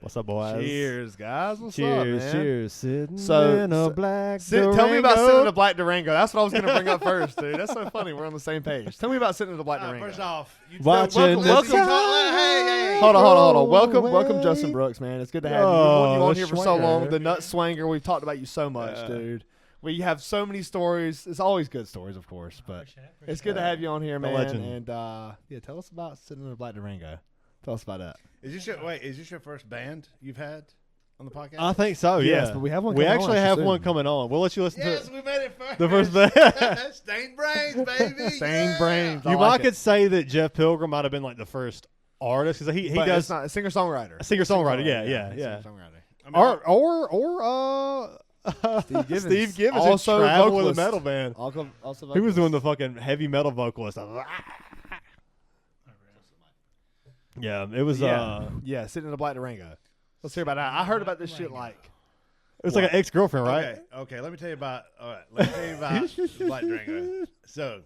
What's up, boys? Cheers, guys. What's up, Cheers, man? cheers. Sitting in a black Durango. Tell me about sitting in a black Durango. That's what I was going to bring up first, dude. That's so funny. We're on the same page. Tell me about sitting in a black Durango. First off, Watching welcome. Hey. Hold on. Welcome, Justin Brooks, man. It's good to have you. We've Oh, you on here for so Schwanger. long. The nut swanger. We've talked about you so much, Yeah. dude. We have so many stories. It's always good stories, of course, but it's good to have you on here, man. legend. And yeah, tell us about sitting in a black Durango. Tell us about that. Is this your first band you've had on the podcast? I think so, Yes, yeah. but we have one We coming on actually have soon. one coming on. We'll let you listen Yes, to we made it first. the first band. Stained Brains, baby. Stained Brains. I You like might it. could say that Jeff Pilgrim might have been like the first artist because he But does it's not a singer-songwriter. a singer-songwriter. Yeah. Singer-songwriter. I mean, Or Steve Gibbons. Steve Gibbons Also also travel with a vocalist. metal band. Also He was doing the fucking heavy metal vocalist. Yeah, it was. yeah, sitting in a black Durango. Let's hear about that. I heard about this shit like. It was like an ex-girlfriend, right? Okay. Let me tell you about. All right, let me tell you about the Black Durango. So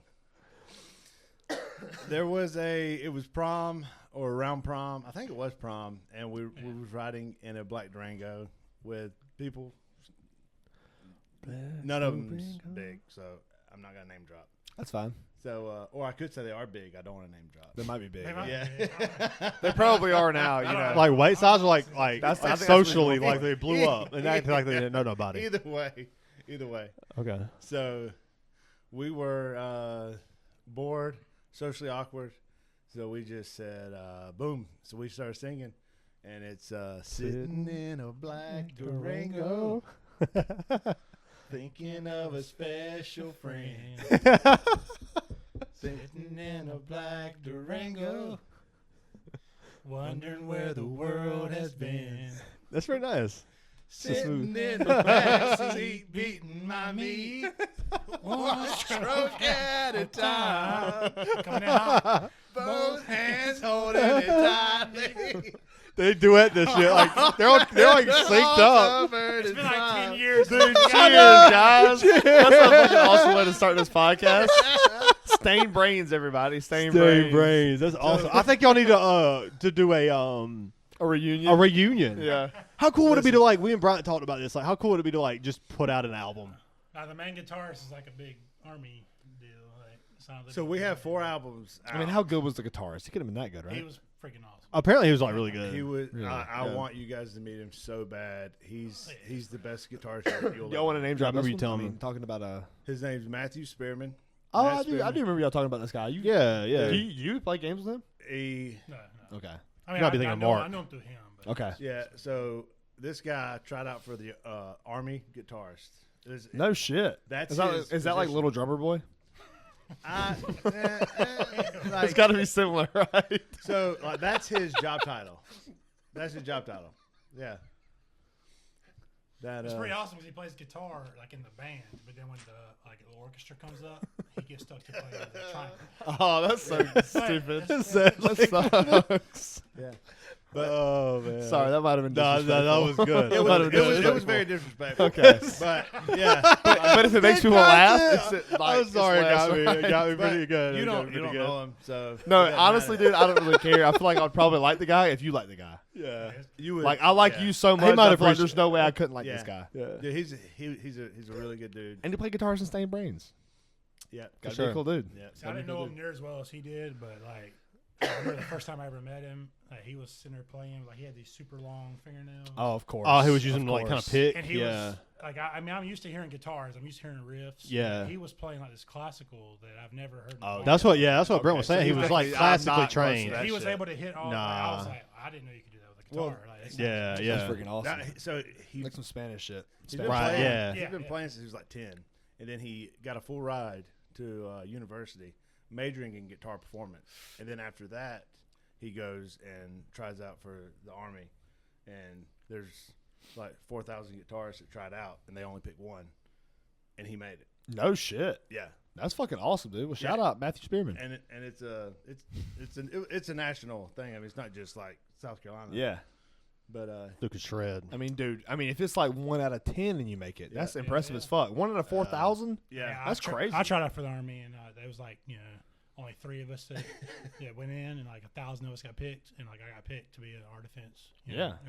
there was it was prom or around prom. I think it was prom, and we was riding in a Black Durango with people. None of them's big, so I'm not gonna name drop. That's fine. So, or I could say they are big. I don't want to name drop. They might be big. They might Yeah. They probably are now. You know. Like weight size, or like I think that's what socially, you're going like they blew up and acted like they didn't know nobody. Either way. Okay. So we were bored, socially awkward. So we just said, boom. So we started singing. And it's sitting in a black Durango, thinking of a special friend. Sitting in a black Durango, wondering where the world has been. That's very nice. Sitting in the back seat, beating my meat, one stroke at a time. Coming out. Both hands holding it tightly. They duet this shit like they're like synced up. It's been like 10 years. Dude, cheers, guys. That's a fucking awesome way to start this podcast. Stained Brains, everybody. Stained Brains. That's awesome. I think y'all need to do a reunion. A reunion. Yeah. How cool would it be to like? We and Bryant talked about this. Like, how cool would it be to like just put out an album? The main guitarist is like a big army deal. Like, So we have 4 albums out. I mean, how good was the guitarist? He could have been that good, right? He was freaking awesome. Apparently, he was like really good. He was. Really? I Yeah. want you guys to meet him so bad. He's the best guitarist you'll Y'all want to name drop remember this you one? telling I mean, me. talking about His name's Matthew Spearman. Oh, Matt I do Spearman. remember y'all talking about this guy. You, Yeah. Do you play games with him? He, No. Okay. I mean, might be I thinking know, Mark. I know him through him. But Okay. yeah. So this guy tried out for the Army guitarist. No shit. That's Is that, his is that like position. Little Drummer Boy? Like, It's got to be similar, right? so like that's his job title. That's his job title. Yeah. That it's pretty awesome because he plays guitar like in the band, but then when the orchestra comes up, he gets stuck to play the triangle. Oh, that's so stupid. That sucks. Yeah. Oh man. Sorry, that might have been No, that was good. It might was, have it been was disrespectful. very disrespectful. Okay. But yeah. But if it makes people laugh, it's like, I'm sorry, it it's got me. less, It right? got me But pretty good. You It got don't me pretty good. know him, so No, it doesn't honestly, matter. dude, I don't really care. I feel like I'd probably like the guy if you like the guy. Yeah. You would, Like I like yeah. you so He much. might I feel like appreciate- there's no way I couldn't like Yeah. this guy. Yeah. Yeah, he's a really good dude. And he played guitars in Stained Brains. Yeah, Gotta sure. be a cool dude. Yeah, I didn't know him near as well as he did, but like I remember the first time I ever met him, he was sitting there playing. Like he had these super long fingernails. Oh, of course. Oh, he was using Of them to like kind of course. pick. And he Yeah. was like, I mean, I'm used to hearing guitars. I'm used to hearing riffs. Yeah. He was playing like this classical that I've never heard. him Oh, play. That's what. Yeah. That's what Brent was Okay, so saying. He he's was actually- like I'm classically not close to trained. that. He was shit. able to hit all. Nah. I was like, I didn't know you could do that with a guitar. Well, like, that Yeah. sounds- Yeah. That's freaking awesome. So he Like some Spanish shit. he's been Right, playing, yeah. He's been Yeah. playing since he was like 10, and then he got a full ride to university, majoring in guitar performance, and then after that, he goes and tries out for the Army, and there's like 4,000 guitarists that tried out, and they only picked one, and he made it. No shit. Yeah, That's fucking awesome, dude. Well, shout Yeah. out Matthew Spearman. and it's a national thing. I mean, it's not just like South Carolina. Yeah. but Dude could shred. I mean, dude. I mean, if it's like 1 out of 10 and you make it, Yeah. that's Yeah, impressive yeah. as fuck. 1 out of 4,000. yeah, That's crazy. I tried out for the Army, and it was like, only 3 of us that went in, and like 1,000 of us got picked, and like I got picked to be in our defense.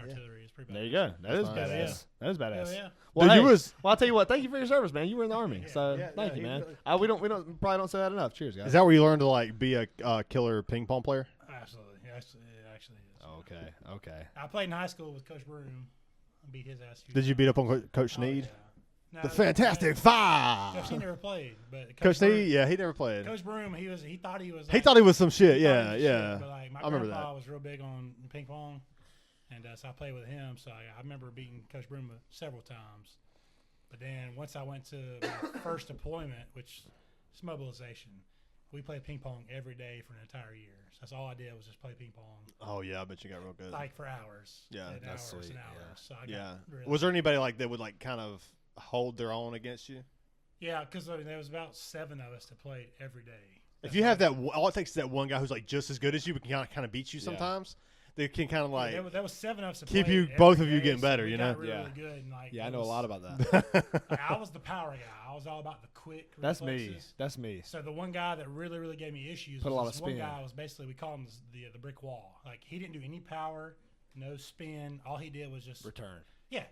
Artillery is pretty bad. There you go. That is Nice. badass. Yeah. That is badass. Hell yeah. Well, Dude, hey, you was- well, I'll tell you what. Thank you for your service, man. You were in the army, so Yeah, thank you, he man. really- We probably don't say that enough. Cheers, guys. Is that where you learned to like be a killer ping pong player? Absolutely. Yeah, it actually is. Okay. I played in high school with Coach Broom. I beat his ass. Did you beat up on Coach Oh, Sneed? yeah. No, The Fantastic Five. Coach Sneed never played, but Coach Broom- Sneed, yeah, he never played. Coach Broom, he thought he was. He like- thought he was some shit. he thought he Yeah, was yeah. shit, but like my I remember grandpa that. was real big on ping pong, and so I played with him. So I remember beating Coach Broom several times. But then once I went to my first deployment, which is mobilization, we played ping pong every day for an entire year. So that's all I did was just play ping pong, Oh yeah, I bet you got real good. like for hours. Yeah, and that's hours sweet, and hours. yeah. So I Yeah. got really, Was there anybody like that would like kind of hold their own against you? Yeah, because there was about 7 of us that played every day. If you have that, all it takes is that one guy who's like just as good as you, but can kind of beat you Yeah. sometimes. They can kind of like. There was 7 of us that keep played you- every both of you day, getting so better, we you got know? really, Yeah. really good. And like Yeah, I it know a was- lot about that. Like, I was the power guy. I was all about the quick. That's me. reflexes. That's me. So the one guy that really gave me issues Put a was lot of this one spin. guy was basically, we call him the brick wall. Like he didn't do any power, no spin. All he did was just Return.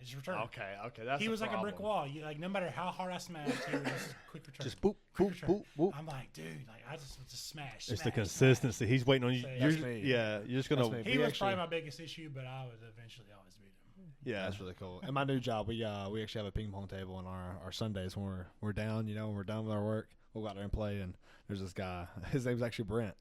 just return. Okay. That's He the was like a brick problem. wall. You, like no matter how hard I smashed, he was just quick return. just boop, quick boop, return. boop, boop. I'm like, dude, like I just smash. It's the smash, consistency. He's waiting on you. So, You're, That's me. yeah, you're just That's gonna. me. He We was actually- probably my biggest issue, but I would eventually always beat him. Yeah, That's really cool. In my new job, we actually have a ping pong table on our Sundays when we're down. When we're done with our work, we'll go out there and play. And there's this guy. His name's actually Brent,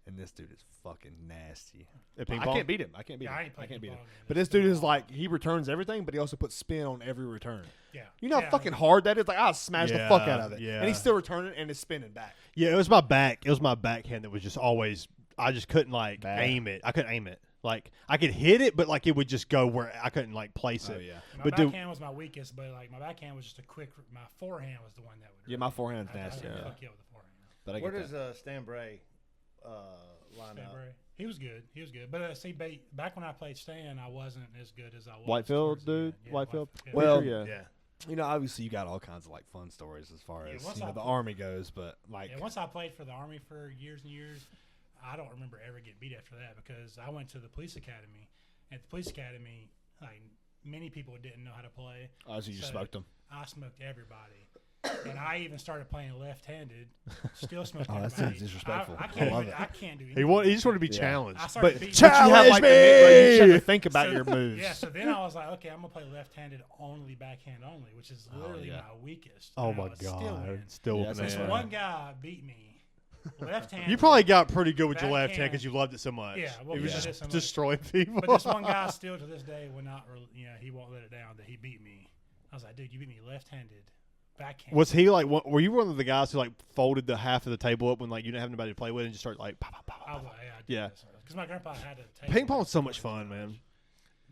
and this dude is fucking nasty. At ping I pong? can't beat him. I can't beat Yeah, him. I ain't played can't beat him. ping pong, man. But It's this dude been a is while. like he returns everything, but he also puts spin on every return. Yeah. You know how Yeah, fucking hard that is. Like I'll smash the fuck out of it, Yeah. and he's still returning and it's spinning back. Yeah, it was my back. It was my backhand that was just always. I just couldn't like Bad. aim it. I couldn't aim it. Like I could hit it, but like it would just go where I couldn't like place it. My But dude- backhand was my weakest, but like my backhand was just a quick. My forehand was the one that would. Yeah, my forehand's I nasty. would Yeah. fuck you up with the forehand. But I Where get does Stan Bray line Stan up? Bray. He was good. He was good. But see, back when I played Stan, I wasn't as good as I was. Whitefield, towards the end. dude. Yeah, Whitefield. Yeah. Well, yeah. Yeah. You know, obviously you got all kinds of like fun stories as far Yeah, as once you know, I- the army goes, but like Yeah, once I played for the Army for years and years, I don't remember ever getting beat after that because I went to the police academy. At the police academy, like many people didn't know how to play. obviously you just So- smoked them. I smoked everybody. And I even started playing left-handed. Still smoked Oh, that everybody. seems disrespectful. I can't I love even, it. I can't do anything. He just wanted to be Yeah. challenged. I started But beating you have Challenge like me! you have to think about your moves. Yeah, so then I was like, okay, I'm gonna play left-handed only, backhand only, which is literally yeah. my weakest. Oh and I my was Still win. god, still Yeah, whooping that's ass. This one guy beat me. Left-handed. You probably got pretty good with your left hand Backhand. because you loved it so much. Yeah, well, it was yeah. just So much. destroying people. But this one guy still to this day will not. He won't let it down that he beat me. I was like, dude, you beat me left-handed, backhand. Was he like? Were you one of the guys who like folded the half of the table up when like you didn't have anybody to play with and just start like? Pow, pow, pow, I pow, was pow? like, Yeah. Because my grandpa had a table. Ping pong's so much fun, man.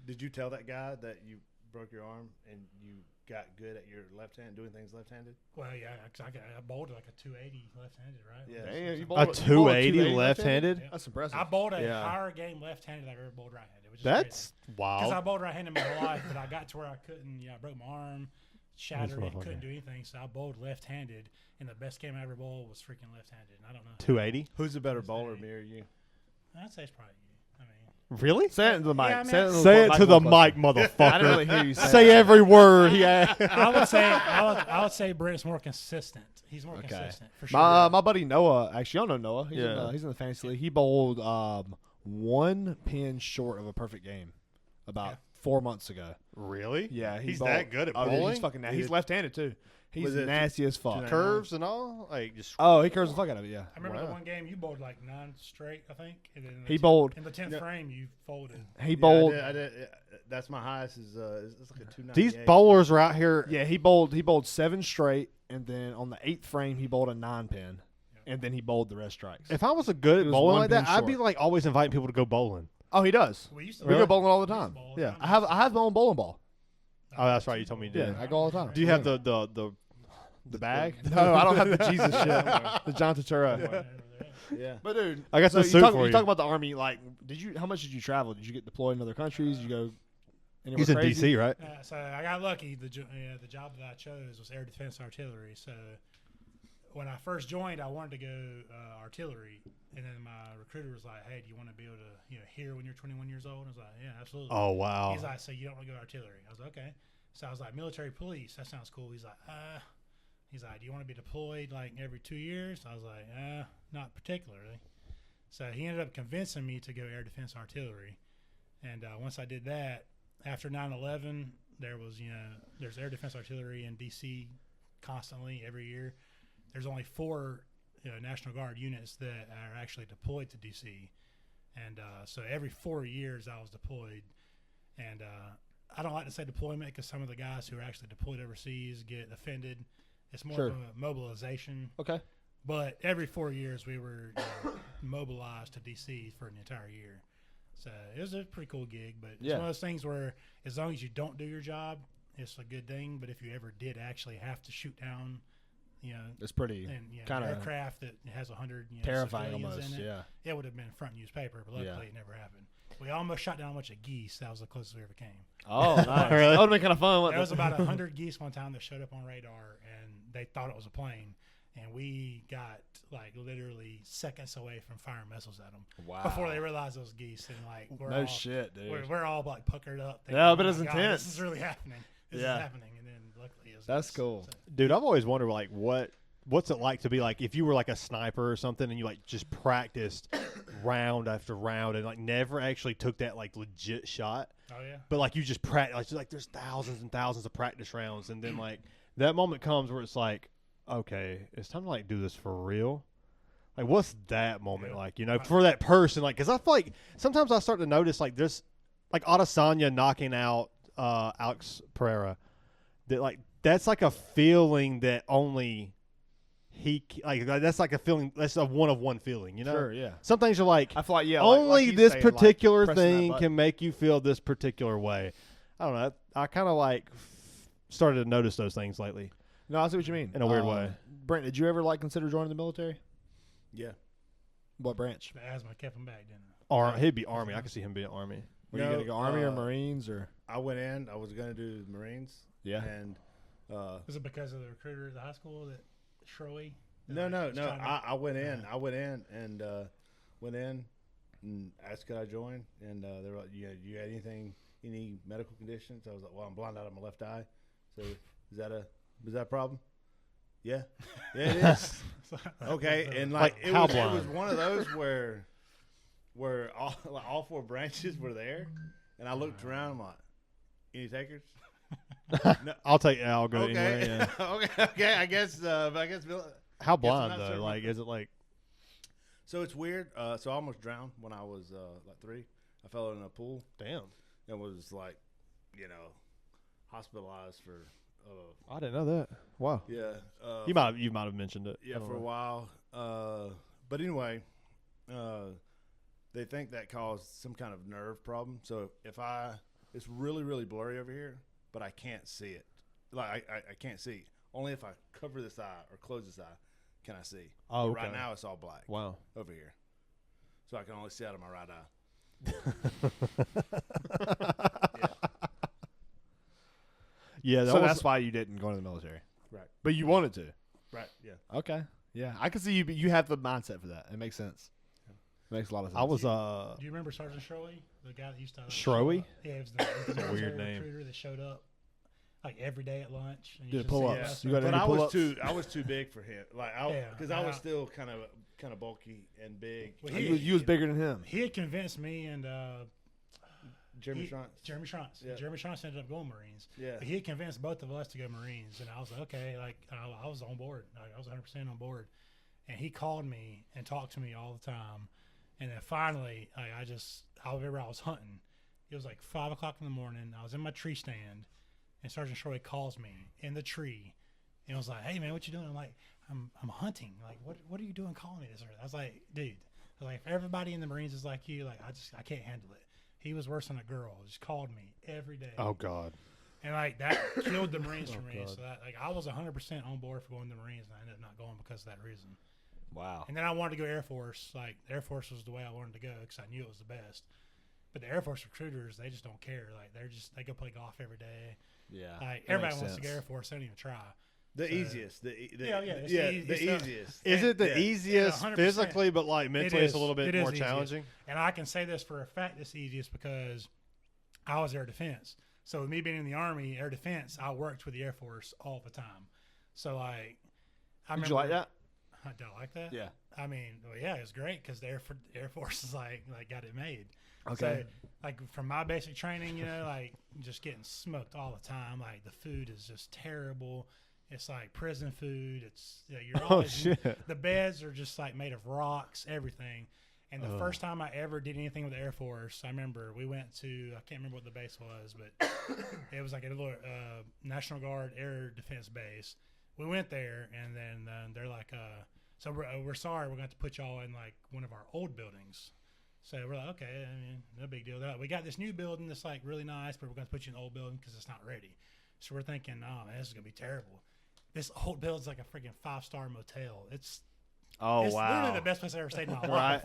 Did you tell that guy that you broke your arm and you got good at your left hand, doing things left-handed? Well, yeah, 'cause I bowled like a 280 left-handed, right? Yeah. Damn, you A bowled you bowled 280 left-handed. Yeah. That's impressive. I bowled a Yeah. higher game left-handed than I ever bowled right-handed, which is That's because I wild. bowled right-handed my whole life, but I got to where I couldn't. I broke my arm, shattered it, motherfucker. couldn't do anything, so I bowled left-handed, and the best game I ever bowled was freaking left-handed. And I don't know. 280. Who's the better Who's bowler, that? me or you? I'd say it's probably you. I mean, Really? Say it into the mic. Yeah, I mean, Say it to the mic, I didn't motherfucker. really hear you say Say it. every word he asked. I would say Brent's more consistent. He's more Okay. consistent for sure. My buddy Noah, actually, y'all know Noah. Yeah. He's in the fantasy league. He bowled one pin short of a perfect game about 4 months ago. Really? Yeah, He's bowled- that good at Oh, dude, bowling? he's fucking nasty. He He's did- left-handed too. He's Was it nasty as fuck. 290? Curves and all? Like just Oh, he curves the fuck out of it. Yeah, I remember the Wow. one game you bowled like 9 straight, I think. And then in the He 10th bowled- in the 10th Yeah. frame. You folded. he Yeah, bowled. I did. That's my highest. Is it's like a 298. these bowlers are out here. Yeah, he bowled 7 straight, and then on the 8th frame he bowled a 9 pin, and then he bowled the rest strikes. If I was a good He at was bowling one like that, pin I'd be short. like always inviting people to go bowling. Oh, he does. We used to We Really? go bowling all the we used time. to bowl all the Yeah, time. I have my own bowling ball. Oh, that's right. You told me you did. Yeah, I go all the time. Do you have the The bag? No, I don't have the Jesus shit. The John Turturro. Yeah. But dude, I got so the suit for you you. talk about the army. Like, how much did you travel? Did you get deployed in other countries? Did you go anywhere He's in crazy? DC, right? So I got lucky. The job that I chose was air defense artillery. So when I first joined, I wanted to go artillery, and then my recruiter was like, "Hey, do you want to be able to hear when you're 21 years old?" And I was like, "Yeah, absolutely." Oh wow. He's like, "So you don't want to go artillery?" I was like, "Okay." So I was like, "Military police, that sounds cool." He's like, "Do you want to be deployed like every 2 years?" I was like, "Not particularly." So he ended up convincing me to go air defense artillery, and once I did that, after 9/11, there's air defense artillery in D.C. constantly every year. There's only 4 National Guard units that are actually deployed to D.C. And so every 4 years I was deployed. And I don't like to say deployment because some of the guys who are actually deployed overseas get offended. It's more of a mobilization. Okay. But every 4 years we were mobilized to D.C. for an entire year. So it was a pretty cool gig. But it's one of those things where as long as you don't do your job, it's a good thing. But if you ever did actually have to shoot down it's pretty kind of aircraft that has 100 terrifying civilians almost. in it, Yeah. it would have been front newspaper, but luckily it never happened. We almost shot down a bunch of geese. That was the closest we ever came. Oh, nice. Really? That would have been kind of fun. There was about 100 geese one time that showed up on radar, and they thought it was a plane. And we got like literally seconds away from firing missiles at them before they realized it was geese. And like no shit, dude. We're all like puckered up. Thinking, Yeah, but oh it's my God, intense. This is really happening. This is happening. And then luckily it was That's geese. cool. So, Dude, I've always wondered like what's it like to be like if you were like a sniper or something and you like just practiced round after round and like never actually took that like legit shot. oh yeah. But like you just practice like there's thousands and thousands of practice rounds and then like that moment comes where it's like, okay, it's time to like do this for real. Like what's that moment like, for that person? Like, cause I feel like sometimes I start to notice like this, like Adesanya knocking out Alex Pereira, that like that's like a feeling that only he like that's like a feeling that's a one-of-one feeling, Sure, yeah. Some things are like I feel like only like this saying, particular like, pressing that thing button. can make you feel this particular way. I don't know. I kind of like started to notice those things lately No, I see what you mean. in a weird way. Brent, did you ever like consider joining the military? Yeah. What branch? The asthma kept him back, didn't it? He'd be Army. I could see him being Army. Were you gonna go Army or Marines or? I went in. I was gonna do Marines. Yeah. And Was it because of the recruiter at the high school that Shroey? no. I went in. I went in and asked could I join, and they were like, "You had any medical conditions?" I was like, "Well, I'm blind out of my left eye, so is that a problem?" Yeah, it is. Okay, and like it how was blind? one of those where all 4 branches were there, and I looked around. I'm like, "Any takers?" No. I'll go Okay, anyway. Yeah. okay. I guess. How I'm blind not though? certain. Like, is it like? So it's weird. So I almost drowned when I was like 3. I fell in a pool Damn. and was like, hospitalized for. I didn't know that. Wow. Yeah. You might have mentioned it. Yeah, for a while. But anyway, they think that caused some kind of nerve problem. So it's really, really blurry over here, but I can't see it. Like I can't see. Only if I cover this eye or close this eye can I see. Oh, But okay. right now it's all black. Wow. Over here. So I can only see out of my right eye. Yeah. So that's why you didn't go into the military, Right. but you wanted to. Right. Yeah. Okay. Yeah, I can see you. But you have the mindset for that. It makes sense. It makes a lot of sense. I was Do you remember Sergeant Shroey? The guy that used to Shroey? Yeah, it was the a weird military name. recruiter that showed up like every day at lunch. And Did just pull-ups. see us. You got But any I was pull-ups? I was too big for him. Like because I was still kind of bulky and big. Well, You was bigger than him. He had convinced me and Jeremy Schrantz. Jeremy Schrantz. Yeah. Jeremy Schrantz ended up going Marines. Yeah. But he had convinced both of us to go Marines, and I was like, okay, like I was on board. I was 100% on board. And he called me and talked to me all the time. And then finally, I remember I was hunting. It was like 5 o'clock in the morning. I was in my tree stand, and Sergeant Shroy calls me in the tree, and was like, "Hey man, what you doing?" I'm like, "I'm hunting. Like, what are you doing calling me this early?" I was like, "Dude, I was like, if everybody in the Marines is like you, like I can't handle it." He was worse than a girl. Just called me every day. Oh God. And like that killed the Marines for me. God. So that like I was 100% on board for going to the Marines, and I ended up not going because of that reason. Wow. And then I wanted to go Air Force. Like Air Force was the way I wanted to go because I knew it was the best. But the Air Force recruiters, they just don't care. Like they go play golf every day. Yeah. Like that everybody makes wants to go sense. Air Force. They don't even try. The So- easiest. it's the the- easiest. Is it the Yeah. easiest 100%. physically, but like mentally, it's a is. little bit It is more easiest. challenging? And I can say this for a fact, it's easiest because I was air defense. So with me being in the Army, air defense, I worked with the Air Force all the time. So like, I Did remember. you like that? Did I like that? Yeah. I mean, well, yeah, it was great because the Air Force is like got it made. Okay. So, like from my basic training, like just getting smoked all the time. Like the food is just terrible. It's like prison food. It's you're Oh always shit! the beds are just like made of rocks, everything. And the Ugh. first time I ever did anything with the Air Force, I remember we went to, I can't remember what the base was, but it was like a little National Guard air defense base. We went there, and then they're like, so we're sorry, we're going to have to put y'all in like one of our old buildings. So we're like, okay, I mean, no big deal. They're like, we got this new building that's like really nice, but we're going to put you in the old building because it's not ready. So we're thinking, oh man, this is going to be terrible. This old building's like a freaking 5-star motel. It's literally the best place I ever stayed in my life.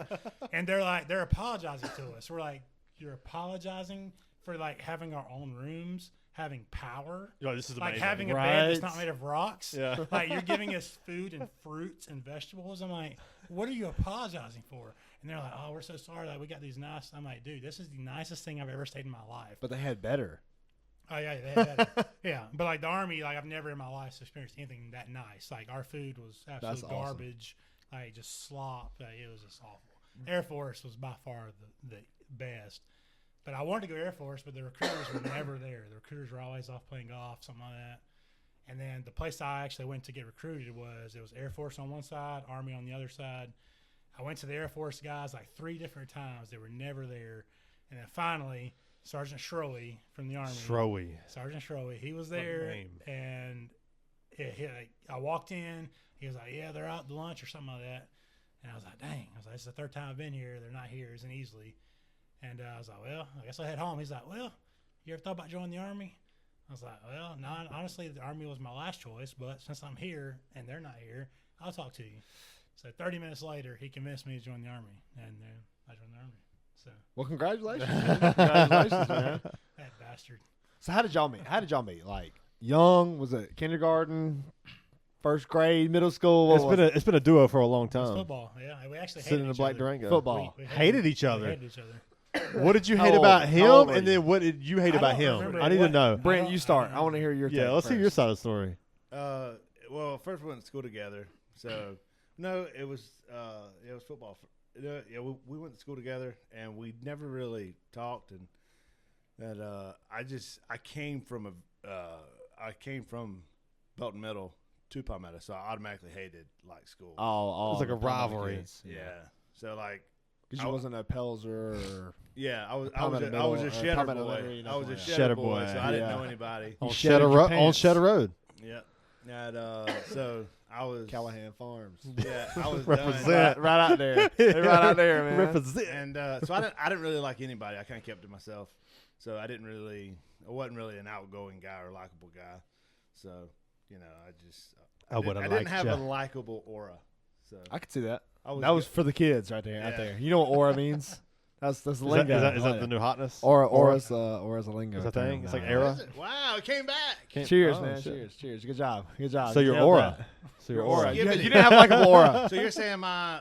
And they're apologizing to us. We're like, you're apologizing for like having our own rooms, having power, Yo, this is like amazing. having a bed that's Right. not made of rocks. Yeah. Like you're giving us food and fruits and vegetables. I'm like, what are you apologizing for? And they're like, oh, we're so sorry. Like we got these nice. I'm like, dude, this is the nicest thing I've ever stayed in my life. But they had better. Oh yeah, they had that. Yeah, but like the Army, like I've never in my life experienced anything that nice. Like our food was absolute That's awesome. garbage, like just slop. Like, it was just awful. Air Force was by far the best. But I wanted to go Air Force, but the recruiters were never there. The recruiters were always off playing golf, something like that. And then the place I actually went to get recruited was Air Force on one side, Army on the other side. I went to the Air Force guys like 3 different times. They were never there. And then finally, Sergeant Shroey from the Army. Sergeant Shroey. He was there, and I walked in. He was like, yeah, they're out to lunch or something like that. And I was like, dang. I was like, this is the 3rd time I've been here. They're not here as easily. And I was like, well, I guess I'll head home. He's like, well, you ever thought about joining the Army? I was like, well, no, honestly, the Army was my last choice, but since I'm here and they're not here, I'll talk to you. So 30 minutes later, he convinced me to join the Army, and I joined the Army. So Well, congratulations. Man. Congratulations, man. that bastard. So how did y'all meet? Like young? Was it kindergarten, 1st grade, middle school? It's been a duo for a long It was time. football, yeah. We actually Sitting hated in the each Black other. Durango. Football. We Hated each We other. hated each other. What did you hate How old- about how him, old were and you? then what did you hate I about don't him? remember I need to what- know. Brent, you start. I want to hear your Yeah, take let's hear your first. side of the story. Well, first we went to school together. So no, it was football. Yeah, we went to school together, and we never really talked. And that I came from Belton Middle to Palmetto, so I automatically hated like school. Oh, It was like the a Palmetto rivalry. kids. yeah. So like, Because you wasn't a Pelzer or yeah, I was Palmetto a Middle, Shedder Palmetto boy. Elementary, I was a nothing Shedder, like that. boy, Shedder so boy, I didn't yeah. know anybody. On shed your on pants. Shedder Road. Yeah. And so I was Callahan Farms. Yeah, I was Represent. done. right out there. They're right out there, man. Represent. And so I didn't really like anybody. I kind of kept to myself. So I wasn't really an outgoing guy or likable guy. So I would've didn't liked have ya. a likable aura. So I could see that. I was That was good. for the kids right there. Out Yeah. there. You know what aura means? That's the Is that, lingo. is that the new hotness? Aura's a lingo. Is that term thing? It's now. like era? Is it? Wow, it came back. Cheers, Oh, man. shit. Cheers. Good job. So You your nailed aura. that. So your Your aura. aura. You, Skibbity. you didn't have like a aura. So you're saying I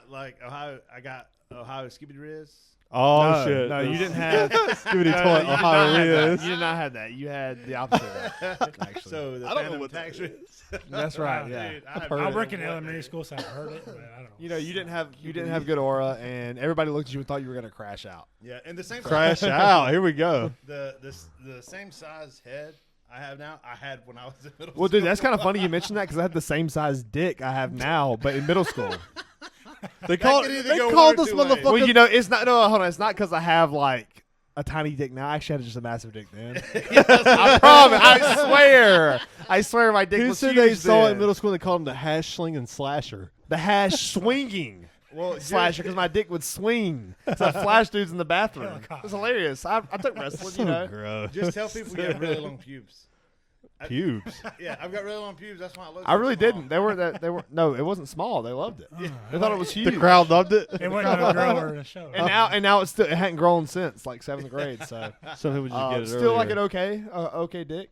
got Ohio Skibbity Riz? Oh No, shit! no, you didn't have- Skibbity No, toilet. you did not Ohio have that. Riz. You did not have that. You had the opposite of that, actually. So the I don't know Phantom what that tax Riz. That's right. Wow, Yeah. Dude, I work in elementary school, so I heard it, but I don't know. You know, you didn't have good aura, and everybody looked at you and thought you were gonna crash out. Yeah, and the same Crash out. Here we go. the same size head I have now. I had when I was in middle Well, school. dude, that's kind of funny you mentioned that because I had the same size dick I have now, but in middle school. They called could either they go called one or this two ways. motherfucker. Well, you know, it's not. No, hold on. It's not because I have like a tiny dick now. I actually had just a massive dick then. I promise. I swear, my dick Who was said huge they saw it then. in middle school? They called him the hash sling and slasher. The hash swinging. Well, Slasher because my dick would swing. So I flash dudes in the bathroom. It was hilarious. I took wrestling, So you know. gross. just tell people you have really long pubes. pubes. Yeah, I've got really long pubes. That's why I look. I really so small. didn't. They were no, it wasn't small. They loved it. They thought it was huge. The crowd loved it. It wasn't a grower in the show. And now it hadn't grown since like 7th grade. So Some people just get it still like an earlier. okay dick.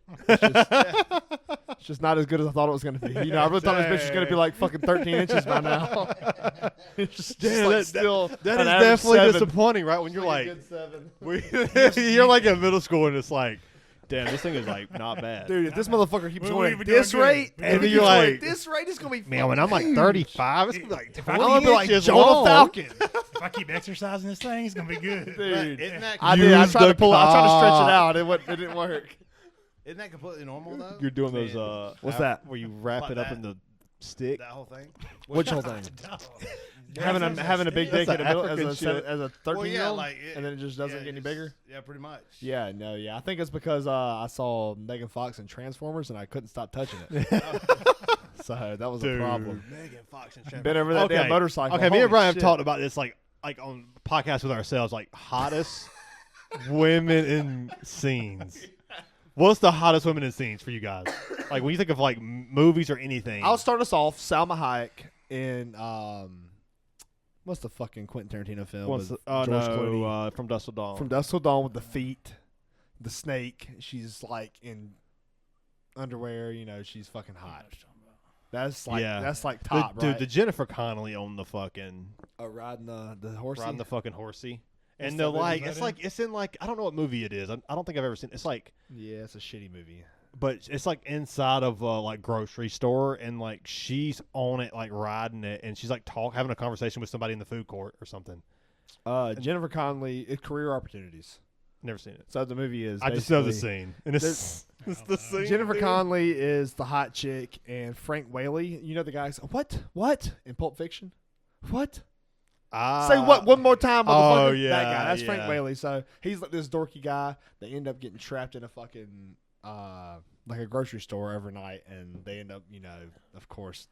It's just not as good as I thought it was gonna be. You know, I really thought this bitch was gonna be like fucking 13 inches by now. It's just Damn, like that- still That an is average definitely 7. disappointing, right? When you're like, Good 7. you're like in middle school and it's like, damn, this thing is like not bad. Dude, if this motherfucker keeps We going were at doing this good. rate, We And if then he you're keeps going like, at this rate, it's gonna be Man, when I'm like huge. 35, it's gonna be like I'm 20 gonna be like inches Joe the long. Falcon. If I keep exercising this thing, it's gonna be good. Dude, Isn't that I did. I Use tried to the pull. I tried to stretch cock. it out. It didn't work. isn't that completely normal though? You're doing I mean, those. What's that? Where you wrap Like it up that. in the stick. that whole thing? Which whole thing? No. Having a big That's dick in the middle African as shit. a 13 Well, year yeah, old, like and then it just doesn't get any bigger. Yeah, pretty much. Yeah, no, yeah. I think it's because I saw Megan Fox in Transformers and I couldn't stop touching it. So that was a problem. Megan Fox and Been over that damn motorcycle. Okay, me Holy and Brian have shit. talked about this like on podcasts with ourselves, like hottest women in scenes. What's the hottest women in scenes for you guys? Like when you think of like movies or anything. I'll start us off. Salma Hayek in what's the fucking Quentin Tarantino film? What's with the, George Clooney? From Dusk Till Dawn. From Dusk Till Dawn with the feet, the snake. She's like in underwear. You know, she's fucking hot. That's like Yeah. that's like The- top, dude, right? the Jennifer Connelly on the fucking Riding the horse. riding the fucking horsey. What's And that they're movie like, about it's in? like it's in like I don't know what movie it is. I don't think I've ever seen. It's like, Yeah, it's a shitty movie. but it's like inside of like grocery store, and like she's on it, like riding it, and she's like having a conversation with somebody in the food court or something. Jennifer Connelly, Career Opportunities. Never seen it. So the movie is. I just know the basically- scene, and it's the scene. Jennifer dude. Connelly is the hot chick, and Frank Whaley. You know the guys. What in Pulp Fiction? What? Say what one more time, motherfucker. oh, yeah, That guy. That's Frank yeah. Whaley. So he's like this dorky guy. They end up getting trapped in a fucking like a grocery store every night, and they end up, you know, of course,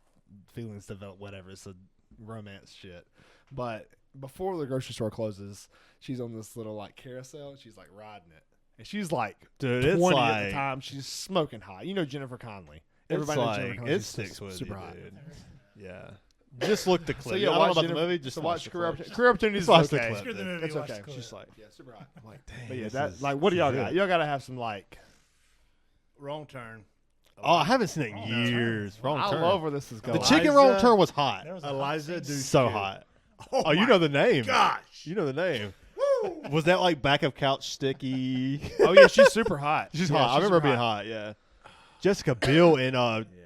feelings develop. Whatever. It's a romance shit. But before the grocery store closes, she's on this little like carousel, and she's like riding it, and she's like Dude, it's 20 like at the time. She's smoking hot. You know Jennifer Connelly. it's Everybody knows like Jennifer Connelly. it She's sticks with super you, hot. dude. Yeah, just look the clip. So yeah, I don't know watch about the Jennifer- movie. Just so watch watch the Career, clip. Career Opportunities. Just watch Is the okay. clip. Screw the movie. It's watch okay. the clip. She's like, yeah, super hot. I'm like, dang. But yeah, this that is- like, what do this y'all is got? good. Y'all gotta have some like. Wrong turn. Oh, I haven't seen it in Wrong Turn. years. Wrong I turn. love where this is the going. chicken wrong Eliza- turn was hot. There was a hot Eliza scene. Dushku. So hot. Oh, you my know the name. Gosh. You know the name. Was that like back of couch sticky? Oh yeah, she's super hot. She's Yeah, hot. I remember super being hot. Yeah. Jessica Biel in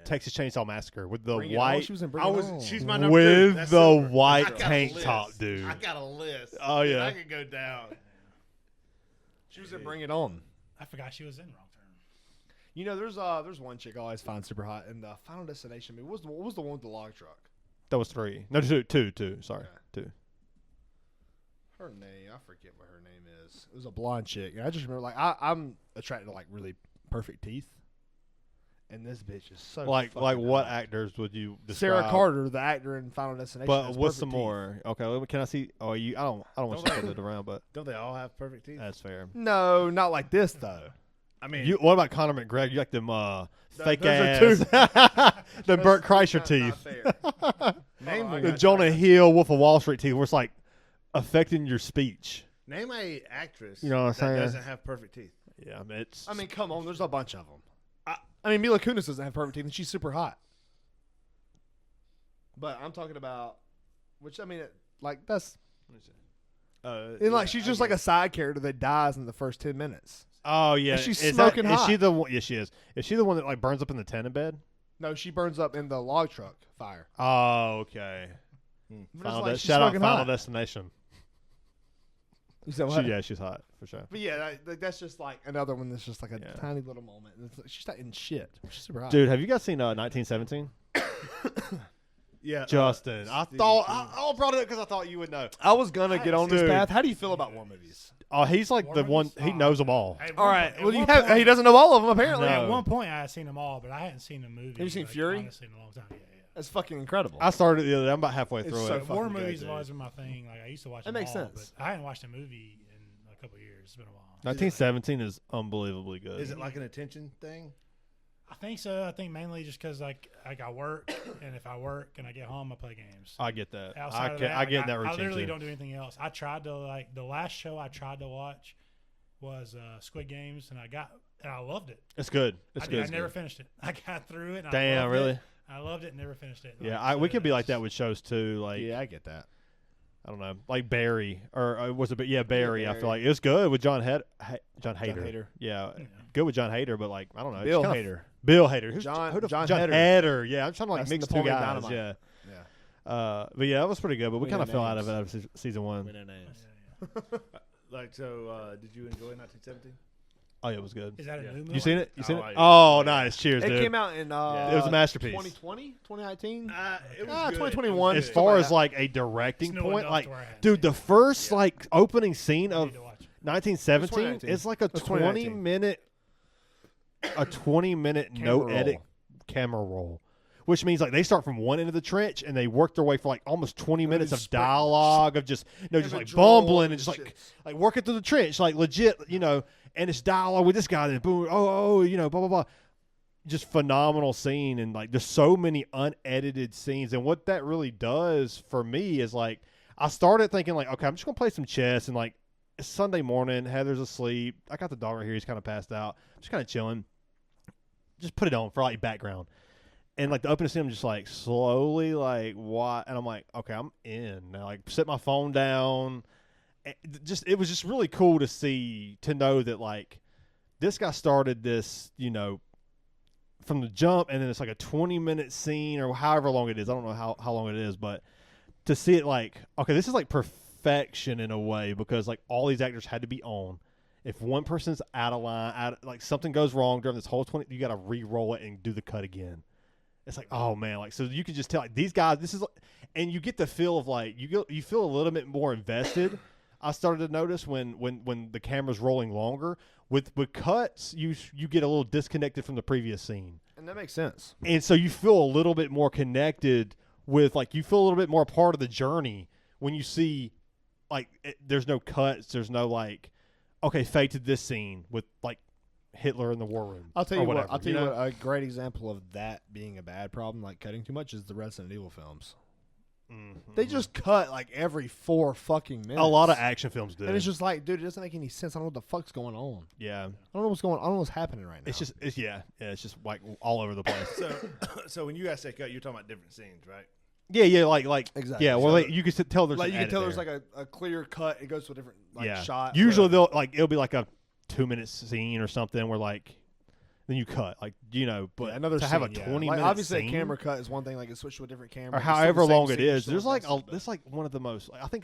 Texas Chainsaw Massacre with the Bring It On. white She was in Bring I It was. On. She's my number with two. That's the silver. white I got a tank list. top, dude. I got a list. Oh, Dude, yeah. I could go down. She was in Bring It On. I forgot she was in Wrong Turn. You know, there's one chick I always find super hot in the Final Destination movie. What was the one with the log truck? That was 3. No, two. Sorry, Okay. 2. Her name, I forget what her name is. It was a blonde chick. And I just remember, like, I'm attracted to like really perfect teeth, and this bitch is so Like fucking what hot. actors would you describe? Sarah Carter, the actor in Final Destination. But has what's perfect some teeth. more? Okay, can I see? Oh, I don't want you to put it around, but Don't they all have perfect teeth? that's fair. No, not like this though. I mean, What about Conor McGregor? You like them fake those ass, are the Burt Kreischer Not teeth, fair. Name I the got Jonah Hill Wolf of Wall Street teeth, where it's like affecting your speech. name a actress You know what I'm that saying? doesn't have perfect teeth. Yeah, I mean, come on. There's a bunch of them. I mean, Mila Kunis doesn't have perfect teeth, and she's super hot. But I'm talking about, which I mean, like that's, and like she's just like a side character that dies in the first 10 minutes. Oh yeah, And she's Is smoking Is she hot. the one? Yeah, she is. Is she the one that like burns up in the tent in bed? No, she burns up in the log truck fire. Oh, okay. But it's like she's Shout out smoking Final hot. Destination. You said what? Yeah, she's hot for sure. But yeah, that's just like another one that's just like a Yeah. tiny little moment. It's like, she's not in shit. She's super hot. Dude, have you guys seen 1917? Yeah, Justin, I Stevie thought King. I brought it up because I thought you would know. I was gonna get on this Dude. path. How do you feel about war movies? Oh, he's like the one. He knows them all. At All one right. point- Well, at you one have. point- He doesn't know all of them apparently. No. At one point, I had seen them all, but I hadn't seen the movie. Have you seen Fury? Honestly, in a long time. Yeah, yeah. That's fucking incredible. I started the other day. I'm about halfway It's through so it. fucking War good, movies dude. have always been my thing. Like I used to watch That them makes all, sense. but I hadn't watched a movie in a couple of years. It's been a while. 1917 is unbelievably good. Is it like an attention thing? I think so. I think mainly just because like I work, and if I work and I get home, I play games. I get that. Outside of I get like, that routine. I literally too. don't do anything else. I tried to like the last show I tried to watch was Squid Games, and I loved it. It's good. It's I good. never finished it. I got through it. And Damn, I loved really? It. I loved it and never finished it. Yeah, Like, we so could be like that it's- with shows too. Like, Yeah, I get that. I don't know, like Barry, or was it? Yeah, Barry. I Barry. feel like it was good with John Hader. Hader. Yeah, Yeah. good with John Hader, but like I don't know, Bill it's kinda- Hader. Bill Hader. Who's John John Hader. Hader. Yeah, I'm trying to like That's mix two Napoleon guys. Dynamite. Yeah. Yeah. But yeah, that was pretty good. But we We kind of know fell out names. of it after season one. We know names. Like so, did you enjoy 1917? Oh yeah, it was good. Is that a Yeah. new movie? You seen it? You seen Oh, it? yeah. Oh, Yeah. nice. Cheers, It dude. came out in It was a masterpiece. 2020, 2019. It was Ah, good. 2021. As Something far like as that. like a It's directing new point, enough like to where I had to dude, see the it. first Yeah. like opening scene I of need to watch it. 1917 2019. is like a It's 2019. 20-minute Camera no roll. edit camera roll, which means like they start from one end of the trench and they work their way for like almost 20 minutes of sprint. dialogue of just just like Imagery bumbling and and just shit. like working through the trench, like legit, and it's dialogue with this guy, then boom, blah blah blah. Just phenomenal scene, and like there's so many unedited scenes, and what that really does for me is like I started thinking like, okay, I'm just gonna play some chess, and like it's Sunday morning, Heather's asleep, I got the dog right here, he's kind of passed out, just kind of chilling, just put it on for like background, and like the opening scene, I'm just like slowly like what, and I'm like, okay, I'm in now, like set my phone down, it was just really cool to know that like this guy started this, from the jump, and then it's like a 20-minute scene or however long it is. I don't know how long it is, but to see it like, okay, this is like perfection in a way, because like all these actors had to be on. If one person's out of line, like something goes wrong during this whole 20, you got to re-roll it and do the cut again. It's like, oh man, like so you can just tell like these guys, this is, and you get the feel of like you feel a little bit more invested. I started to notice when the camera's rolling longer. With cuts, you get a little disconnected from the previous scene, And that makes sense. and so you feel a little bit more connected with, like, you feel a little bit more part of the journey when you see, like, there's no cuts, there's no like, okay, fade to this scene with like Hitler in the war room. I'll tell or you whatever, what. I'll tell you know? what. A great example of that being a bad problem, like cutting too much, is the Resident Evil films. Mhm. They just cut like every 4 fucking minutes. a lot of action films do, And it's just like, dude, it doesn't make any sense. I don't know what the fuck's going on. yeah. I don't know what's going on. I don't know what's happening right now. It's just it's just like all over the place. So when you guys say cut, you're talking about different scenes, right? yeah, like Exactly. yeah. Well, So- like, you can tell there's like an you can edit tell there's there. like a clear cut. It goes to a different yeah. shot. Usually whatever. it'll be like a 2-minute scene or something where like then you cut, like, but Yeah, another to have a scene, yeah. 20 like, minute obviously scene, a camera cut is one thing. Like it switched to a different camera, or it's still the however same long it scene, you're is, still there's like invested, there's like one of the most, I think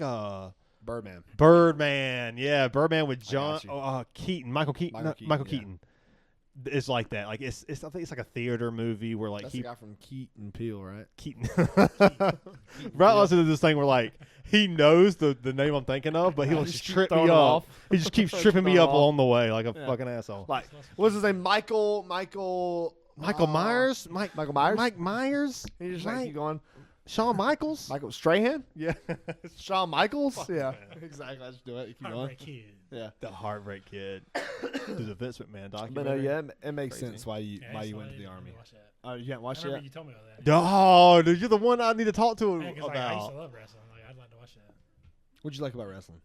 Birdman. Birdman, yeah, Birdman with John you. Keaton, Michael Keaton, Michael Keaton, yeah. It's like that. Like it's I think it's like a theater movie where like That's the guy from Keaton Peele, right? Keaton. Right, listen to this thing where like he knows the name I'm thinking of, but he wants to Just keep trip throwing me him up. off. He just keeps Keep tripping me throwing up him off. along the way like a Yeah. fucking asshole. Like what's his name? Michael Michael uh, Myers, Michael Myers. Mike Myers, He just like Mike- keep going. Shawn Michaels. Michael Strahan. Yeah, Shawn Michaels. Fuck, Yeah, man. exactly. I just do it. You keep going. Heartbreak Kid. Yeah. the Heartbreak Kid. Through the Vince McMahon But documentary. yeah, it makes Crazy. sense why you Yeah, why I you saw went that. to the I army. need to watch that. Oh, you haven't I watched it remember yet? you told me about that. Oh, dude, you're the one I need to talk to Yeah, 'cause, like, I used about. to love wrestling. Like, I'd like to watch that. What'd you like about wrestling?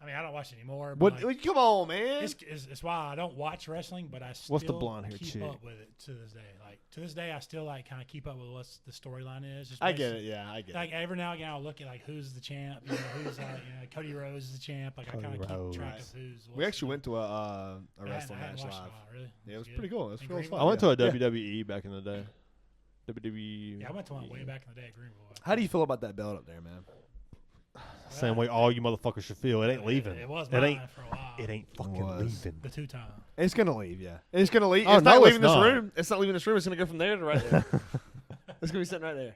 I mean, I don't watch it anymore. But What? like, Come on, man. it's why I don't watch wrestling, but I still What's the blonde-haired keep chick? up with it to this day. Like to this day, I still like kind of keep up with what the storyline is. Just I get based- it. Yeah, I get Like it. every now and again, I'll look at like who's the champ. Who's like Cody Rose is the champ. Like I kind of Cody keep track Rhodes. of who's. We actually went to a wrestling I hadn't match watched live. it all, really. Yeah, it was good. pretty cool. It was In real Greenville? fun. I went to a yeah. WWE back in the day. WWE. Yeah, I went to one way back in the day at Greenville. How do you feel about that belt up there, man? Same way all you motherfuckers should feel. It ain't leaving. It was It mine ain't. for a while. It ain't fucking Was. leaving. The 2-time. It's gonna leave. Yeah, it's gonna leave. Oh, It's not no, leaving it's this not. room. It's not leaving this room. It's gonna go from there to right there. It's gonna be sitting right there.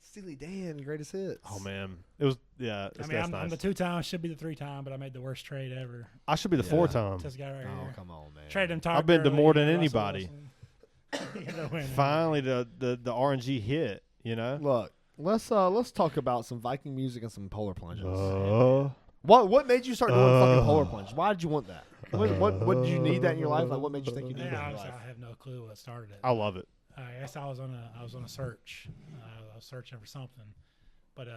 Steely Dan, greatest hits. Oh man, it was I That's mean, I'm nice. the 2-time. Should be the 3-time, but I made the worst trade ever. I should be the Yeah. 4-time. To this guy right Oh, here. come on, man. Traded him. I've been to more than Russell anybody. Wilson. He ended up winning. Finally, the RNG hit. You know. Look, let's talk about some Viking music and some polar plunges. What made you start doing fucking polar plunge? Why did you want that? What did you need that in your life? Like, what made you think you needed that in your Honestly, life? I have no clue what started it. I love it. I guess I was on a search. I was searching for something, but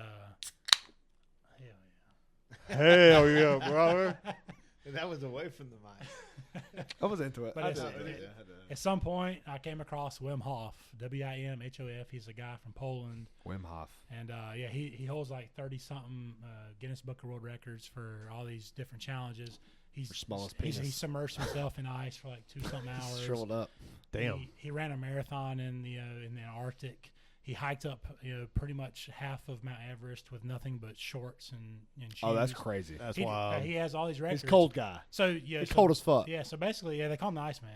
hell Hell yeah, brother. That was away from the mic. I was into it. But I it's- did it. yeah. At some point, I came across Wim Hof, WIMHOF. He's a guy from Poland, Wim Hof. and he holds like 30-something Guinness Book of World Records for all these different challenges. For smallest He penis. submerged himself in ice for like 2-something hours. Shriveled up. Damn. He ran a marathon in the Arctic. He hiked up pretty much half of Mount Everest with nothing but shorts and shoes. Oh, that's crazy. That's He, wild. he has all these records. He's a cold guy. So yeah, He's so- cold as fuck. Yeah, so basically, they call him the Iceman.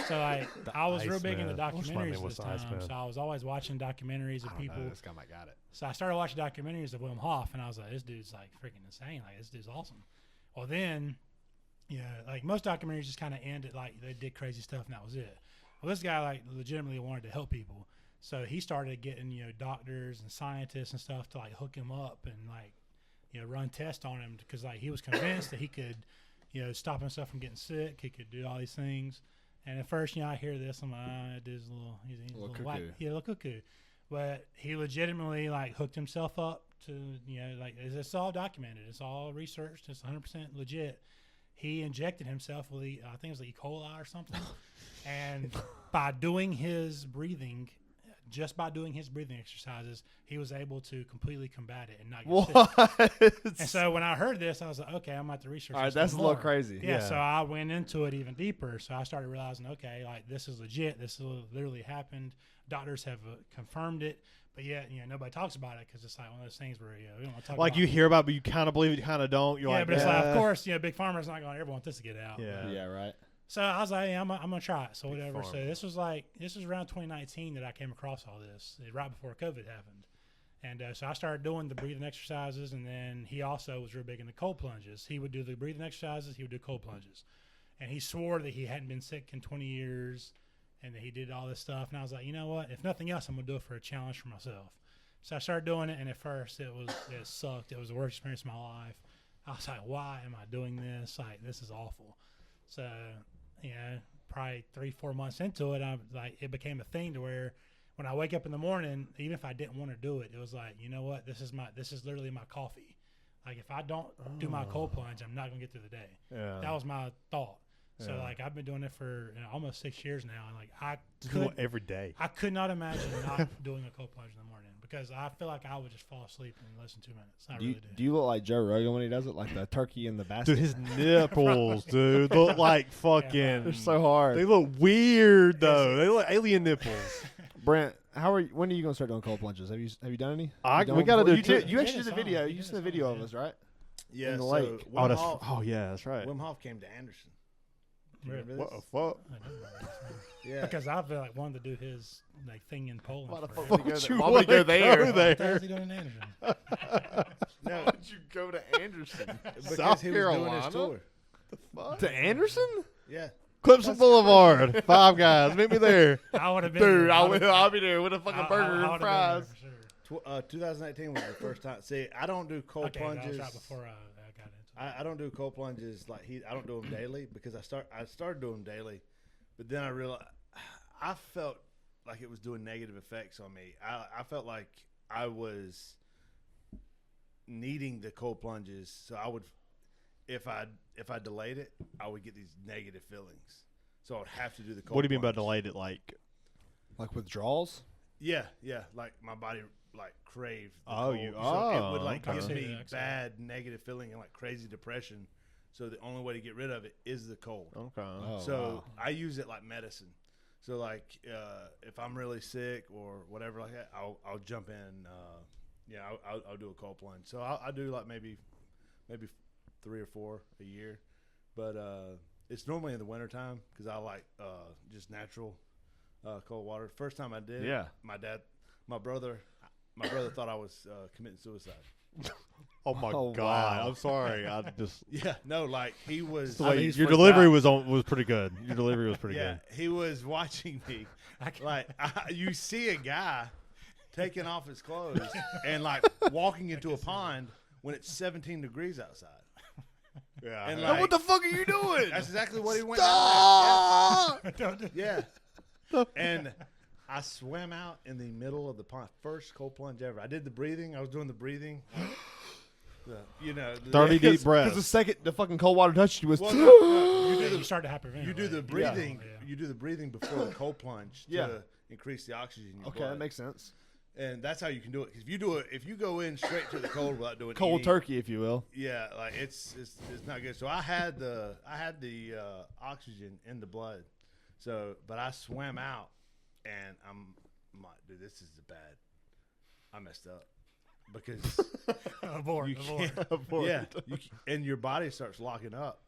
So I was real big into Iceman. I wish my documentaries name at was this the time. Iceman. So I was always watching documentaries of I don't people. know. This guy might got it. So I started watching documentaries of Wim Hof, and I was like, this dude's like freaking insane. Like, this dude's awesome. Well, then, like most documentaries just kind of ended like they did crazy stuff, and that was it. Well, this guy like legitimately wanted to help people. So he started getting, doctors and scientists and stuff to like hook him up and like, run tests on him because like he was convinced that he could, stop himself from getting sick. He could do all these things. And at first, I hear this, I'm like, dude's he's a little whack. cuckoo. Yeah, a little cuckoo. But he legitimately like hooked himself up to, like it's all documented. It's all researched. It's 100% legit. He injected himself with I think it was like E. coli or something. And by doing his breathing, just by doing his breathing exercises, he was able to completely combat it and not get sick. What? And so when I heard this, I was like, okay, I'm going to have to research All right, this that's a more. little crazy. Yeah, so I went into it even deeper. So I started realizing, okay, like this is legit. This literally happened. Doctors have confirmed it. But yet, nobody talks about it because it's like one of those things where we don't want to talk Like about you it. hear about it, but you kind of believe it, you kind of don't. You're Yeah, like, but it's like, "Eh." of course, Big Pharma's not going to ever want this to get out. Yeah. Yeah, right. So I was like, yeah, I'm gonna try it. So Big whatever. So Pharma. this was around 2019 that I came across all this, right before COVID happened. And so I started doing the breathing exercises, and then he also was real big into cold plunges. He would do the breathing exercises, he would do cold plunges, and he swore that he hadn't been sick in 20 years, and that he did all this stuff. And I was like, you know what? If nothing else, I'm gonna do it for a challenge for myself. So I started doing it, and at first it sucked. It was the worst experience of my life. I was like, why am I doing this? Like, this is awful. So probably 3-4 months into it, it became a thing to where when I wake up in the morning, even if I didn't want to do it, it was like, you know what, this is literally my coffee. Like if I don't do my cold plunge, I'm not gonna get through the day. Yeah. That was my thought. So Yeah. like I've been doing it for almost 6 years now, and like I Do it every day. could not imagine not doing a cold plunge in the morning because I feel like I would just fall asleep in less than 2 minutes. I really do. Do you look like Joe Rogan when he does it? Like the turkey in the basket? Dude, his nipples, dude, look like fucking. They're so hard. They look weird though. They look alien nipples. Brent, when are you gonna start doing cold plunges? Have you done any? I- You done we one gotta before? do You two- did. You We actually did did a some. video. We You did sent a some, video of yeah. us, right? Yeah, In the so lake. Wim Yeah, that's right. Wim Hof came to Anderson. Do you Really? remember What this? the fuck? I know about this, man. Yeah. Because I feel like wanted to do his like thing in Poland. Why the forever. fuck would Don't you you go there? Why would you wanna go there? go What the hell there? is he doing in Anderson? No, Why would you go to Anderson? because South he was doing Carolina? his tour. To Anderson? Yeah. Clemson Boulevard. 5 Guys. Meet me there. I would have been. Dude, there. I'll be there with a fucking I- burger I and would've been fries. there for sure. 2018 was the first time. See, I don't do cold Okay, that was plunges. right before I got into it. I don't do cold plunges like I don't do them daily because I started doing them daily, but then I realized I felt like it was doing negative effects on me. I felt like I was needing the cold plunges, so I would if I delayed it, I would get these negative feelings. So I would have to do the cold. What do you mean by plunge. delayed it? Like, Like withdrawals? Yeah, like my body like craved. The Oh, cold. you- So it oh, would like okay. give I see me that, I see bad negative feeling and like crazy depression. So the only way to get rid of it is the cold. okay. Oh, So wow. I use it like medicine. So like if I'm really sick or whatever like that, I'll jump in. I'll do a cold plunge. So I'll do like maybe 3 or 4 a year, but it's normally in the wintertime because I like just natural cold water. First time I did, Yeah. my brother thought I was committing suicide. Oh my Oh, god. wow. I'm sorry. I just Yeah, no, like he was. the way he's your freaked delivery out. was pretty good. Your delivery was pretty Yeah, good. he was watching me. Like you see a guy taking off his clothes and like walking into a pond when it's 17 degrees outside. Yeah. And Now, like, what the fuck are you doing? that's exactly what he went Stop! Don't do- Yeah. And I swam out in the middle of the pond. First cold plunge ever. I did the breathing. I was doing the breathing. You know, 30 deep Because the breaths. second the fucking cold water touched you was Well, no, You start to hyperventilate. you do the breathing. Yeah. You do the breathing before the cold plunge Yeah. to increase the oxygen in your Okay, blood. that makes sense. And that's how you can do it. 'Cause if you go in straight to the cold without doing Cold any, turkey, if you will. yeah, like it's not good. So I had the oxygen in the blood. So, but I swam out, and I'm like, dude, this is bad. I messed up because Abort. you can't. Yeah, and your body starts locking up.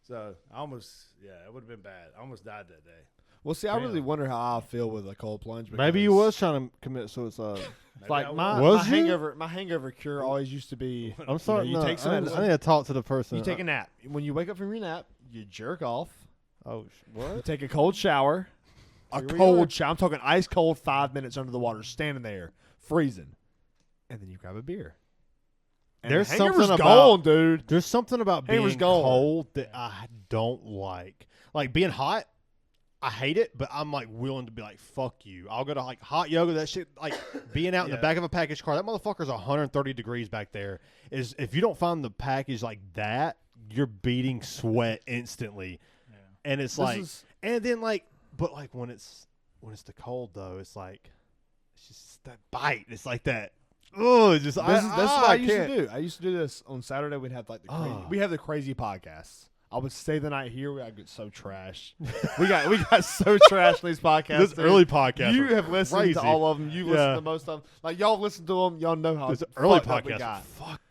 So I almost, it would have been bad. I almost died that day. Well, see, I really wonder how I feel with a cold plunge. Maybe you because was trying to commit suicide. Maybe I like was. my Was you? hangover cure always used to be I'm sorry. you no, take some I, need, medicine. I need to talk to the person. you take a nap. When you wake up from your nap, you jerk off. Oh, You what? take a cold shower. A Here we are. cold shower. I'm talking ice cold 5 minutes under the water, standing there, freezing. And then you grab a beer. And There's the hangover's something about- gone, dude. There's something about being Hangover's gone. cold that I don't like. Like being hot, I hate it, but I'm like willing to be like, fuck you. I'll go to like hot yoga, that shit. Like being out in the Yeah. back of a package car, that motherfucker's 130 degrees back there. Is if you don't find the package like that, you're beating sweat instantly. Yeah. And it's This like, is- and then like, but like when it's the cold though, it's like, it's just that bite. It's like that. Oh, just That's what I used can't. to do. I used to do this on Saturday. We'd have like the crazy, Oh. we have the crazy podcasts. I would stay the night here. I get so trash. we got so trash in these podcasts. This dude. early podcast. You are have listened crazy. to all of them. You Yeah. listen to most of them. Like y'all listen to them. Y'all know how This early fucked up we podcast. got. Fuck.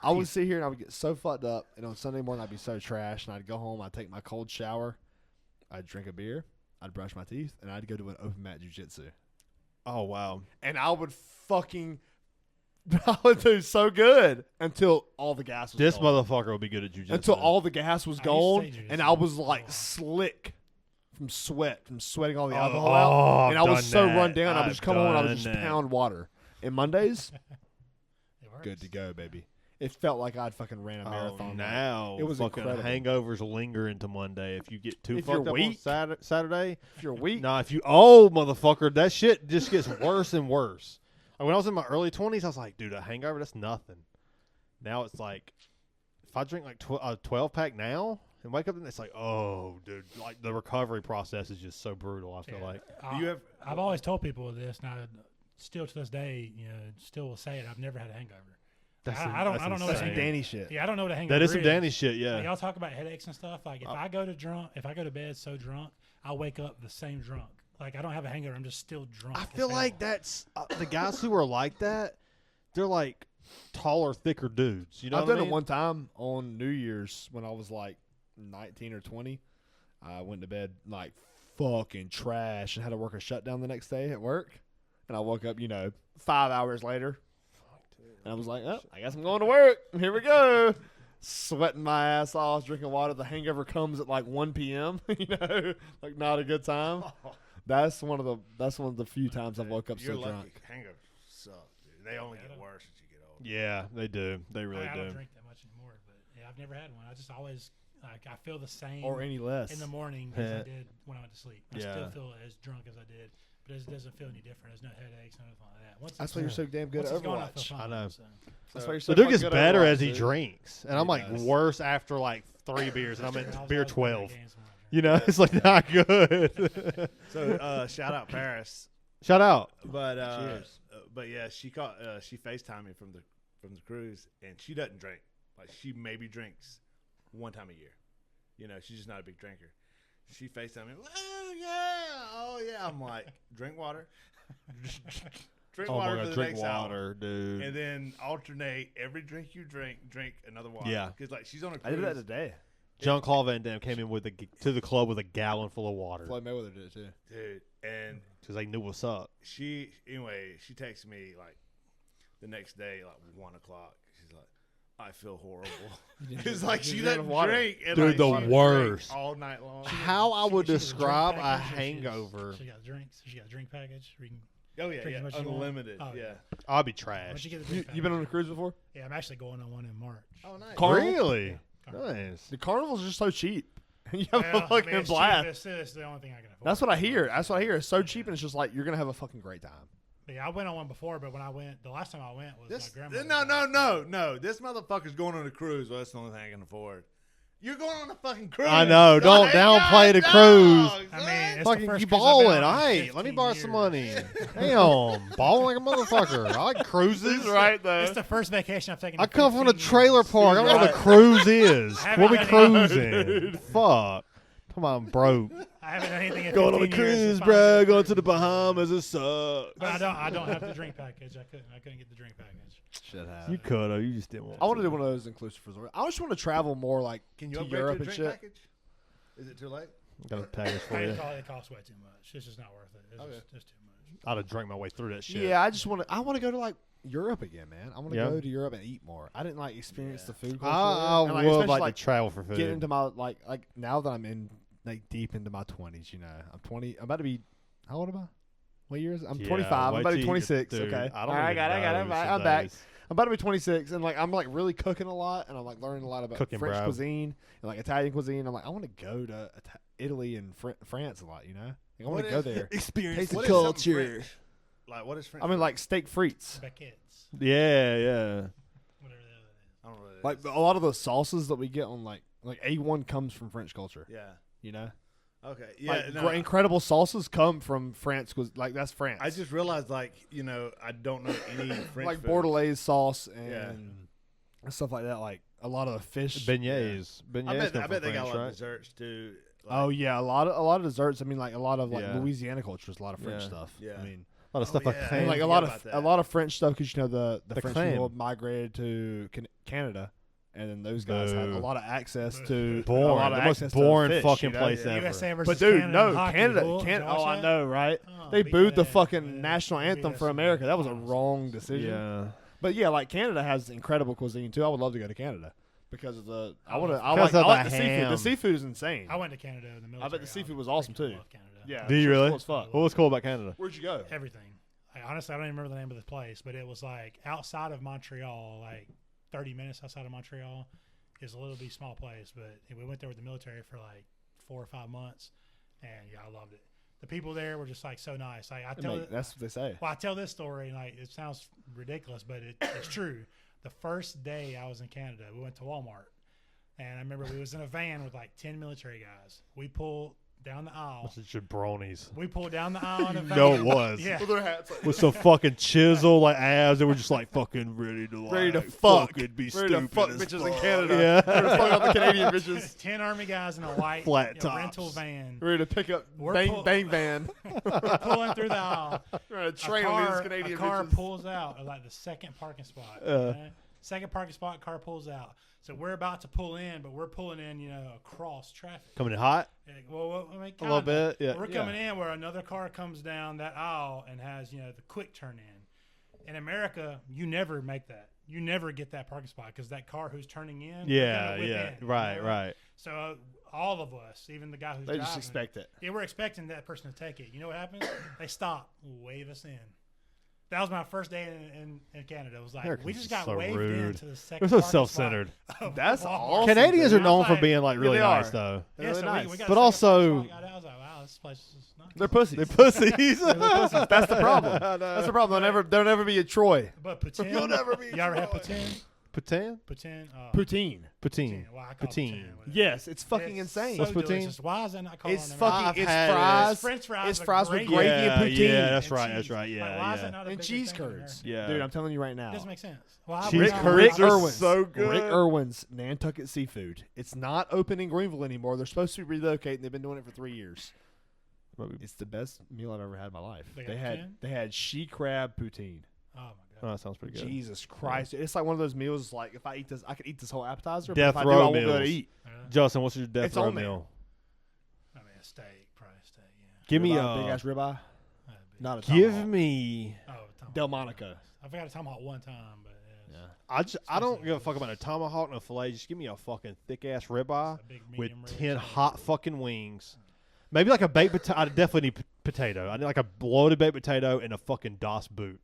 I would sit here and I would get so fucked up, and on Sunday morning I'd be so trash, and I'd go home, I'd take my cold shower, I'd drink a beer, I'd brush my teeth, and I'd go to an open mat jiu-jitsu. Oh wow. And I would I would do so good until all the gas was This gone. motherfucker will be good at jujitsu. Until all the gas was I used to gone, say and jujitsu I was for a like while. slick from sweating all the Oh, alcohol out, and I was I've so done run that. down. I would just come home and I would I've just done that. pound water. And Mondays, It works. good to go, baby. It felt like I'd fucking ran a marathon. now It was fucking incredible. hangovers linger into Monday. If you get too If you're fucked up weak. on Saturday, If you're weak, nah. If you motherfucker, that shit just gets worse and worse. Like, when I was in my early 20s, I was like, dude, a hangover, that's nothing. Now it's like, if I drink like a 12 pack now and wake up and it's like, oh, dude, like the recovery process is just so brutal. I feel Yeah. like I've always told people this, and I still to this day, still will say it. I've never had a hangover. I don't know that's what some Danny shit. Yeah, I don't know what a hangover that is some Danny shit. Like, Yeah. y'all talk about headaches and stuff. Like if I go to bed so drunk, I wake up the same drunk. Like I don't have a hangover. I'm just still drunk. I as feel hell. like that's the guys who are like that. They're like taller, thicker dudes. You know I've what I done mean? it one time on New Year's when I was like 19 or 20. I went to bed like fucking trash and had to work a shutdown the next day at work. And I woke up, 5 hours later. And I was like, oh, I guess I'm going to work. Here we go. Sweating my ass off, drinking water. The hangover comes at like 1 p.m. Like not a good time. That's one of the few times I've woke up You're so lucky. drunk. Hangovers suck, dude. They only get worse as you get older. Yeah, they do. They really I do. don't drink that much anymore, but yeah, I've never had one. I just always like I feel the same Or any less. in the morning as Yeah. I did when I went to sleep. I Yeah. still feel as drunk as I did, but it doesn't feel any different. There's no headaches, nothing like that. Once That's it's why you're so damn good once at it's gone, I Overwatch. feel fine. I know. So. That's why you're The so dude fucking gets good at better Overwatch, as he dude. drinks, and I'm He like does. worse after like 3 beers, and I'm I was at beer always playing 12. games when I drank. You know, it's like not good. So shout out Paris. Shout out. But Cheers. but yeah, she FaceTimed me from the cruise, and she doesn't drink. Like she maybe drinks one time a year. She's just not a big drinker. She FaceTimed me. Oh yeah. I'm like, drink water. Drink Oh water my for god, the drink next hour. water, dude. And then alternate every drink you drink another water. Yeah. Because like she's on a I cruise. did that today. Jean Claude Van Damme came in to the club with a gallon full of water Floyd Mayweather did it too. dude, and because they knew what's up. she texted me like the next day, like 1 o'clock. She's like, I feel horrible. It's like she doesn't drink. And Dude, like, the she drank worst. all night long. How I would She gets a drink describe a package, or she just- hangover? She got drinks. She got a drink package. Where you can, Oh yeah, drink as much as you want. unlimited. Oh, yeah. I'll be where'd trash. you get the You drink been on a package? cruise before? Yeah, I'm actually going on one in March. Oh nice. Carnival? Really? Nice. The carnival's just so cheap. You have Well, a fucking it's cheap, blast. it's the only thing I can afford. That's what I hear. That's what I hear. It's so cheap, and it's just like you're gonna have a fucking great time. But yeah, I went on one before, but when I went, the last time I went was This, my grandma. no. This motherfucker's going on a cruise. Well, that's the only thing I can afford. You're going on a fucking cruise. I know. Don't downplay the God, cruise. dog, I son. mean, it's the Fucking first you cruise I've been balling. on in Hey, let me 15 borrow some years. money. Damn, balling like a motherfucker. I like cruises. though. It's the first vacation I've taken. I in come from a 15 trailer years. park. I don't know what a Right. cruise is. I What we haven't done cruising? Fuck. Come on, broke. I haven't done anything in Going on a 15 years. cruise, It's bro. fine. Going to the Bahamas. It sucks. But I don't have the drink package. I couldn't get the drink package. Shit happens. You could have. You just didn't want. I want to do one of those inclusive resorts. I just want to travel more like Can you to upgrade Europe your and drink shit. package? Is it too late? Got a package for you. It costs way too much. It's just not worth it. It's just too much. I'd have drank my way through that shit. Yeah, I want to go to like Europe again, man. I want to Yeah. go to Europe and eat more. I didn't like experience the food. I culture there. And, would especially, like to travel for food. get into my like now that I'm in like deep into my 20s. You know, I'm 20. I'm about to be. How old am I? What year is it? I'm Yeah, 25. I'm wait about to till be you 26. dude, Okay. I don't. I even got it. know I'm back. some days. I'm about to be 26, and like I'm like really cooking a lot, and I'm like learning a lot about Cooking, French bro. cuisine and like Italian cuisine. I'm like I want to go to Italy and France a lot. You know, like, I want What to go is- there. Experience Taste the What is something culture. French? Like, what is French? I mean, like steak frites. Baguettes, Yeah, yeah. whatever the hell it is. I don't know what it Like is. a lot of the sauces that we get on like A1 comes from French culture. Yeah. You know, Okay. Yeah. like no, incredible sauces come from France. Like that's France. I just realized, like, I don't know any French like food. Bordelaise sauce Yeah. and stuff like that. Like a lot of the fish. Beignets. Beignets I come bet from they got a France, lot of right? desserts too. Oh yeah, a lot of desserts. I mean, like a lot of like Yeah. Louisiana culture is a lot of French Yeah. stuff. Yeah. I mean, A lot of Oh, stuff like yeah. clam. and like a forget lot about of that. French stuff because the The French clam. people migrated to Canada, and then those guys had a Boo. lot of access to a Boring. lot of The most access to boring fish, fucking you know? place Yeah. ever. USA versus But dude, Canada no, in hockey, Canada, fool. Did you watch oh, I that? know, right? Oh, They beat booed the that. fucking Yeah, national they beat anthem us for in America. That was a finals. wrong decision. Yeah. But yeah, like Canada has incredible cuisine too. I would love to go to Canada because of the. I Because like of the the seafood. ham. The seafood is insane. I went to Canada in the military. I bet the seafood was I awesome, freaking too. love Canada. Yeah, Do you it's really? cool as fuck. What was cool about Canada? Where'd you go? Everything. Honestly, I don't even remember the name of the place, but it was like outside of Montreal, like 30 minutes outside of Montreal. It's a little bitty small place, but we went there with the military for like 4 or 5 months, and yeah, I loved it. The people there were just like so nice. Like That's what they say. I tell this story, and like it sounds ridiculous, but it's true. The first day I was in Canada, we went to Walmart, and I remember we was in a van with like 10 military guys. We pulled down the aisle. What's it, jabronis? We pulled down the aisle in a van. No, it was. Yeah. With their hats like With some fucking chisel like abs, they were just like fucking ready to like, ready to fuck. fucking be Ready stupid to fuck as bitches in fuck. Canada. Yeah. Ready to fuck all the Canadian bitches. 10 army guys in a white Flat rental tops. van. Ready to pick up We're bang pull- bang van. We're pulling through the aisle. Ready to train on these Canadian a car bitches. pulls out at like the second parking spot. Okay? Second parking spot, car pulls out. So we're about to pull in, but we're pulling in, across traffic. Coming in hot Well, I mean, a little bit. Yeah. We're coming in where another car comes down that aisle and has, the quick turn in. In America, you never make that. You never get that parking spot because that car who's turning in. they're Yeah, gonna whip yeah. in, Right, right. So all of us, even the guy who's They driving, just expect it. Yeah, we're expecting that person to take it. You know what happens? They stop, wave us in. That was my first day in Canada. It was like Americans we just are got so waved rude. into the They're second. so parking spot self-centered. of That's Walmart. awesome. Canadians are dude. I known was for like- being like really they nice are. though. They're Yeah, really so nice. we got But a second also- parking spot. I was like, wow, this place is nice. They're pussies. They're pussies. They're pussies. That's the problem. That's the problem. There'll never be a Troy. But poutine, You'll never be you ever had Troy. poutine? Poutine? Poutine. Poutine. Poutine. Well, I call it Poutine. whatever. Yes, it's fucking It's insane. So What's poutine? delicious. Why is that not called It's on fucking. I've It's had it. fries. It's French fries It's with fries with gravy. gravy Yeah, and poutine. yeah, that's and right, cheese. that's right, yeah, Like, why is yeah. that not a And bigger cheese thing in curds. Yeah. Dude, I'm telling you right now. It doesn't make sense. Well, I Cheese would- curds Rick are Irwin's, so good. Rick Irwin's Nantucket Seafood. It's not open in Greenville anymore. They're supposed to relocate, and they've been doing it for 3 years. It's the best meal I've ever had in my life. They They got had poutine? they had she crab poutine. Oh my Oh, god. that sounds pretty good. Jesus Christ! It's like one of those meals. Like if I eat this, I could eat this whole appetizer. Death but if I do, row I won't be able to meals. eat. Justin, what's your death It's row on there. meal? I mean, a steak, probably a steak. Yeah. Give me Ribeye, big a. ass ribeye. That'd be- Not a Give tomahawk. me. Oh, tomahawk. Delmonico. I forgot a tomahawk one time, but yeah. I don't give a fuck about a tomahawk, no fillet. Just give me a fucking thick ass ribeye It's a big with medium 10 rare hot fucking wings. Maybe like a baked potato. I definitely need potato. I need like a loaded baked potato and a fucking Das boot.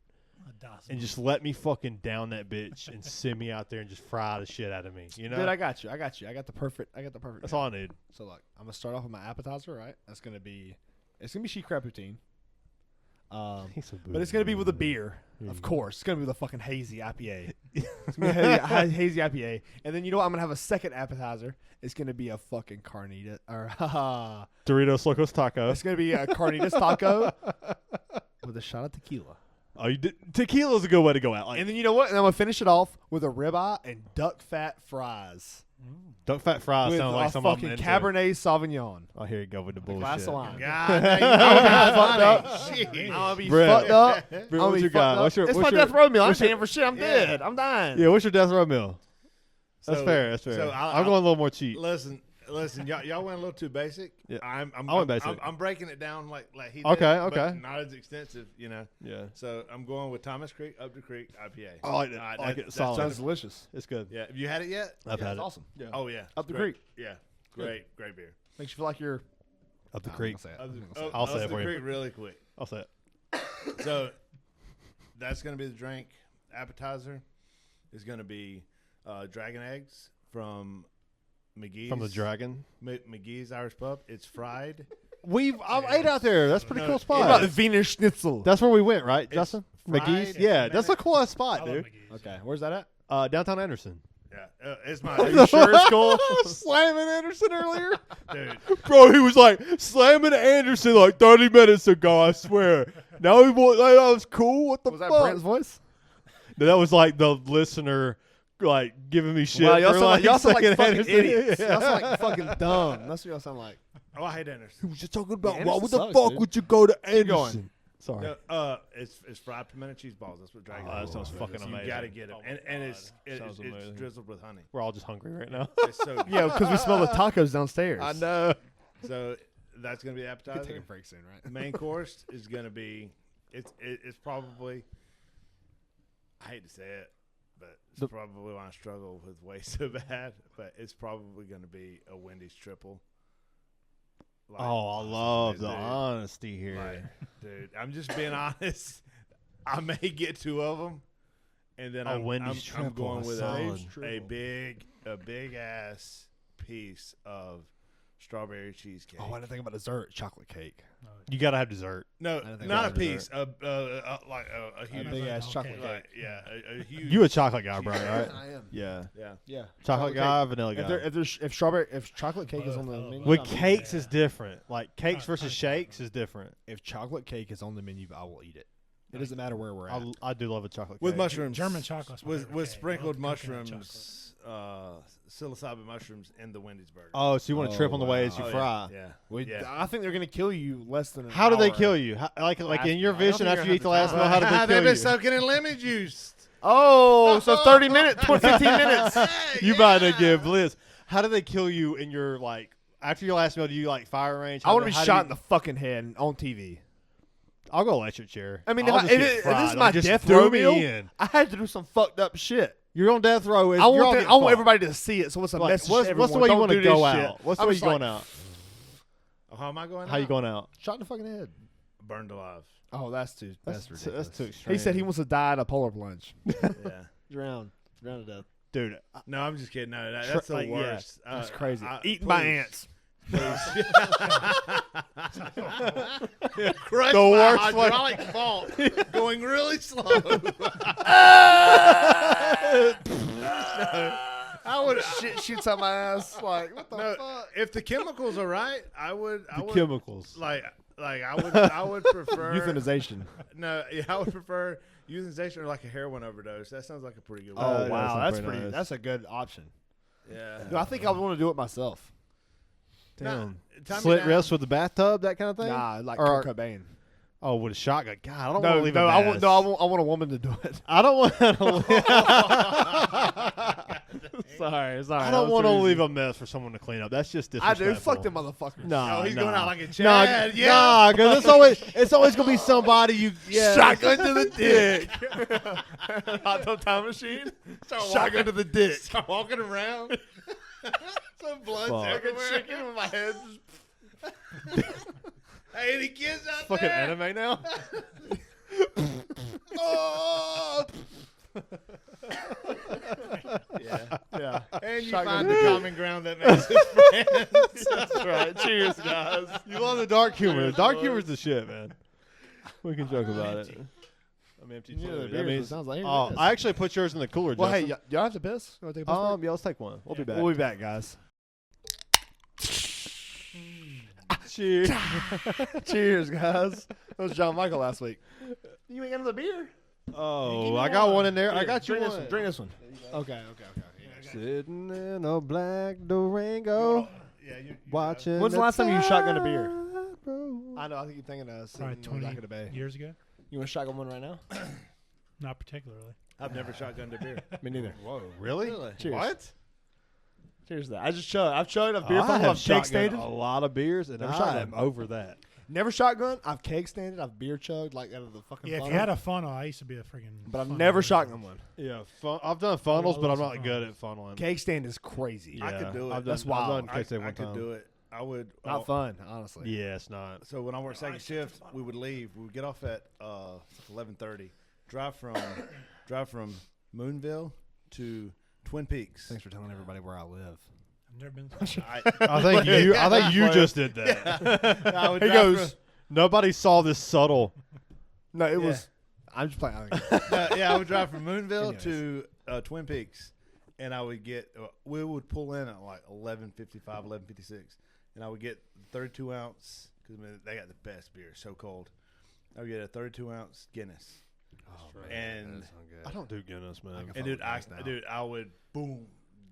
A Dawson. and just let me fucking down that bitch and send me out there and just fry the shit out of me. You know, Dude, I got you. I got the perfect. that's all I need. So look, I'm gonna start off with my appetizer. Right, it's gonna be sheet crab poutine. But it's gonna be with a beer, of course. It's gonna be with a fucking hazy IPA. It's gonna be a hazy IPA, and then you know what? I'm gonna have a second appetizer. It's gonna be a fucking carnita or Doritos Locos Taco. it's gonna be a carnitas taco with a shot of tequila. Oh, you did. Tequila's a good way to go out. Like And then you know what? And I'm gonna finish it off with a ribeye and duck fat fries duck fat fries with sounds like a something fucking I'm into. Cabernet Sauvignon. Oh, here you go with the bullshit. Glass of wine. God, I'm gonna be Bro, fucked up. Bro, I'm gonna what be you fucked got? up. What's your- it's what's my your- death row meal. I'm what's your- paying for shit. I'm dead. I'm dying. Yeah, what's your death row meal? That's So- fair. That's fair. so I'm going a little more cheap. Listen, y'all went a little too basic. Yeah. I'm I went basic. I'm breaking it down like he did. Okay, but okay. not as extensive, you know. Yeah. So I'm going with Thomas Creek Up the Creek IPA. I like it. All I right, like it. that's Solid. Sounds delicious. It's good. Yeah, have you had it yet? I've had It's it. awesome. Yeah. Oh yeah, Up the Great. creek. Yeah, Good. great beer. Makes you feel like you're Up the I'm creek. not gonna say it. Up I'm the, not gonna say it. I'll up say it the for you. creek really quick. I'll say it. So that's gonna be the drink. Appetizer is gonna be dragon eggs from McGee's. From the Dragon. McGee's Irish Pub. It's fried. I've ate out there. That's a pretty No, cool it's What about spot. the Wiener Schnitzel? That's where we went, right, It's Justin? fried McGee's. and Yeah, that's a fermented. cool ass I spot, love dude. McGee's. Okay, where's that at? Downtown Anderson. Yeah, it's my Are you sure it's cool? Slamming Anderson earlier. dude. Bro, he was like slamming Anderson like 30 minutes ago, I swear. Now he was like, that was cool. What the Was that fuck? Brent's voice? No, that was like the listener like giving me shit. Wow, y'all for, sound like saying fucking Anderson. idiots. Yeah. Y'all sound like fucking dumb. That's what y'all sound like. Oh, I hate Anderson. He was just talking about Yeah, why Anderson the sucks, fuck dude. would you go to going. Anderson? Sorry. No, it's fried pimento cheese balls. That's what dragon. Oh, that eggs sounds are. fucking So amazing. You gotta get them, Oh my and God. it's Sounds amazing. drizzled with honey. We're all just hungry right now. It's so good. Yeah, because we smell the tacos downstairs. I know. So that's gonna be the We could take appetizer. a break soon, right? The main course is gonna be it's probably, I hate to say it, but it's probably why I struggle with way so bad. But it's probably gonna be a Wendy's triple. Like, Oh, I love the dude. honesty here. Like, dude, I'm just being honest. I may get two of them, and then A I'm Wendy's I'm triple, going a with solid a big ass piece of strawberry cheesecake. Oh, I didn't think about dessert. Chocolate cake. You gotta have dessert. No, didn't think not a about piece. Like a A huge, big ass okay. chocolate like, cake. yeah, a huge. You a chocolate guy, bro, right? I am. Yeah. yeah. Yeah. Chocolate guy, vanilla guy. If chocolate cake is on the Both. menu, With I'm- cakes is different. Like cakes I- versus I- shakes is different. if chocolate cake is on the menu, I will eat it. It doesn't matter where we're at. I do love a chocolate With cake. mushrooms, German chocolate's my with favorite with cake. sprinkled Love coconut mushrooms, psilocybin mushrooms in the Wendy's burger. Oh, so you want to trip on the way as you Oh, fry? Yeah. Yeah. I think they're gonna kill you less than an How do they hour. kill you? How, like in your I don't vision think after you're you eat the gonna last have meal, how do they They've kill been you? soaking in lemon juice. Oh, so 30 minutes, 15 minutes. You about to give bliss. How do they kill you in your like after your last meal? Do you like fire range? I want to be How do shot you- in the fucking head on TV. I'll go electric chair. I mean, I'll if just get this fried. is Like, my just death throw row me meal, in. I had to do some fucked up shit. You're on death row. I You're all want getting I want fucked. everybody to see it. So it's a Like, message. what's to the everyone. way you Don't want do to go this out? shit. What's the I'm way you just going like, out? How am I going? How you out? going out? Shot in the fucking head. Burned alive. Oh, that's ridiculous. That's too extreme. He said he wants to die in a polar plunge. Yeah. Drown to death. dude. No, I'm just kidding. No, that's the Like, yeah, worst. That's crazy. Eaten Eaten by ants. Crushed The by worst a one. hydraulic fault, going really slow. I would shit shoots out my ass. Like what the No, fuck? if the chemicals are right, I would. Chemicals. Like I would prefer Euthanization. No, yeah, I would prefer euthanization or like a heroin overdose. That sounds like a pretty good one. Oh that wow, sounds that's pretty pretty. nice. That's a good option. Yeah. No, I think I would want to do it myself. Damn. Time me Slit down. wrist with the bathtub, that kind of thing. Nah, like Or- Kurt Cobain. Oh, with a shotgun. God, I don't want No, to leave no, a I mess. want. No, I want a woman to do it. I don't want to. Sorry. I don't want to leave a mess for someone to clean up. That's just I disrespectful. do. Fuck them motherfuckers. Nah, Oh, he's nah. going out like a Nah, Chad. Yeah. nah, because it's always gonna be somebody you Shotgun to the dick. Hot tub time machine. Shotgun to the dick. Start walking around. Some blood's Fuck. everywhere. Chicken with my head. Hey, any kids out fucking there? anime now. Oh! Yeah. And you Shotgun find to the beer. common ground that makes us friends. That's right. Cheers, guys. You love the dark humor. Dark humor's the shit, man. We can joke about it. I'm empty too. Yeah, the That beers, means- it sounds like. oh, I actually put yours in the cooler. Well, hey, Justin. y'all have to piss? You want to take a piss break? Yeah, let's take one. We'll be back. We'll be back, guys. Cheers. Cheers, guys. That was John Michael last week. You ain't got another beer? Oh, I got one in there. I got you drink one. this one. Drink this one. Okay. Sitting in a black Durango, Yeah, you watching. When's the last time you shotgunned a beer? beer? I know. I think you're thinking of Probably sitting in the back 20 of the bay. years ago. You want to shotgun one right now? Not particularly. I've never shotgunned a beer. Me neither. Whoa, really? Cheers. What? Cheers to that. I just chugged. I've chugged a beer I funnel. have I've keg shotgunned standed. a lot of beers, and Never I shotgun. am over that. Never shotgun. I've keg standed. I've beer chugged like out of the fucking Yeah, if funnel. you had a funnel, I used to be a freaking. But I've funnel never guy. shotgun one. Yeah, I've done funnels, I but I'm love not some good at funneling. Keg stand is crazy. Yeah, I could do it. I've done, That's wild. I've done keg stand I one could time. do it. I would. Not fun, honestly. Yeah, it's not. So when I worked second shift, we would leave. We would get off at 11:30. Drive from Moonville to Twin Peaks. Thanks for telling everybody where I live. I've never been. To I think you just did that. I would He drive goes. Nobody saw this subtle. No, it Yeah. was. I'm just playing. yeah, I would drive from Moonville Anyways. to Twin Peaks, and I would get. We would pull in at like 11:55, 11:56, and I would get 32 ounce because they got the best beer. So cold. I would get a 32 ounce Guinness, and I don't do Guinness, man. and I would boom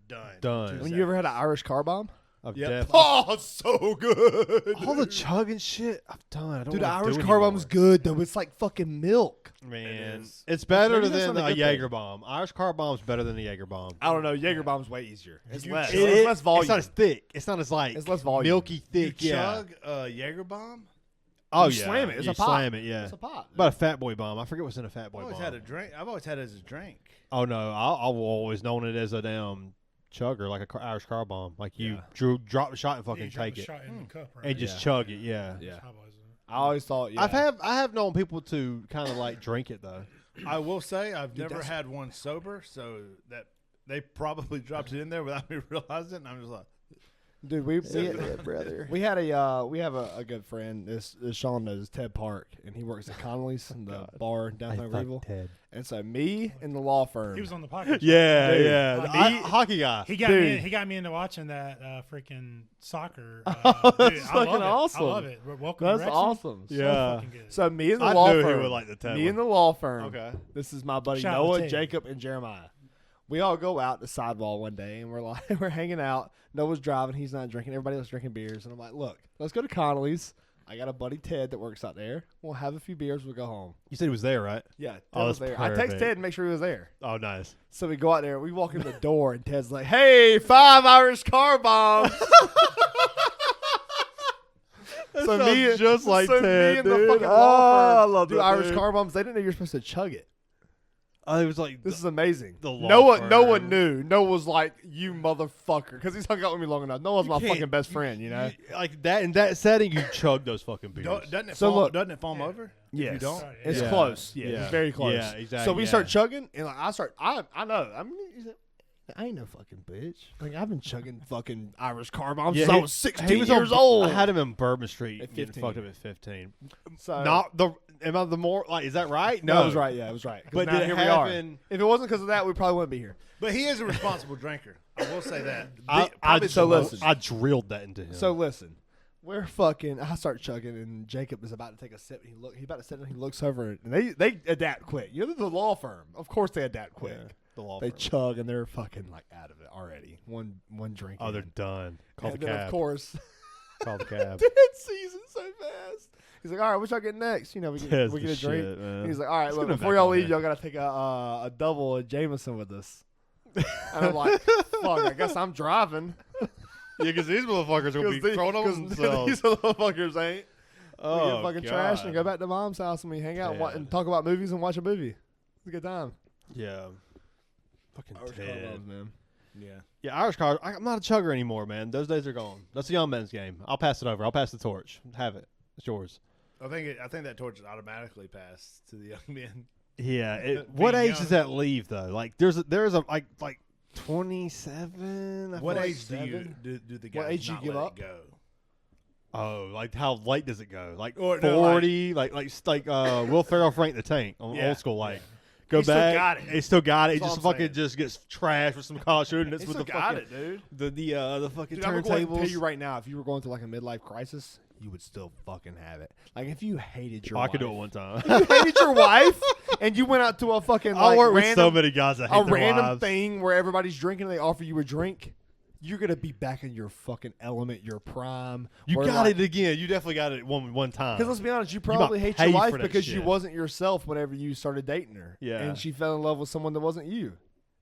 done. Done. When you ever had an Irish car bomb? I've Yep. definitely Oh, so good. all the chugging shit I've done. I don't Dude, the wanna Irish do car anymore. bomb's good though. It's like fucking milk. Man, is. it's better Maybe that's than not a a good thing. Jaeger bomb. Irish car bomb's better than the Jaeger bomb. I don't know. Jaeger bomb's way easier. It's less. It It's is- less volume. It's not as thick. It's not as like It's less volume. milky thick. You Yeah. chug a Jaeger bomb. Oh You yeah. slam it. It's you a pop. slam it. Yeah. It's a pop. About a Fat Boy bomb. I forget what's in a Fat I've Boy always bomb. had a drink. I've always had it as a drink. Oh no, I've always known it as a damn chugger, like a Irish car bomb. Like you drop the shot and fucking you drop take a it shot in the cup, right? and just Yeah. chug it. Yeah. Yeah. I've always done it. I always thought. Yeah. I have known people to kind of like drink it though. I will say I've Dude, never that's- had one sober, so that they probably dropped it in there without me realizing it. And I'm just like, Dude, we brother. we had we have a good friend. This Shawn knows Ted Park, and he works at Connolly's, the bar in downtown Greenville. And so me and the law firm. He was on the podcast. Yeah, Dude. yeah. Like, Hockey guy. He got Dude. me. He got me into watching that freaking soccer. That's dude, I fucking love awesome. It. I love it. Welcome That's to Wrexham. awesome. So Yeah. fucking good. So me and the I law knew he firm. would like the Ted Me one. and the law firm. Okay. This is my buddy Shout out Noah, Ted. Jacob, and Jeremiah. We all go out the sidewall one day, and we're like, we're hanging out. Noah's driving; he's not drinking. Everybody else drinking beers, and I'm like, look, let's go to Connolly's. I got a buddy Ted that works out there. We'll have a few beers. We'll go home. You said he was there, right? Yeah, Ted Oh, was that's there. I text perfect. Ted and make sure he was there. Oh, nice. So we go out there. We walk in the door, and Ted's like, "Hey, 5 Irish car bombs." So sounds just like so Ted, me and the dude. fucking Oh, law I firm love do that Irish dude. car bombs. They didn't know you're supposed to chug it. It was like This is amazing. the law No one firm. knew. Noah was like, "You motherfucker," because he's hung out with me long enough. Noah's my can't- fucking best friend, you know. like that in that setting. You chug those fucking beers. doesn't it So foam, look- doesn't it foam over? Yes. You don't? Right, It's Yeah. close. Yeah, Yeah. it's very close. Yeah, exactly, So we yeah. start chugging, and like, I know. I mean, I ain't no fucking bitch. Like I've been chugging fucking Irish car bombs since I was 16 was years on, old. I had him in Bourbon Street. At Getting 15. fucked up at 15. So Not the. Am I the more like? Is that right? no, it was right. Yeah, it was right. 'Cause But now did it here we are. happen? If it wasn't because of that, we probably wouldn't be here. But he is a responsible drinker. I will say that. I Probably so the most- listen. I drilled that into him. So listen, we're fucking. I start chugging, and Jacob is about to take a sip. He's about to sit down. He looks over, and they adapt quick. You know, they're the law firm. Of course, they adapt quick. Yeah, the law They firm. chug, and they're fucking like out of it already. One drink. Oh, they're in. done. Call And the then cab. of course, Call the cab. Ted sees it so fast. He's like, "All right, what y'all get next? You know, we Ted's get the a drink." shit, man. And he's like, "All right, Let's look, get him before back y'all on leave, here. y'all gotta take a double of Jameson with us." And I'm like, "Fuck, I guess I'm driving." Yeah, because these motherfuckers will be throwing over themselves. These motherfuckers ain't. We Oh, get fucking God. trash and go back to mom's house and we hang out and, Ted. and talk about movies and watch a movie. It's a good time. Yeah. Fucking Ted. man. Yeah. Yeah, Irish car. I'm not a chugger anymore, man. Those days are gone. That's a young men's game. I'll pass it over. I'll pass the torch. Have it. It's yours. I think that torch is automatically passed to the young men. Yeah. What Being age young. does that leave though? Like there's a like 27. I What feel like age do the guys What age you not give let up? it go? Oh, like how late does it go? Like Or, no, like- 40, like Will Ferrell Frank the Tank on Yeah, old school, like yeah. go He still back. got it. He still got it. He That's just all I'm fucking saying. just gets trashed with some college students He with still the got fucking it, dude. the fucking Dude, I'm going to tell turntables. you right now, if you were going through like a midlife crisis, you would still fucking have it. Like if you hated your I wife, could do it one time. you hated your wife, and you went out to a fucking I like work with random, so many guys that hate a their random wives. thing where everybody's drinking and they offer you a drink. You're gonna be back in your fucking element, your prime. You where, got like, it again. You definitely got it one time. Because let's be honest, you might probably hate pay your wife for that because you shit. wasn't yourself whenever you started dating her. Yeah. And she fell in love with someone that wasn't you.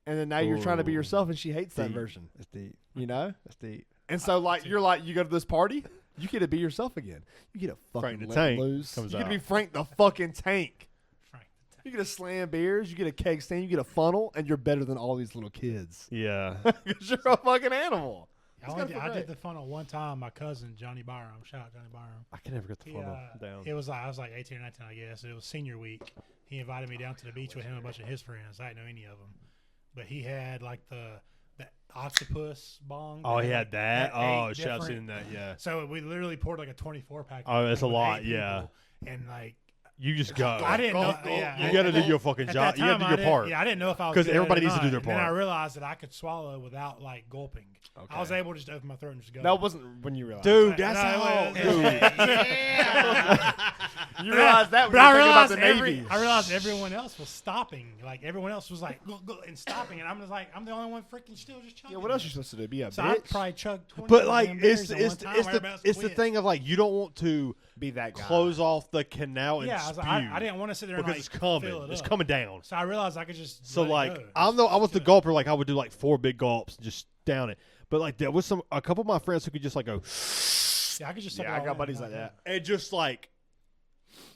And then now you're trying to be Ooh. yourself and she hates that Deep. version. That's deep. You know? That's deep. And so like you're like you go to this party, you get to be yourself again. You get to fucking Frank the let Tank loose. comes You get to be out. Frank the fucking Tank. Frank the Tank. You get to slam beers, you get a keg stand, you get a funnel, and you're better than all these little kids. Yeah. Because you're a fucking animal. I, It's only gotta did, feel I great. did the funnel one time. My cousin Johnny Byram, shout out Johnny Byram. I can never get the He, funnel down. It was like I was like 18 or 19, I guess. It was senior week. He invited me down to the beach with him and a bunch of his friends. I didn't know any of them, but he had like the octopus bong. Oh, he like, had that. eight Oh, shit, I've different- seen that. Yeah. So we literally poured like a 24 pack. Oh, that's a with lot, 8 yeah. people, and like You just go. I didn't know. You got to do your fucking At job. that You got time, to I do your didn't- part. Yeah, I didn't know if I was 'Cause good at it or everybody needs to do not. their And then I part. realized that I could swallow without like gulping. I was able to just open my throat and just go. That wasn't when you realized. Dude, But- that's no, how. it was- You realized that But when I you think about realized the Navy. I realized everyone else was stopping. Like everyone else was like and stopping, and I'm just like I'm the only one freaking still just chugging. Yeah, what else are you supposed to do? Be a So I bitch? probably chugged 20 But damn like, beers it's at one time. Everybody else it's the quit. thing of like you don't want to Be that guy. close off the canal and Yeah, I, was spew like, I didn't want to sit there and because like it's coming. fill it It's up. coming down. So I realized I could just So let it like go. I was the Good. gulper. Like I would do like 4 big gulps and just down it. But like there was a couple of my friends who could just like go Yeah, I could just. suck Yeah, it I all got in, buddies like that. and just like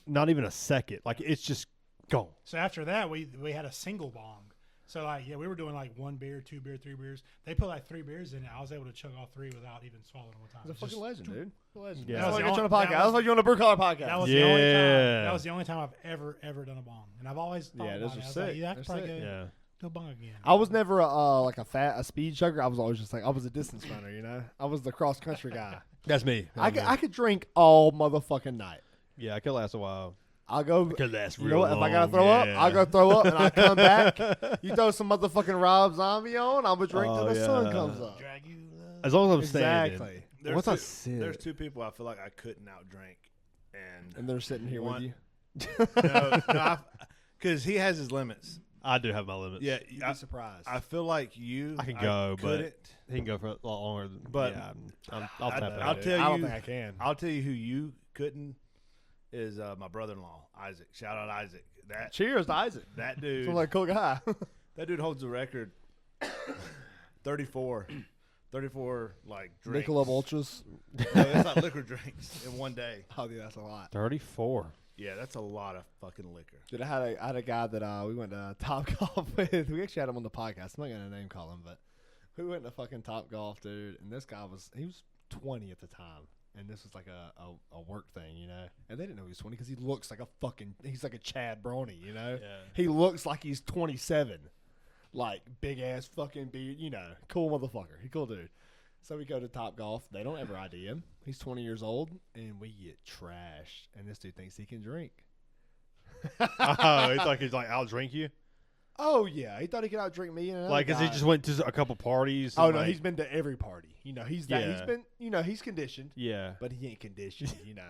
not even a second. Like it's just gone. So after that, we had a single bong. So like yeah, we were doing like 1 beer, 2 beer, 3 beers. They put like 3 beers in it. I was able to chug all 3 without even swallowing one time. He's a It's fucking just- legend, dude. A legend. Yeah. That's why I That got you on a was podcast. the That's why you're on a Brew Collar podcast. That was the only time. Yeah. That was the only time I've ever done a bong, and I've always thought Yeah, about those it. are I was sick. like, yeah, I They're could probably sick. go Yeah. do a bong again. I was never like a speed chugger. I was always just like I was a distance runner, you know. I was the cross country guy. That's me. I could drink all motherfucking night. Yeah, I could last a while. I'll go. Could last You real know what? If I gotta long, throw up, yeah. I'll go throw up, and I come back. You throw some motherfucking Rob Zombie on, I'm gonna drink till Oh, the sun yeah. comes up. Drag you. As long as I'm standing. Exactly. Once I sit. There's 2 people I feel like I couldn't outdrink, and And they're sitting here One- with you. no, because he has his limits. I do have my limits. Yeah, You'd I, be surprised. I feel like you. I can go, but couldn't. he can go for a lot longer. But yeah, I'll tap out. I'll dude. tell I don't you- think I can. I'll tell you who you couldn't is my brother-in-law Isaac. Shout out Isaac. Cheers to Isaac. That dude. Sounds like a cool guy. That dude holds the record. 34 like drinks. Michelob Ultras. No, it's not liquor drinks in one day. Oh, dude, that's a lot. 34. Yeah, that's a lot of fucking liquor. Dude, I had a guy that we went to Top Golf with. We actually had him on the podcast. I'm not gonna name call him, but we went to fucking Top Golf, dude. And this guy was 20 at the time, and this was like a work thing, you know. And they didn't know he was 20 because he looks like he's like a Chad Brony, you know. Yeah. He looks like he's 27, like big ass fucking beard, you know, cool motherfucker. He cool dude. So we go to Top Golf. They don't ever ID him. He's 20 years old, and we get trashed. And this dude thinks he can drink. Oh, he's like, I'll drink you. Oh yeah, he thought he could outdrink me and another Like, cause he guy. just went to a couple parties. Oh and, no, like, he's been to every party. You know, he's that. He's Yeah. been. You know, he's conditioned, yeah. but he ain't conditioned. You know,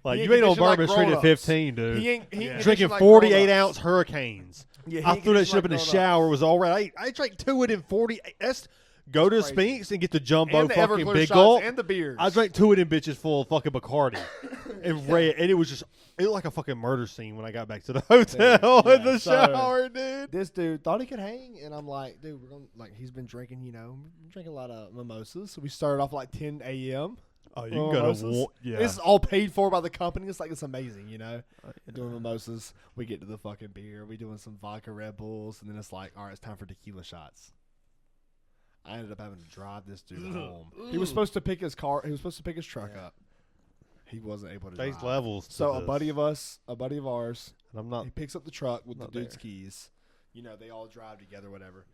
Like he you ain't on conditioned like Bourbon Street at grown-ups. 15, dude. he ain't Yeah. Drinking conditioned like 48 grown-ups. ounce Hurricanes. Yeah, he I ain't threw that conditioned shit up in the like grown-ups. shower. It was all right. I drank 2 of it in 40. That's go to the crazy. Spinks and get the jumbo And the fucking Everclear big shots gulp. and the beers. I drank 2 of them bitches full of fucking Bacardi and red, and it looked like a fucking murder scene when I got back to the hotel yeah, in the so- shower, dude. This dude thought he could hang, and I'm like, dude, we're gonna like. He's been drinking, you know, drinking a lot of mimosas. So we started off like 10 a.m. Oh, you can go to Mimosas. yeah. This is all paid for by the company. It's like it's amazing, you know. Doing mimosas, we get to the fucking beer. We doing some vodka Red Bulls, and then it's like, all right, it's time for tequila shots. I ended up having to drive this dude home. He was supposed to pick his car. He was supposed to pick his truck up. He wasn't able to There's drive. levels. To So a this. buddy of ours, And I'm not. he picks up the truck with the not dude's there. keys. You know, they all drive together, whatever.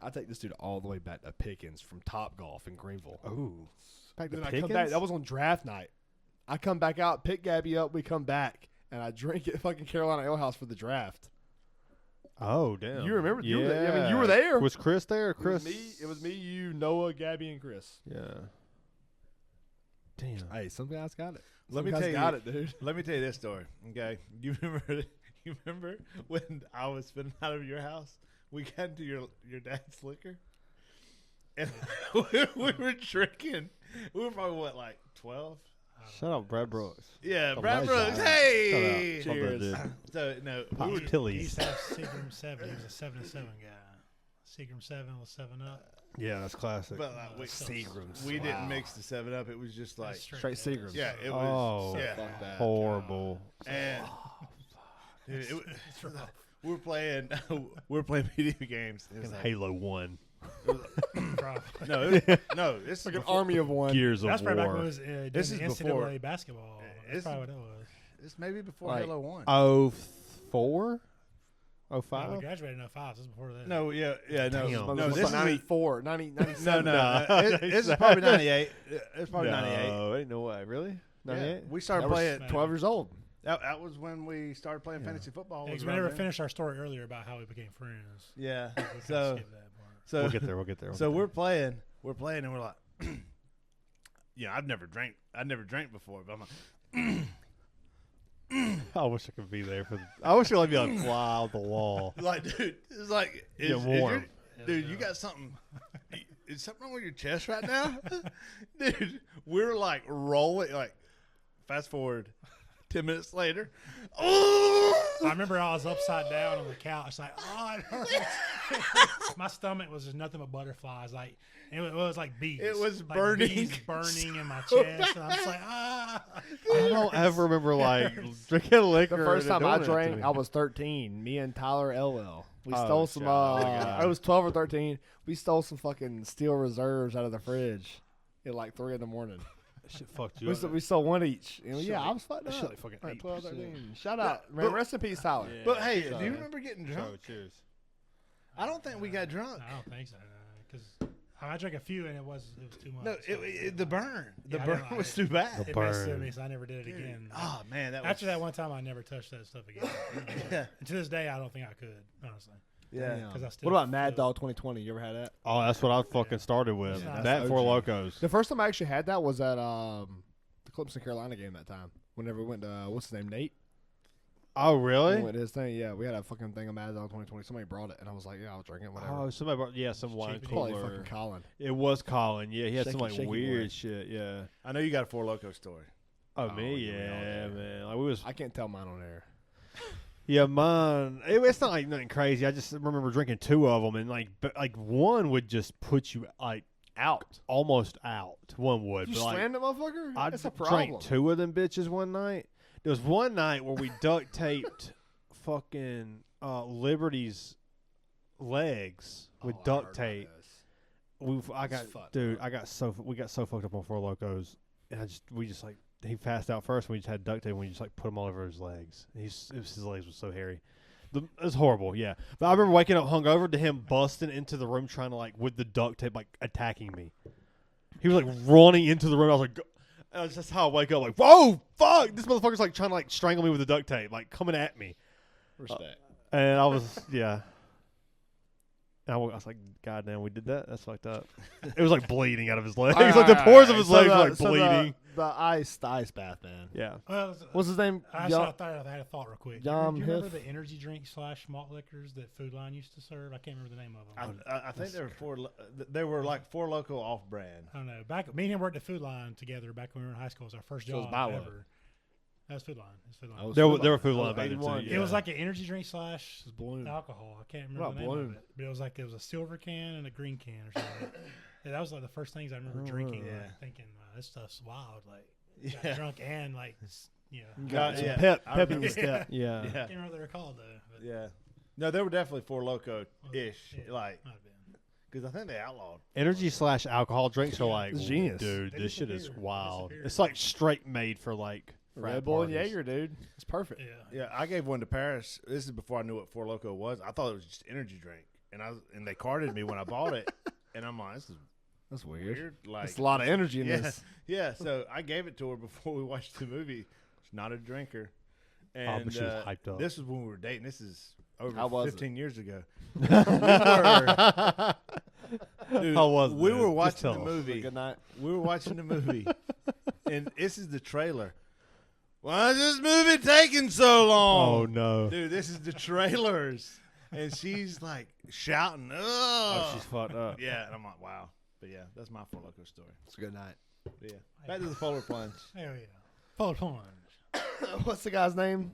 I take this dude all the way back to Pickens from Top Golf in Greenville. Oh, back to Then I come back. Pickens? That was on draft night. I come back out, pick Gabby up. We come back, and I drink at fucking Carolina Ale House for the draft. Oh, damn. You remember? Yeah. You were there. I mean, you were there. Was Chris there? Chris. It was me, you, Noah, Gabby, and Chris. Yeah. Damn. Hey, some guys got it. Let me Some guys tell you- got it, dude. Let me tell you this story. Okay, you remember? You remember when I was spinning out of your house? We got into your dad's liquor, and we were drinking. We were probably what, like 12? Shut up, Brad Brooks. Yeah, Oh, Brad my Brooks. God. Hey, Shut up. Cheers. cheers. So no, Pop we were, He Tilly's. used to have Seagram 7. He was a 7 and 7 guy. Seagram 7 was 7 Up. Yeah, that's classic. but like, we Seagrams. we Wow. didn't mix the 7-Up. It was just like Straight Seagrams. yeah, it Oh. was yeah. Fuck that. Horrible. And dude, we were playing video games. It was And like, Halo 1. no, this is Like an before, army of one. Gears That's of probably back War. when it was doing This the is NCAA before- basketball. That's This- probably what it was. It's maybe before Like, Halo 1. 04? Yeah, we 05? graduated in 05. This was before that. No, yeah, no, Damn. no. This This is is 94, 90, 97. no. No. This is probably 98. It's probably 98. No, ain't no way. Really? Yeah, 98? we started That was playing. 12 years old. That was when we started playing fantasy football. Yeah, was 'cause we around never then. finished our story earlier about how we became friends. Yeah. We kinda So skipped that part. so We'll get there. We'll get there. so we're playing, and we're like, yeah, I've never drank before, but I'm like, I wish I could be there for. I wish I could be like fly off the wall. like, dude, it's like, Get warm. dude, you got something. Is something wrong with your chest right now, dude? We're like rolling. Like, fast forward, 10 minutes later. Oh! I remember I was upside down on the couch, like, oh, it hurts. My stomach was just nothing but butterflies. Like, it was like bees. It was like burning bees burning in my so chest. And I'm just like, ah. I don't ever remember like drinking liquor. The first and time I doing that to drank, me. I was 13. Me and Tyler Elwell. We Oh, stole some. God. I was 12 or 13. We stole some fucking steel reserves out of the fridge at like 3 in the morning. That shit fucked you We, up. stole, we stole one each. And Shit yeah, like- I was fucked that up. shit like fucking Like 8%. 12, 13. Shout out, man. but- Rest in peace, Tyler. Yeah. But hey, So- do you remember getting drunk? So, cheers. I don't think we got drunk. I don't think so. Because I drank a few and it was too much. No, so, the burn. The Yeah, I burn know, was I- too bad. The It messed with burn. me, so I never did it again. Oh man, that was After that one time, I never touched that stuff again. Yeah. And to this day, I don't think I could, honestly. Yeah. Damn. 'Cause I still What about Mad feel- Dog 2020? You ever had that? Oh, that's what I fucking started with. Yeah, that that's Four OG. Locos. The first time I actually had that was at the Clemson Carolina game that time. Whenever we went to what's his name, Nate. Oh, We really? went to his thing. Yeah, we had a fucking thing of Mad Dog 2020. Somebody brought it, and I was like, yeah, I'll drink it. Whatever. Oh, somebody brought some wine cheap. Probably cooler. fucking Colin. It was Colin. Yeah, he had Shaky- some like shaky weird boy. shit. Yeah. I know you got a Four Loko story. Oh, Oh, me? yeah, we all Yeah, did. man. Like we was. I can't tell mine on air. Yeah, mine. It's not like nothing crazy. I just remember drinking 2 of them, and like one would just put you like Out. almost out. One would. You but, like, slammed that motherfucker? I That's a problem. drank 2 of them bitches one night. There was one night where we duct taped fucking Liberty's legs with Oh, I heard duct about tape. this. I That's got fucked dude. up. We got so fucked up on Four Locos, and we just like he passed out first. And we just had duct tape. and we just like put them all over his legs. His legs were so hairy. It was horrible. Yeah, but I remember waking up hungover to him busting into the room trying to like with the duct tape like attacking me. He was like running into the room. I was like, and that's just how I wake up. Like, whoa, fuck! This motherfucker's like trying to like strangle me with the duct tape, like coming at me. Respect. And I was yeah. And I was like, God damn, we did that? That's fucked up. It was like bleeding out of his legs. Like the pores of his legs were like bleeding. The ice bath, man. Yeah. Well, What's his name? I had a thought real quick. Yum Do you remember Hiff? the energy drink / malt liquors that Food Line used to serve? I can't remember the name of them. I think there were They were like Four Loko off-brand. I don't know. Me and him worked at Food Line together back when we were in high school. It was our first So it was job Bilo. ever. That was Food Line. It was Food Line. There were Food Line back then, too, It yeah. It was like an energy drink / Bloom. alcohol. I can't What remember about the name Bloom? of it. But it was a silver can and a green can or something. Yeah, that was like the first things I remember Oh, drinking. yeah. Like, thinking, wow, this stuff's wild. Like, got Yeah. drunk and like, you know. Got God, some yeah. pep I in the remember. step. Yeah. I Yeah. can't remember what they were called though. But Yeah. No, they were definitely Four Loko-ish. Yeah, Like, might have been. because I think they outlawed. Energy/alcohol drinks are like, It's genius. dude, They this shit is disappear. wild. Disappear. It's like straight made for like frat Red Bull and parties. Jaeger, dude. It's perfect. Yeah. Yeah, I gave one to Paris. This is before I knew what Four Loko was. I thought it was just energy drink, and they carded me when I bought it, and I'm like, this is That's weird. weird. Like, That's a lot of energy in yeah, this. yeah. So I gave it to her before we watched the movie. She's not a drinker, Oh, and but she was hyped up. this was when we were dating. This is over How was 15 years ago. Dude, Dude, how was we it? were Just watching tell the us. movie. Good night. We were watching the movie, and this is the trailer. Why is this movie taking so long? Oh no. Dude, this is the trailers, and she's like shouting, "Ugh!" Oh, she's fucked up. Yeah, and I'm like, wow. But yeah, that's my Four Loko story. It's a good night. But yeah, back to the polar plunge. Hell yeah. Full plunge. What's the guy's name?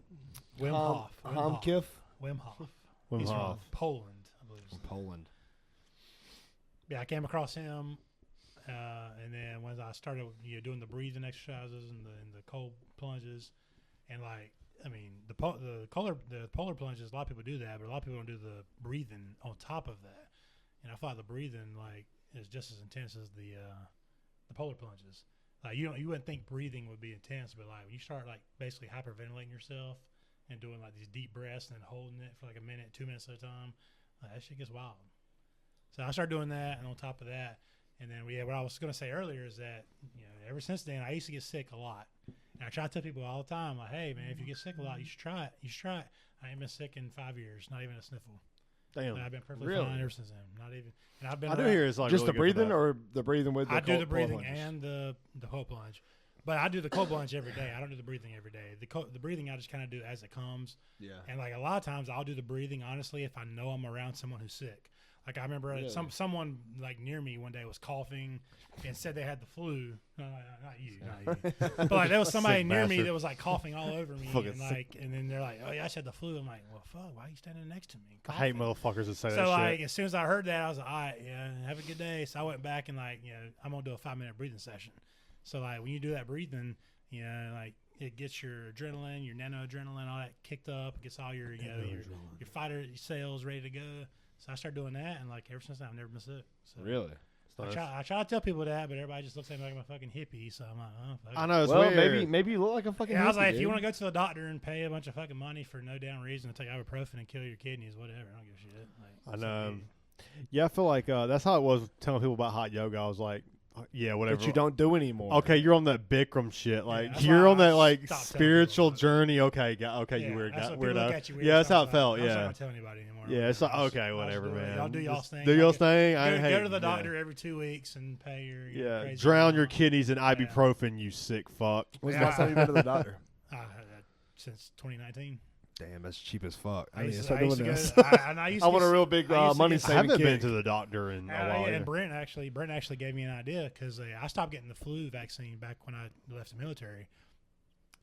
Wim Hof. Wim Hof. Kiff. Wim Hof. Wim He's Hof. from Poland, I believe. From Poland. Yeah, I came across him, and then when I started doing the breathing exercises and the cold plunges, and like I mean the polar plunges, a lot of people do that, but a lot of people don't do the breathing on top of that. And I thought the breathing like is just as intense as the polar plunges. Like you wouldn't think breathing would be intense, but like when you start like basically hyperventilating yourself and doing like these deep breaths and then holding it for like a minute, 2 minutes at a time, that shit gets wild. So I started doing that, and on top of that, and then what I was going to say earlier is that ever since then I used to get sick a lot, and I try to tell people all the time like, hey man, if you get sick a lot, you should try it. You should try it. I ain't been sick in 5 years, not even a sniffle. Damn. And I've been perfectly Really? fine ever since then. Not even. And I've been. I do around- hear it's like Just really the good for breathing that. or the breathing with the I do cold the breathing plunges? and the cold plunge, but I do the cold plunge every day. I don't do the breathing every day. The breathing I just kind of do as it comes. Yeah. And like a lot of times I'll do the breathing honestly if I know I'm around someone who's sick. Like I remember Really? someone like near me one day was coughing and said they had the flu. Not you. But like there was somebody Sick near me bastard. that was like coughing all over me, Fucking and like, and then they're like, "Oh yeah, I just had the flu." I'm like, "Well, fuck, why are you standing next to me?" I hate coughing?" motherfuckers that say So that like shit. as soon as I heard that, I was like, all right, yeah, have a good day. So I went back and like, I'm gonna do a 5-minute breathing session. So like when you do that breathing, like it gets your adrenaline, your nanoadrenaline, all that kicked up. It gets all your your fighter cells ready to go. So I started doing that, and like ever since then, I've never been sick. So Really? Nice. I try to tell people that, but everybody just looks at me like I'm a fucking hippie. So I'm like, oh, fuck it. I know it's Well, weird. maybe you look like a fucking. Yeah, I was hippie, like, if dude. you want to go to the doctor and pay a bunch of fucking money for no damn reason to take ibuprofen and kill your kidneys, whatever, I don't give a shit. Like, I it's know. up to you. Yeah, I feel like that's how it was telling people about hot yoga. I was like, yeah, whatever. But you don't do anymore. Okay, you're on that Bikram shit. Like that's you're why on I that like stopped telling spiritual people about it. journey. Okay, okay, Yeah, you weird that's guy, what people look weirdo. at you weird, Yeah, that's so how I it was felt. like, I'm just not Yeah, gonna tell anybody anymore. yeah. It's like I'll just- okay, I'll just whatever, do it. man. Y'all do y'all's Just thing. Do Y'all y'all's go- thing. I Go hate. to the doctor every 2 weeks and pay your Yeah, crazy drown your amount. kidneys in ibuprofen. You sick fuck. When's the Yeah. last time you been to the doctor? I had that since 2019. Damn, that's cheap as fuck. I I need to used start to doing go. this. I used I to want a get- real big I used to money get- I saving haven't been kick. to the doctor in a while. and either. Brent actually gave me an idea because I stopped getting the flu vaccine back when I left the military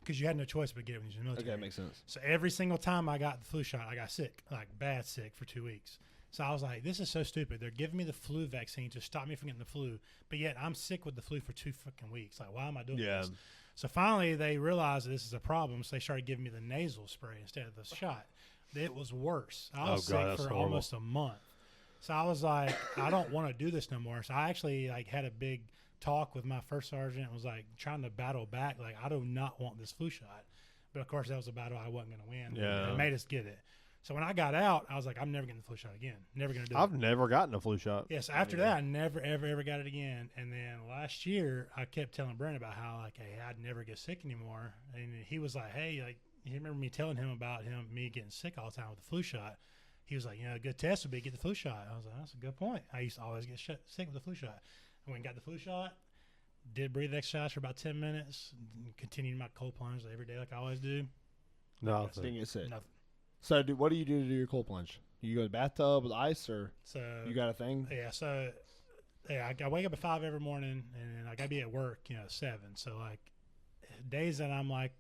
because you had no choice but get it when you were in the military. Okay, makes sense. So every single time I got the flu shot, I got sick, like bad sick for 2 weeks. So I was like, this is so stupid. They're giving me the flu vaccine to stop me from getting the flu, but yet I'm sick with the flu for 2 fucking weeks. Like, why am I doing Yeah. this? So finally, they realized that this is a problem, so they started giving me the nasal spray instead of the shot. It was worse. I was Oh, God, sick that's for horrible. almost a month. So I was like, I don't want to do this no more. So I actually like had a big talk with my first sergeant and was like trying to battle back. Like, I do not want this flu shot. But of course, that was a battle I wasn't going to win. Yeah. It made us get it. So when I got out, I was like, I'm never getting the flu shot again. Never going to do it. I've never gotten a flu shot. Yes, after that, I never, ever got it again. And then last year, I kept telling Brent about how, like, hey, I'd never get sick anymore. And he was like, hey, like, you remember me telling him about me getting sick all the time with the flu shot. He was like, a good test would be get the flu shot. I was like, that's a good point. I used to always get sick with the flu shot. I went and got the flu shot, did breathing exercise for about 10 minutes, continued my cold plunge every day like I always do. No, Didn't get sick. Nothing. So, what do you do to do your cold plunge? You go to the bathtub with ice, or So you got a thing? yeah, so yeah, I wake up at 5 every morning, and I gotta be at work, at 7. So like days that I'm like,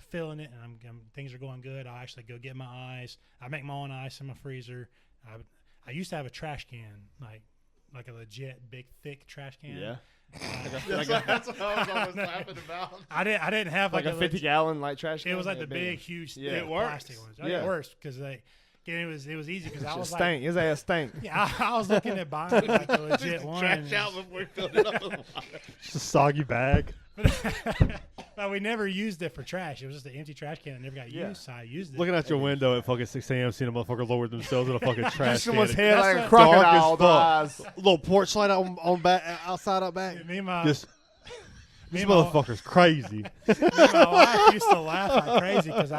feeling it, and things are going good, I'll actually go get my ice. I make my own ice in my freezer. I used to have a trash can, like a legit big thick trash can. Yeah. that's what I was almost laughing about. I didn't have Like a legit- 50-gallon light trash can? It was like Yeah, the big big, one. huge, Yeah. thick It works. plastic ones. Yeah. It works because And it was easy because I was like, stank. His ass stank. yeah, I was looking at buying like a legit one. Trash out before we filled it up with water. Just a soggy bag. But we never used it for trash. It was just an empty trash can that never got used. So I used it. Looking out your window at fucking 6 a.m., seeing a motherfucker lower themselves in a fucking trash Someone's can. head That's like a what- crocodile. Dark as Eyes. Little porch light on back, outside out back. Me and my, Just me this and my- motherfucker's crazy. me and my wife used to laugh like crazy because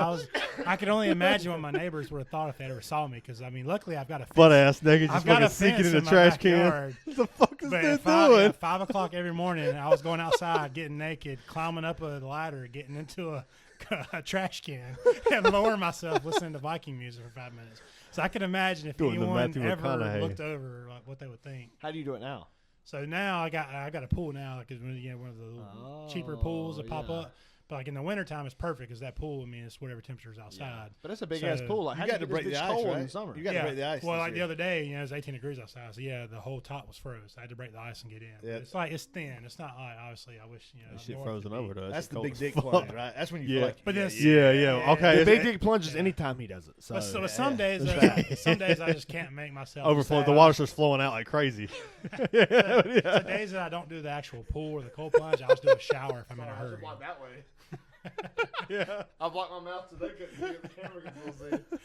I could only imagine what my neighbors would have thought if they ever saw me. Because I mean, luckily I've got a fence. Butt ass nigga I've just got fucking a sinking fence in a in my trash can. backyard. What the fuck is But that at doing? 5 o'clock every morning, I was going outside, getting naked, climbing up a ladder, getting into a trash can, and lowering myself, listening to Viking music for 5 minutes. So I can imagine if Doing the anyone Matthew ever McConaughey. looked over, like what they would think. How do you do it now? So now I got a pool now because one of the little cheaper pools that pop yeah. up. But like in the wintertime, it's perfect because that pool, I mean, it's whatever temperature is outside. But it's a big So- ass pool. Like, You how got do to you break get the this ice, cold right? in the summer? You got to break the ice. Well, this like the year. other day, it was 18 degrees outside. So yeah, the whole top was froze. I had to break the ice and get in. But Yeah. it's like it's thin. It's not like obviously. I wish That up shit north frozen it'd be- over to us. That's It's the cold big as dick fuck. plunge, right? That's when you Yeah. feel like. But this- Yeah. Okay. The it's- big dick plunges anytime he does it. So But some days, some days I just can't make myself Overflow. just The say, water starts flowing out like crazy. So days that I don't do the actual pool or the cold plunge, I just do a shower if I'm in a hurry. that way. Yeah. I blocked my mouth so they couldn't the camera can still see.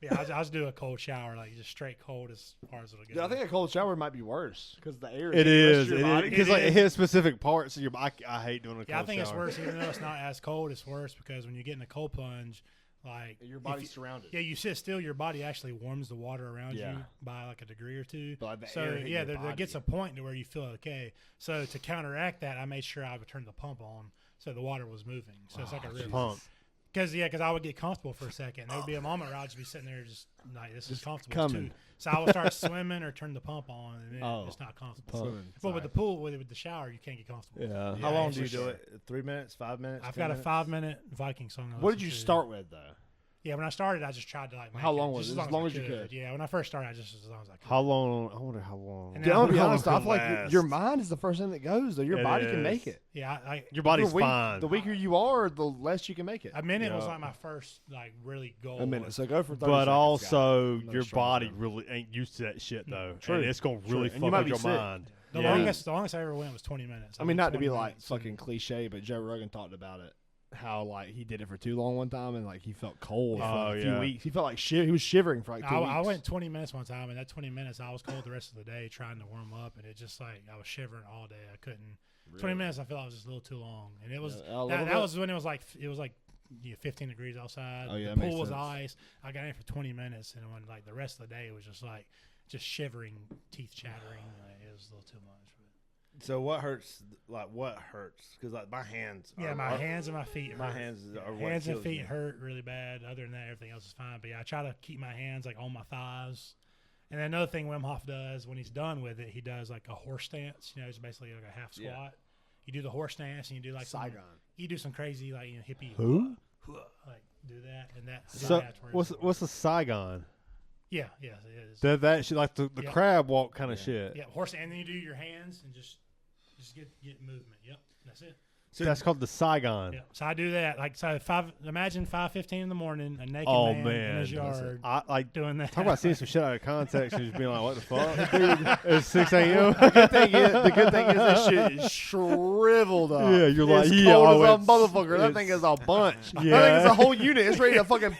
Yeah, I just do a cold shower, like just straight cold as far as it'll go. Dude, I think a cold shower might be worse because the air. It is. Because Because like It it is. hits specific parts of your body. I hate doing a cold Yeah, I think it's shower. worse, even though it's not as cold. It's worse because when you get in a cold plunge, like your if body's you- surrounded. Yeah, you sit still, your body actually warms the water around Yeah. you by like a degree or two. But, like, the So air hitting yeah, your there gets a body. point to where you feel okay. So to counteract that, I made sure I would turn the pump on so the water was moving. So it's like a real Pump. Because I would get comfortable for a second. There would be a moment where I'd just be sitting there just like this is comfortable coming. too. So I would start swimming or turn the pump on, and then Oh. it's not comfortable. Swimming, But with the pool, with the shower, you can't get comfortable. Yeah. How long Yeah, do you for do sure. it? 3 minutes, 5 minutes? I've 10 got a minutes? 5-minute Viking song. I What did listen you to. start with though? Yeah, when I started, I just tried to like. Make How it long was just it? As long as you I could. Yeah, when I first started, I just as long as I could. How long? I wonder how long. And Dude, then I'm gonna be How long honest. I could feel like last? your mind is the first thing that goes. Though your It body can is. make it. Yeah, Your body's the weak- fine. The weaker you are, the less you can make it. a minute was Yeah. like my first like really goal. A minute. So go for 30 But seconds, also, guys. your Another strong body zone. really ain't used to that shit though. True. And it's gonna True. really And you fuck might with be your sick. mind. The Yeah. longest I ever went was 20 minutes. I mean, went not to 20 be like minutes fucking and- cliche, but Joe Rogan talked about it. How like he did it for too long one time, and like he felt cold for Oh, like, a few yeah. weeks. He felt like he was shivering for like 2 weeks. I went 20 minutes one time, and that 20 minutes I was cold the rest of the day trying to warm up, and it just like I was shivering all day. I couldn't. 20 minutes I felt like was just a little too long, and it was Yeah, a little that bit. was when it was like 15 degrees outside. Oh, yeah, the that makes pool was sense. ice. I got in for 20 minutes, and when like the rest of the day it was just like just shivering, teeth chattering. Like, it was a little too much. So what hurts? Like what hurts? Because like my hands. Yeah, my hands and my feet. My hurt. hands are what Hands and kills feet me. hurt really bad. Other than that, everything else is fine. But yeah, I try to keep my hands like on my thighs. And then another thing Wim Hof does when he's done with it, he does like a horse stance. You know, it's basically like a half squat. Yeah. You do the horse stance, and you do like Saigon. you do some crazy like hippie. Who? Like do that and that. So that's where what's it's- what's the Saigon? yeah it is. That shit like the Yeah. crab walk kind of shit. Yeah, horse, and then you do your hands and just get movement. Yep, that's it. So That's called the Saigon. Yeah. So I do that. Like so, imagine 5:15 in the morning, a naked Oh man, man, in his yard I like doing that. talk about seeing some shit out of context and just being like, "What the fuck, dude?" It's 6 a.m. The good thing is this shit is shriveled up. Yeah, you're like, it's yeah, cold oh, as a it's- motherfucker. That it's- thing is a bunch. That Yeah. thing is a whole unit. It's ready to fucking.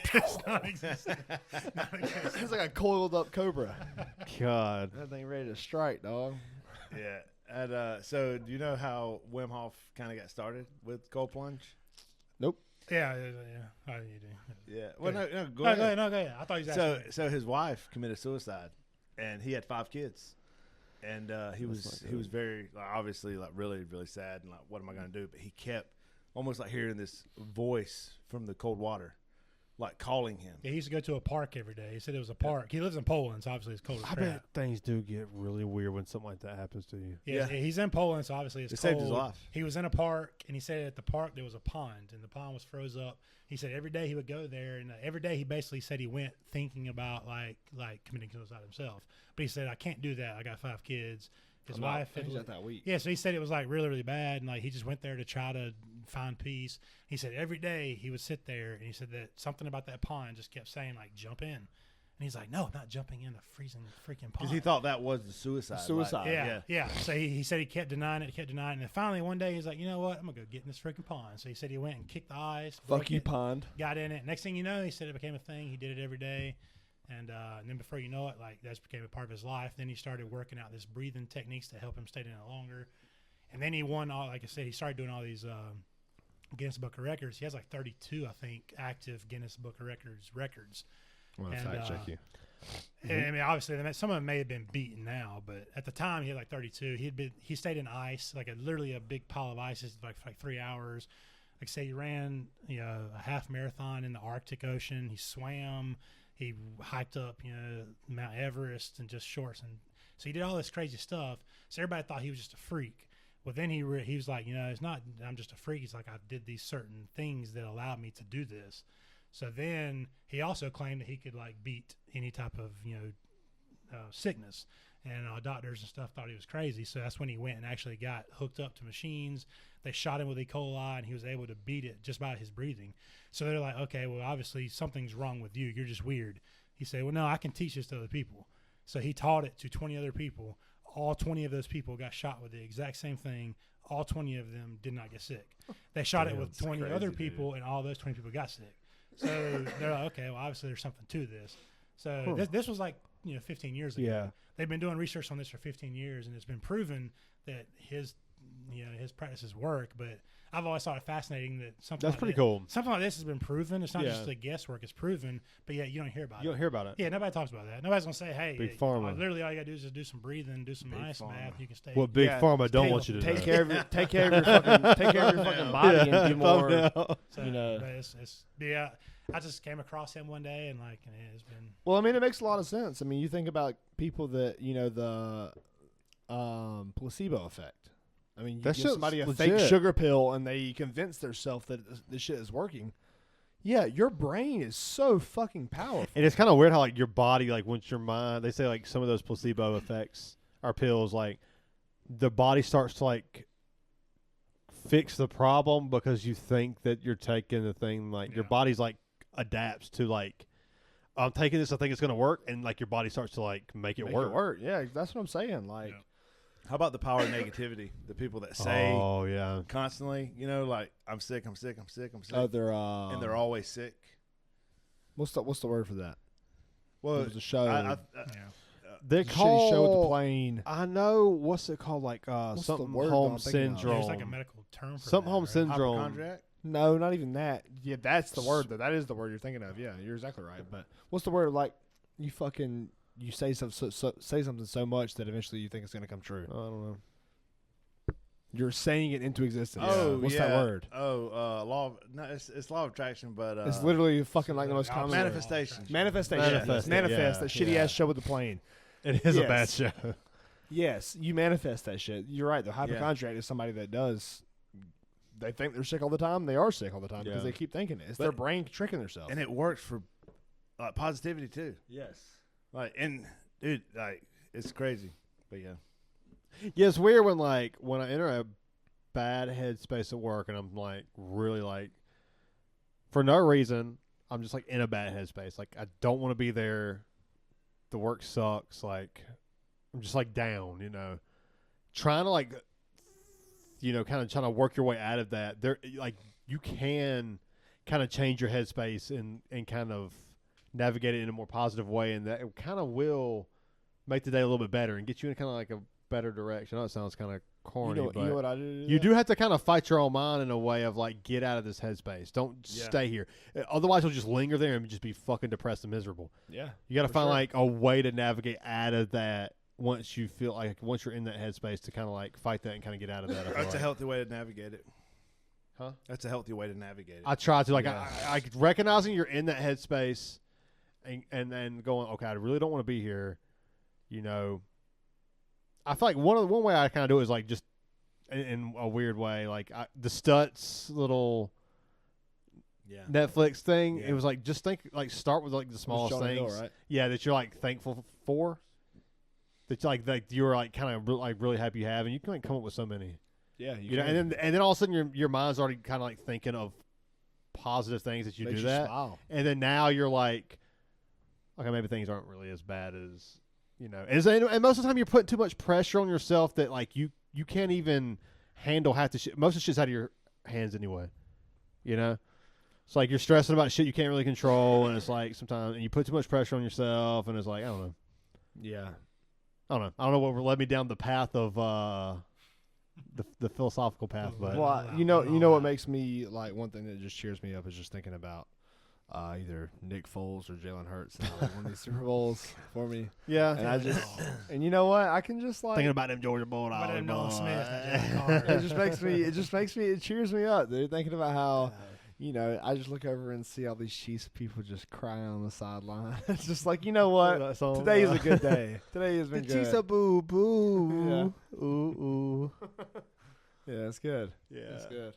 Non-existent. It's like a coiled up cobra. God, That thing ready to strike, dog. yeah. And so do you know how Wim Hof kind of got started with cold plunge? Yeah. Oh, you do. Yeah. Well, no, go No, ahead. go ahead. I thought he was So asking. so his wife committed suicide, and he had 5 kids, and he was very like, obviously like really sad and like what am I gonna do? But he kept almost like hearing this voice from the cold water, like calling him. Yeah, he used to go to a park every day. He said it was a park. He lives in Poland, so obviously it's cold as I crap. bet things do get really weird when something like that happens to you. Yeah, Yeah. he's in Poland, so obviously it's It cold. saved his life. He was in a park, and he said at the park there was a pond, and the pond was froze up. He said every day he would go there, and every day he basically said he went thinking about like committing suicide himself. But he said I can't do that. I got 5 kids. his wife. He's out that week. Yeah, so he said it was like really, really bad, and like he just went there to try to find peace. He said every day he would sit there, and he said that something about that pond just kept saying like jump in, and he's like, no, I'm not jumping in the freezing freaking pond. Because he thought that was the suicide. Yeah. So he said he kept denying it, and then finally one day he's like, you know what, I'm gonna go get in this freaking pond. So he said he went and kicked the ice. Fuck you, it, pond. Got in it. Next thing you know, he said it became a thing. He did it every day. And then before you know it, like that became a part of his life. Then he started working out this breathing techniques to help him stay in it longer. And then he won all, like I said, he started doing all these Guinness Book of Records. He has like 32, I think, active Guinness Book of Records. I'm gonna fact check you. And, I mean, obviously, some of them may have been beaten now, but at the time he had like 32. He stayed in ice, like literally a big pile of ice, like for like 3 hours. Like say he ran, a half marathon in the Arctic Ocean. He swam. He hiked up, Mount Everest in just shorts, and so he did all this crazy stuff. So everybody thought he was just a freak. Well, then he was like, it's not. I'm just a freak. He's like, I did these certain things that allowed me to do this. So then he also claimed that he could like beat any type of sickness, and doctors and stuff thought he was crazy. So that's when he went and actually got hooked up to machines. They shot him with E. coli, and he was able to beat it just by his breathing. So they're like, okay, well, obviously something's wrong with you. You're just weird. He said, well, no, I can teach this to other people. So he taught it to 20 other people. All 20 of those people got shot with the exact same thing. All 20 of them did not get sick. They shot it with 20 other people, and all those 20 people got sick. So they're like, okay, well, obviously there's something to this. So this was like 15 years ago. Yeah. They've been doing research on this for 15 years, and it's been proven that his practices work. But I've always thought it fascinating that something cool. Something like this has been proven. It's not just the guesswork; it's proven. But yet you don't hear about it. You don't hear about it. Yeah, nobody talks about that. Nobody's gonna say, "Hey, Big Pharma." Literally, all you gotta do is just do some breathing, do some ice bath. You can stay. What Big Pharma don't want you to take know. care of your take care of your fucking body and do more. So, but I just came across him one day and it's been. Well, I mean, it makes a lot of sense. I mean, you think about people that the placebo effect. I mean, you That give shit's somebody a legit. fake sugar pill and they convince themselves that this shit is working. Yeah, your brain is so fucking powerful. And it's kind of weird how like your body, like once your mind, they say like some of those placebo effects are pills, like the body starts to like fix the problem because you think that you're taking the thing, like your body's like adapts to like, I'm taking this, I think it's going to work. And like your body starts to like make it work. Yeah, that's what I'm saying. Like, How about the power of negativity? The people that say oh yeah, constantly, like I'm sick, I'm sick, I'm sick, I'm sick. oh, and they're always sick. what's the word for that? Well, It was a show. they Shitty call show with the plane. I know what's it called, like the something word home I'm thinking of? syndrome. There's like a medical term for Something that, home right? syndrome. Hypochondriac? No, not even that. Yeah, that's the word though. That is the word you're thinking of. Yeah, you're exactly right. But what's the word like? You say something say something so much that eventually you think it's gonna come true. I don't know. You're saying it into existence. Oh, what's that word? It's law of attraction, but It's literally fucking like the most common manifestation. manifestation. Manifest, Manifest yeah. that shitty ass show with the plane. It is a bad Yes. show. Yes, you manifest that shit. You're right. The hypochondriac is somebody that does. They think they're sick all the time. They are sick all the time because Yeah. they keep thinking it. It's But- their brain tricking themselves. And it works for positivity too. Yes. Dude, it's crazy. But yeah. Yeah, it's weird when I enter a bad headspace at work and I'm like really like for no reason I'm just like in a bad headspace. Like I don't want to be there. The work sucks. Like I'm just like down, trying to like kind of trying to work your way out of that. There like you can kind of change your headspace and kind of navigate it in a more positive way, and that it kind of will make the day a little bit better and get you in kind of like a better direction. I know it sounds kind of corny, You know what I do? you do have to kind of fight your own mind in a way of like get out of this headspace. Don't stay here. Otherwise, you'll just linger there and just be fucking depressed and miserable. Yeah. You got to For find sure. like a way to navigate out of that once you feel like once you're in that headspace to kind of like fight that and kind of get out of that. I feel That's a like. healthy way to navigate it. Huh? That's a healthy way to navigate it. I try to like Yeah. I recognizing you're in that headspace and then going, okay, I really don't want to be here. I feel like one way I kind of do it is like just in a weird way, like the Stutz little Netflix thing. Yeah. It was like just start with like the smallest Shawn and things. Bill, right? Yeah, that you're like thankful for. that like you're like kind of like really happy you have, and you can like come up with so many. Yeah, You know, and then all of a sudden your mind's already kind of like thinking of positive things that you makes do you that, smile. and then now you're like, okay, maybe things aren't really as bad as and most of the time you're putting too much pressure on yourself that like you can't even handle half the shit. Most of the shit's out of your hands anyway. You know, it's like you're stressing about shit you can't really control, and it's like sometimes and you put too much pressure on yourself, and it's like I don't know. Yeah. I don't know what led me down the path of the philosophical path, but Well, you know what makes me like one thing that just cheers me up is just thinking about either Nick Foles or Jalen Hurts in one of these Super Bowls for me. yeah. And I just and you know what? I can just like Thinking about them Georgia Bulldogs. What Nolan Smith? it cheers me up, dude. Thinking about how I just look over and see all these Chiefs people just crying on the sideline. It's just like, you know what? Today is a good day. Today has been good. Chiefs are boo boo. Yeah. Ooh. Yeah, it's good. Yeah. It's good.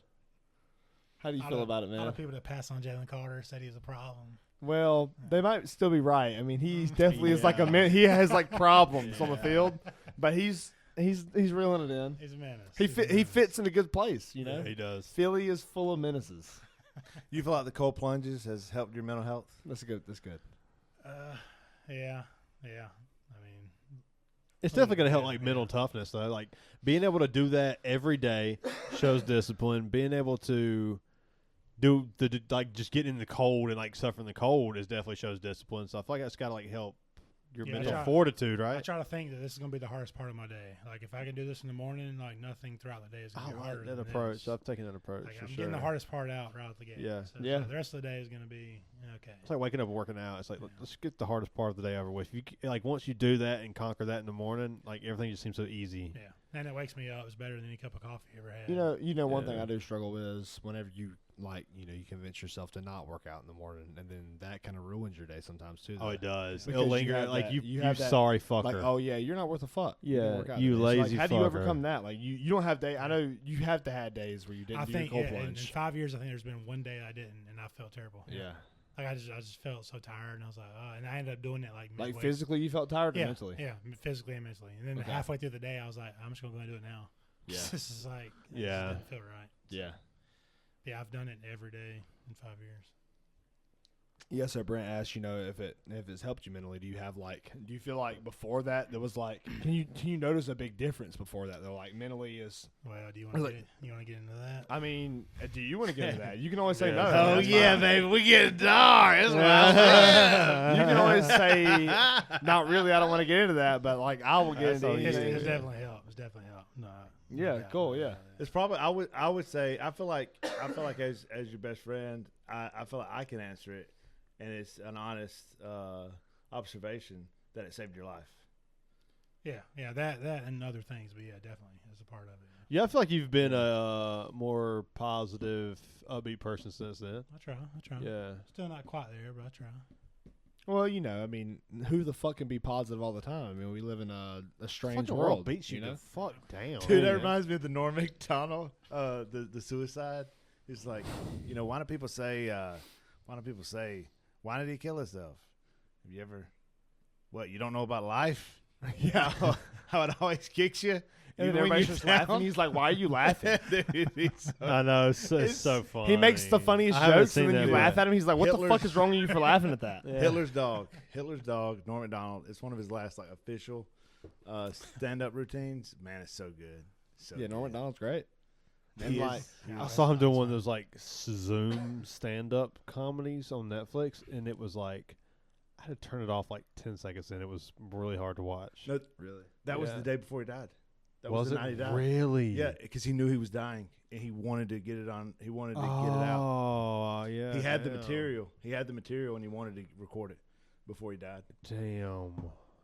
How do you feel about it, A lot man? of people that pass on Jalen Carter said he was a problem. Well, they might still be right. I mean, he definitely is like he has like problems on the field, but he's reeling it in. He's a menace. He fits in a good place, Yeah, he does. Philly is full of menaces. You feel like the cold plunges has helped your mental health? That's good. That's good. Yeah. I mean, It's definitely going to help like mental toughness though. Like being able to do that every day shows discipline. Being able to do like just getting in the cold and like suffering the cold is definitely shows discipline. So I feel like that's got to like help your mental fortitude, right? I try to think that this is going to be the hardest part of my day. Like if I can do this in the morning, like nothing throughout the day is going to be harder. That than approach. this. I've taken that approach. Like for I'm sure. getting the hardest part out right out the gate. Yeah. So the rest of the day is going to be okay. It's like waking up and working out. It's like let's get the hardest part of the day over with. If you like once you do that and conquer that in the morning, like everything just seems so easy. Yeah, and it wakes me up. It's better than any cup of coffee you ever had. One Yeah. thing I do struggle with is whenever you you convince yourself to not work out in the morning, and then that kind of ruins your day sometimes too. Oh, it does. Because It'll you linger. have Like that- you you have that, sorry fucker. Like, oh yeah, you're not worth a fuck. Yeah, didn't work out you today. So, lazy how do you fucker. overcome that? Like you don't have day. I know you have to have days where you didn't I do think your cold in plunge. 5 years, I think there's been one day I didn't, and I felt terrible. Yeah. Like I just felt so tired, and I was like, oh, and I ended up doing it like midway. Like physically, you felt tired or yeah, mentally? Yeah, physically and mentally. And then Okay. halfway through the day, I was like, I'm just gonna go and do it now. Yeah. This is like, it Yeah. just didn't feel right. Yeah. Yeah, I've done it every day in 5 years. Yeah, so Brent asked, if it's helped you mentally, do you feel like before that there was like can you notice a big difference before that though? Like mentally is Well, do you want Like- to get into that? I mean, do you want to get into that? You can always say no. Oh, That's yeah, fine. baby, we get dark. That's what You can always say not really, I don't want to get into that, but like I will get That's all into you It's, Yeah, anything. it's definitely helped. It's definitely helped. No, Yeah, cool, yeah. It's probably I would say I feel like as your best friend I feel like I can answer it, and it's an honest observation that it saved your life. Yeah, that and other things, but yeah, definitely as a part of it. Yeah, I feel like you've been a more positive, upbeat person since then. I try. Yeah. Still not quite there, but I try. Well, I mean, who the fuck can be positive all the time? I mean, we live in a strange Fucking world. beats you know? the fuck down. Dude, that yeah. reminds me of the Norm Macdonald, the suicide. It's like, why do people say, why did he kill himself? Have you ever, you don't know about life? Yeah. How it always kicks you? And even then when everybody's you're just down? laughing. He's like, "Why are you laughing?" Dude, he's so- I know. It's so funny. He makes the funniest I haven't jokes, seen and then that you laugh yet. at him. He's like, "What the Hitler's- fuck is wrong with you for laughing at that?" Yeah. Hitler's dog, Norm Macdonald. It's one of his last official stand-up routines. Man, it's so good. So Yeah, Norm good. Macdonald's great. He And is- like, I saw him doing one of those like Zoom stand-up comedies on Netflix, and it was like I had to turn it off like 10 seconds in. It was really hard to watch. No, really, that was Yeah. the day before he died. That was the it night he died. really? Yeah, because he knew he was dying, and he wanted to get it on. He wanted to get it out. Oh, yeah. He had the damn. material. He had the material, and he wanted to record it before he died. Damn.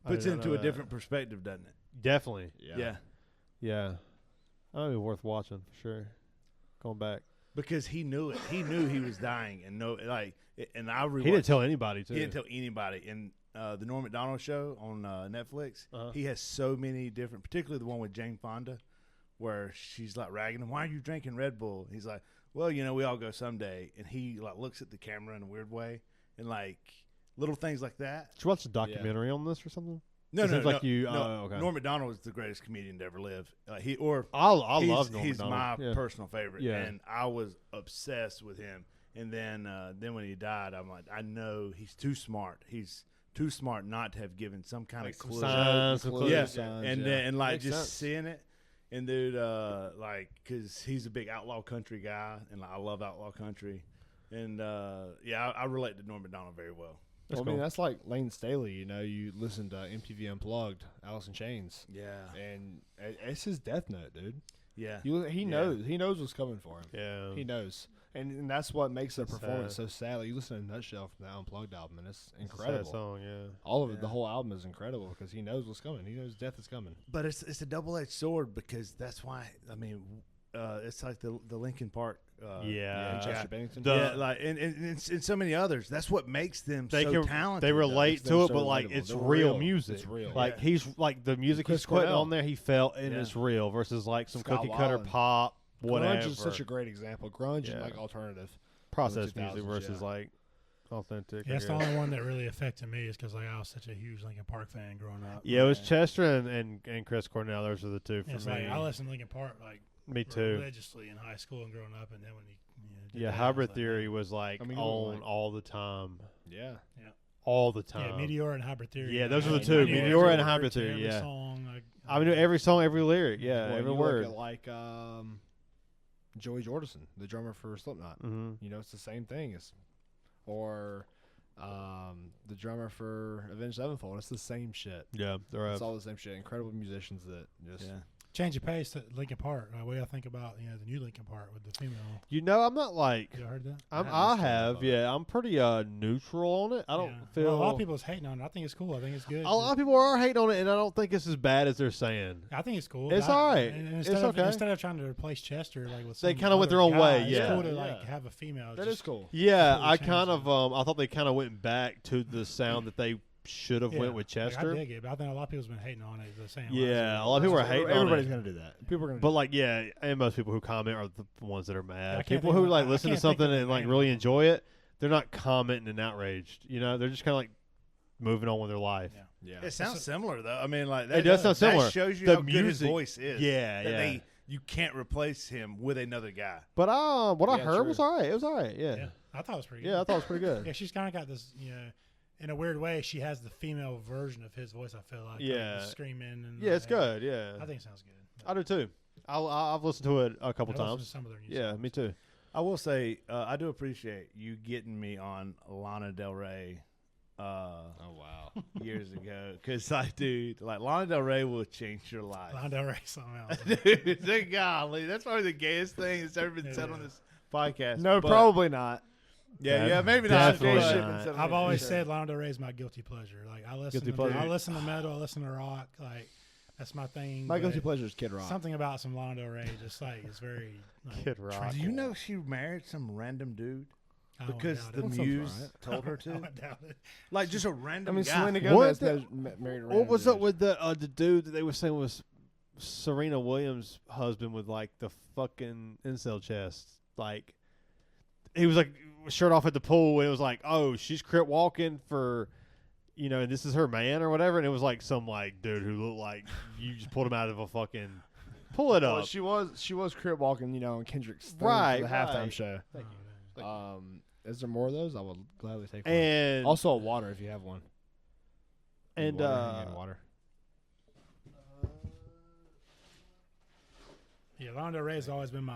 I Puts did it not into know a that. different perspective, doesn't it? Definitely. Yeah. Yeah. That would be worth watching for sure. Going back. Because he knew it. He knew he was dying, and and I rewatched. He didn't tell anybody too. He didn't tell anybody. And the Norm Macdonald show on Netflix, Uh-huh. he has so many different, particularly the one with Jane Fonda, where she's like ragging him, "Why are you drinking Red Bull?" He's like, "Well, we all go someday." And he like looks at the camera in a weird way, and like little things like that. Did you watch a documentary on this or something? No, It no, seems no, like you. no. Oh, okay. Norm Macdonald was the greatest comedian to ever live. I I he's, love Norm He's Macdonald. my Yeah. personal favorite, Yeah. and I was obsessed with him. And then when he died, I'm like, I know he's too smart. He's too smart not to have given some kind Like of some clue. signs, some clues. Yeah, Signs, and yeah. and like Makes just sense. seeing it, and dude, like, cause he's a big outlaw country guy, and like, I love outlaw country, and yeah, I relate to Norm Macdonald very well. That's I mean, cool. that's like Lane Staley. You know, you listen to MTV Unplugged, Alice in Chains, Yeah, and it's his death note, dude. yeah, He knows. He knows what's coming for him. Yeah. He knows, and that's what makes the That's performance sad. so sad. Like, you listen to Nutshell from the Unplugged album, and it's It's a sad incredible. song. Yeah. All of it, Yeah. the whole album is incredible because he knows what's coming. He knows death is coming. but it's a double-edged sword because that's why it's like the Linkin Park. Yeah. Chester Bennington. Yeah, like and so many others. That's what makes them They so can talented. they though. relate They're to it, so but like relatable. it's They're real real. music. It's real. Like Yeah. he's like the music Chris he's putting Cornell. on there, he felt and Yeah. it's real versus like some Scott cookie cutter Weiland. pop, whatever. Grunge is such a great example. Grunge Yeah. and like alternative. process in the music 2000s, versus yeah. like authentic. Yeah, I that's the guess. only one that really affected me is because like I was such a huge Linkin Park fan growing up. Yeah, it was Yeah. Chester and Chris Cornell. Those are the two for It's me. like I listened to Linkin Park like Me too. religiously in high school and growing up, and then when he did Yeah, that, I was Hybrid like, Theory man. was like I mean, it was on like- all the time. Yeah. All the time. Yeah, Meteor and Hybrid Theory. Yeah, those are the I two, knew Meteor every and word Hybrid to Theory, every yeah. song. I knew every song, every lyric. Yeah, Well, every you word. Look at like Joey Jordison, the drummer for Slipknot. Mm-hmm. You know, it's the same thing. Or the drummer for Avenged Sevenfold. It's the same shit. Yeah, they're It's all the same shit. Incredible musicians that just. Yeah. Change of pace to Linkin Park. What do y'all think about the new Linkin Park with the female? You know, I'm not like You heard that? I haven't have. listened to it, Yeah, I'm pretty neutral on it. I don't Yeah. feel Well, a lot of people's hating on it. I think it's cool. I think it's good. a lot of people are hating on it, and I don't think it's as bad as they're saying. I think it's cool. It's but all right. and It's instead of, okay. Instead of trying to replace Chester like with They some kinda went their other own way, guy, yeah. It's cool to Yeah. like have a female. That just- is cool. Yeah, Totally I changed kind it. of I thought they kind of went back to the sound that they should have Yeah. went with Like, Chester. I dig it, but I think a lot of people's been hating on it. They're saying, Yeah, a lot of people are hating on Everybody's it. gonna do that. People are gonna. But like, yeah, and most people who comment are the ones that are I mad. can't People think who of- like I listen to can't think something of the and like name really of them. enjoy it, they're not commenting and outraged. You know, they're just kind of like moving on with their life. Yeah. yeah. It sounds similar though. I mean, like It does sound similar. That shows you The how good his music- voice is. Yeah, that yeah. you can't replace him with another guy. But what I Yeah, heard true. was all right. It was all right. Yeah, Yeah, I thought it was pretty good. yeah, I thought it was pretty good. Yeah, she's kind of got this, in a weird way, she has the female version of his voice. I feel like, Yeah. the screaming and Yeah, it's like, good. Yeah, I think it sounds good. I do too. I've listened to it a couple I listened to times. some of their new Yeah, songs. me too. I will say, I do appreciate you getting me on Lana Del Rey Oh wow. years ago, because dude, like Lana Del Rey will change your life. Lana Del Rey, something else. Dude, thank golly, that's probably the gayest thing that's ever been said on Yeah. this podcast. No, but- probably not. Yeah, maybe not. Definitely Gay shit not. been said on I've this always show. said Lana Del Rey is my guilty pleasure. Like I listen, Guilty to, pleasure. I listen to metal, I listen to rock. Like that's my thing. My but guilty pleasure is Kid Rock. Something about some Lana Del Rey just like is very like, Kid Rock. Do you know she married some random dude I don't because doubt the it. sounds muse right. told her I to? don't doubt it. Like just a I random mean, guy. Selena What Gomez the- married. a What random was up dude. with the dude that they were saying was Serena Williams' husband with like the fucking incel chest? Like he was like shirt off at the pool, and it was like, oh, she's crip walking for, and this is her man or whatever, and it was like some like dude who looked like you just pulled him out of a fucking. Pull it Well, up. she was crib walking, on Kendrick's thing Right, for the halftime right. show. Oh, damn. Is there more of those? I would gladly take one. And Also, a water if you have one. and Water. Yeah, Lana Del Rey has always been my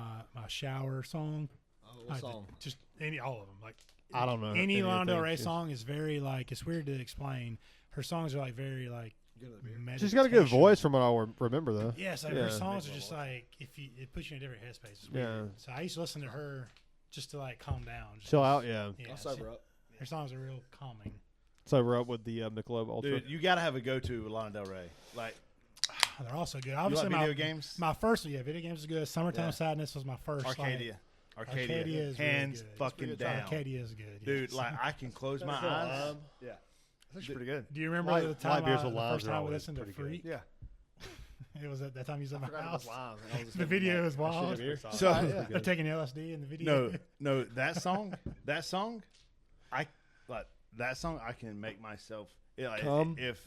shower song. Oh, Like, just all of them. Like I don't know any any of Lana Del the Rey things. song is very like it's weird to explain. Her songs are like very like She's got a good meditation. voice from what I remember though. Yes, like Yeah. her songs are just like it puts you in a different headspace. It's weird. Yeah. So I used to listen to her just to like calm down. Just Chill out, yeah. Yeah, I'll sober up. her songs are real calming. Sober up with the Michelob Ultra. Dude, you got to have a go-to with Lana Del Rey. Like, They're also good. you Obviously, like video games? my first video games is good. Summertime Yeah. Sadness was my first. Arcadia. Arcadia is hands really good. fucking It's pretty down. Arcadia is good, Dude, yes. like I can close my eyes. Yeah, that's actually pretty good. Do you remember Light- the light time beers the with limes first are time we always listened to pretty good. Freak? Yeah. It was at that time you was at my house. live. The video is wild. So- They're taking LSD in the video. No, that song, I can make myself. Like, Come. if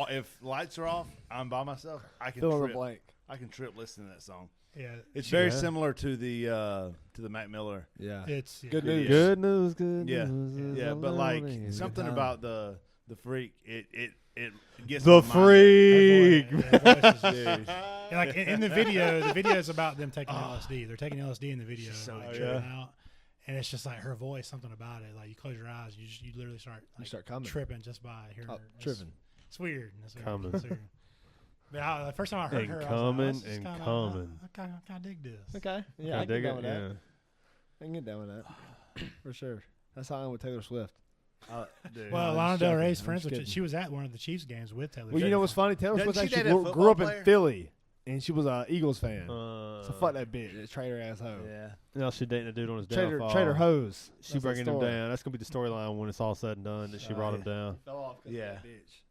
if lights are off, I'm by myself. I can Fill in the trip. blank. I can trip listening to that song. Yeah, It's very Yeah. similar to the Mac Miller. Yeah. it's Good news. Good news, good Yeah, news. yeah, but like something time. about the freak, it gets The my mind. freak. Her voice is- Dude. Yeah, like in the video is about them taking LSD. They're taking LSD in the video, So like, good. tripping out, and it's just like her voice, something about it. Like you close your eyes, you literally start You start coming. tripping just by hearing her. Tripping. It's weird. It's weird. Coming. It's weird. But the first time I heard And her, coming I was like, and kinda, coming. I kind of dig this. Okay. Yeah, Can I can dig get it? down with that. Yeah. I can get down with that. For sure. That's how I am with Taylor Swift. Dude, Well, I'm Lana just Del joking. Rey's I'm friends just with. kidding. She was at one of the Chiefs games with Taylor. Well, you know what's funny? Taylor Doesn't Swift she actually date a grew football up in player? Philly, and she was an Eagles fan. So fuck Uh, that bitch. That traitor asshole. yeah. now she dating a dude on his Trader, downfall. Trader Hose. She That's that bringing him story. down. That's gonna be the storyline when it's all said and done. That she brought him down. Fell off 'cause of Yeah. that bitch.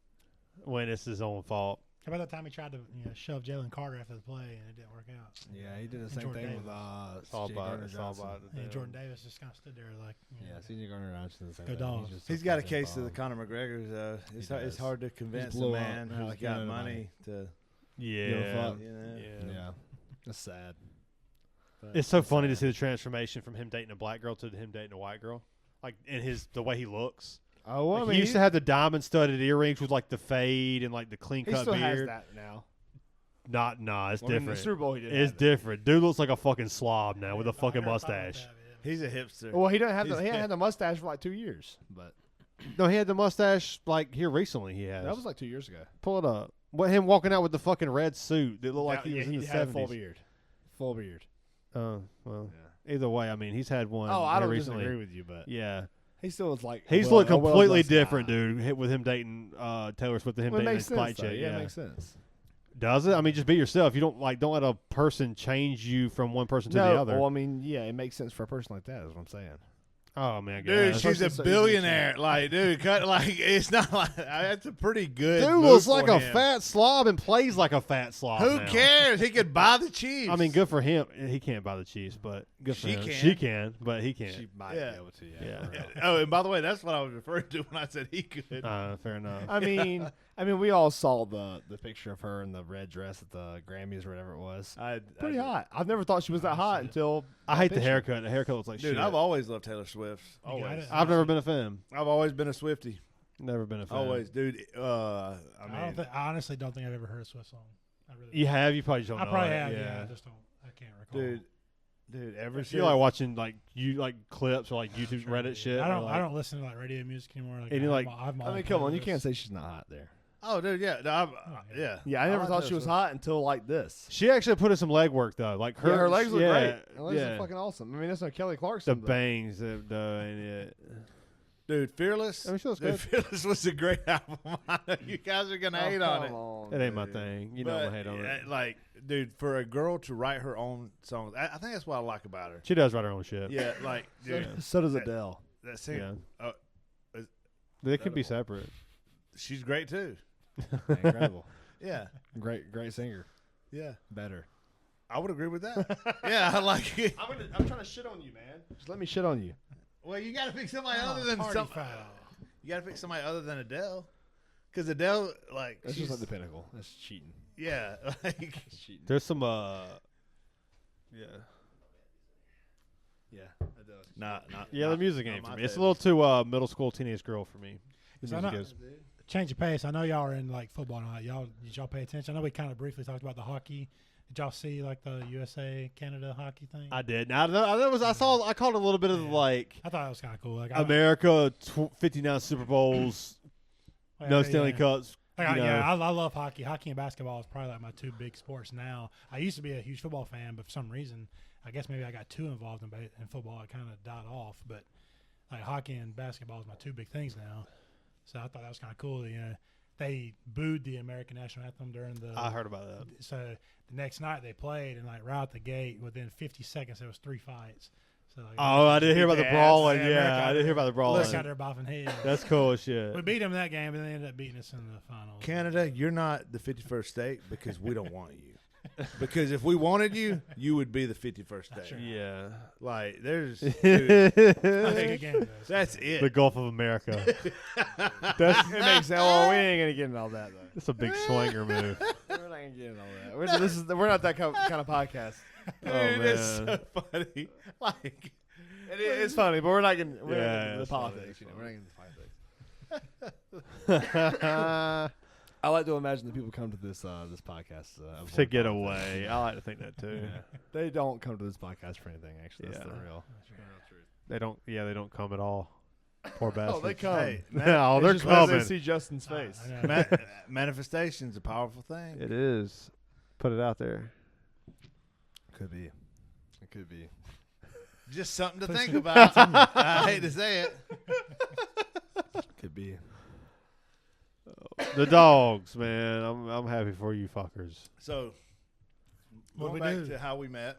When it's his own fault. How about that time he tried to shove Jalen Carter after the play and it didn't work out? Yeah, he did the same Jordan thing with Davis. It's all CJ about. Gardner It's all Johnson. about. the And damn- Jordan Davis just kind of stood there like, Yeah, CJ Gardner Johnson. The same Go thing. Dogs. just He's so got a fucking case of the bomb. Conor McGregor's. It's He it's does. hard to convince a blew up man now, who's like, got you know, money to. Yeah. fuck. You know? Yeah, that's sad. But It's so funny to sad. see the transformation from him dating a black girl to him dating a white girl. Like in the way he looks. Oh, well, Like, I mean, he used to have the diamond studded earrings with like the fade and like the clean he cut still has beard. that now. It's Well, I mean, different. the Super Bowl, he didn't It's have that. different. Dude looks like a fucking slob now with a I fucking never thought about mustache. that, yeah. He's a hipster. Well, he doesn't have He's- he hadn't had the mustache for like 2 years, but No, he had the mustache like here recently. He has. that was like 2 years ago. Pull it up. What him walking out with the fucking red suit that looked like That- he was yeah, in the had a full 70s. beard. Full beard. Well, Yeah. either way, I mean, he's had one. Oh, I here don't recently. disagree with you, but Yeah, he still was like he's well- looked a completely well-dressed different, guy. dude. With him dating Taylor Swift and him Well, it dating makes this white sense. Though. chick. Yeah, Yeah, it makes sense. does it? I mean, just be yourself. You don't let a person change you from one person to the other. Well, I mean, yeah, it makes sense for a person like that. Is what I'm saying. Oh man, I Dude, guess. she's a so easy to billionaire. Like, dude, it's not like that's a pretty good. Dude move looks for like a him. fat slob and plays like a fat slob. Who now. cares? He could buy the Chiefs. I mean, good for him. He can't buy the Chiefs, but good for She him. can. She can, but he can't. She might Yeah. be able to. Yeah. for real. Oh, and by the way, that's what I was referring to when I said he could. Fair enough. I mean, we all saw the picture of her in the red dress at the Grammys or whatever it was. Pretty hot. I've never thought she was that hot until. I hate the picture. haircut. The haircut looks like Dude, shit. I've always loved Taylor Swift. You got Always. it. I've never been a fan. I've always been a Swiftie. Never been a fan. Always, dude. I mean, I honestly don't think I've ever heard a Swift song. I really You have? You probably just don't I know probably it. have. Yeah. Yeah, I just don't. I can't recall. dude, ever If since you like watching like clips or like YouTube Sure, Reddit yeah. shit. I or, don't. like, I don't listen to like radio music anymore. Like, And you like- I'm I mean, come on, you can't say she's not hot there. Oh, dude, yeah, yeah. Yeah, I never like thought Taylor she was Swift. hot until like this. She actually put in some leg work though. Like her, Her legs look yeah, great. Her legs yeah. look fucking awesome. I mean, that's no Kelly The Clarkson. but- bangs, and it. Dude, Fearless. I mean, she looks Dude, good. Fearless was a great album. I know you guys are gonna hate on it. on, It ain't my dude. thing. You know I'm gonna hate on it. Like, dude, for a girl to write her own songs, I think that's what I like about her. She does write her own shit. Yeah, like, dude, So does Adele. that singer, They could be separate. she's great too. Incredible. Yeah, Great singer. yeah, Better. I would agree with that. Yeah, I like it. I'm trying to shit on you, man. Just let me shit on you. Well, you got to pick somebody other than party some. foul. You got to pick somebody other than Adele, because Adele, like, That's she's just like the pinnacle. That's cheating. yeah, like, Cheating. There's some yeah. Yeah. Adele. not Yeah, the music ain't not for my me. It's a favorite. little too middle school teenage girl for me. The So I music know- is. Change of pace. I know y'all are in like football and all that. Did y'all pay attention? I know we kind of briefly talked about the hockey. Did y'all see like the USA Canada hockey thing? I did. Now I called a little bit of Yeah. like I thought it was kind of cool. Like America 59 Super Bowls, no Stanley Cups. Like, you know. yeah, I love hockey. Hockey and basketball is probably like my two big sports now. I used to be a huge football fan, but for some reason, I guess maybe I got too involved in football. It kind of died off. But like hockey and basketball is my two big things now. So I thought that was kind of cool. You know, they booed the American national anthem during the. I heard about that. So the next night they played, and like right out the gate, within 50 seconds there was 3 fights. So like, Oh, I did hear about the Yeah, brawling. yeah, Yeah, America- I did hear about the brawling. Look out there bopping heads. That's cool as shit. We beat them that game, but they ended up beating us in the finals. Canada, you're not the 51st state because we don't want you. Because if we wanted you, you would be the 51st day. Sure. Yeah. Like, there's, dude, That's a good game, though. that's it. The Gulf of America. It makes sense. Well, we ain't gonna get into all that though. That's a big swinger move. We're not gonna get into all that. We're not that kind of podcast. Dude, Oh, it's man. so funny. Like, It's funny, but we're not getting Yeah, into the it's funny, politics. it's You know, funny. we're not getting into politics. I like to imagine that people come to this podcast To get away. I like to think that too. Yeah. They don't come to this podcast for anything. Actually, that's the Yeah. real. They don't. Yeah, they don't come at all. Poor bastards. Oh, they come. hey, No, It's they're just because coming. They see Justin's face. I know. manifestation's a powerful thing. It is. Put it out there. Could be. It could be. Just something to think about. I hate to say it. Could be. The dogs, man. I'm happy for you fuckers. So, What'd going we back do? to how we met.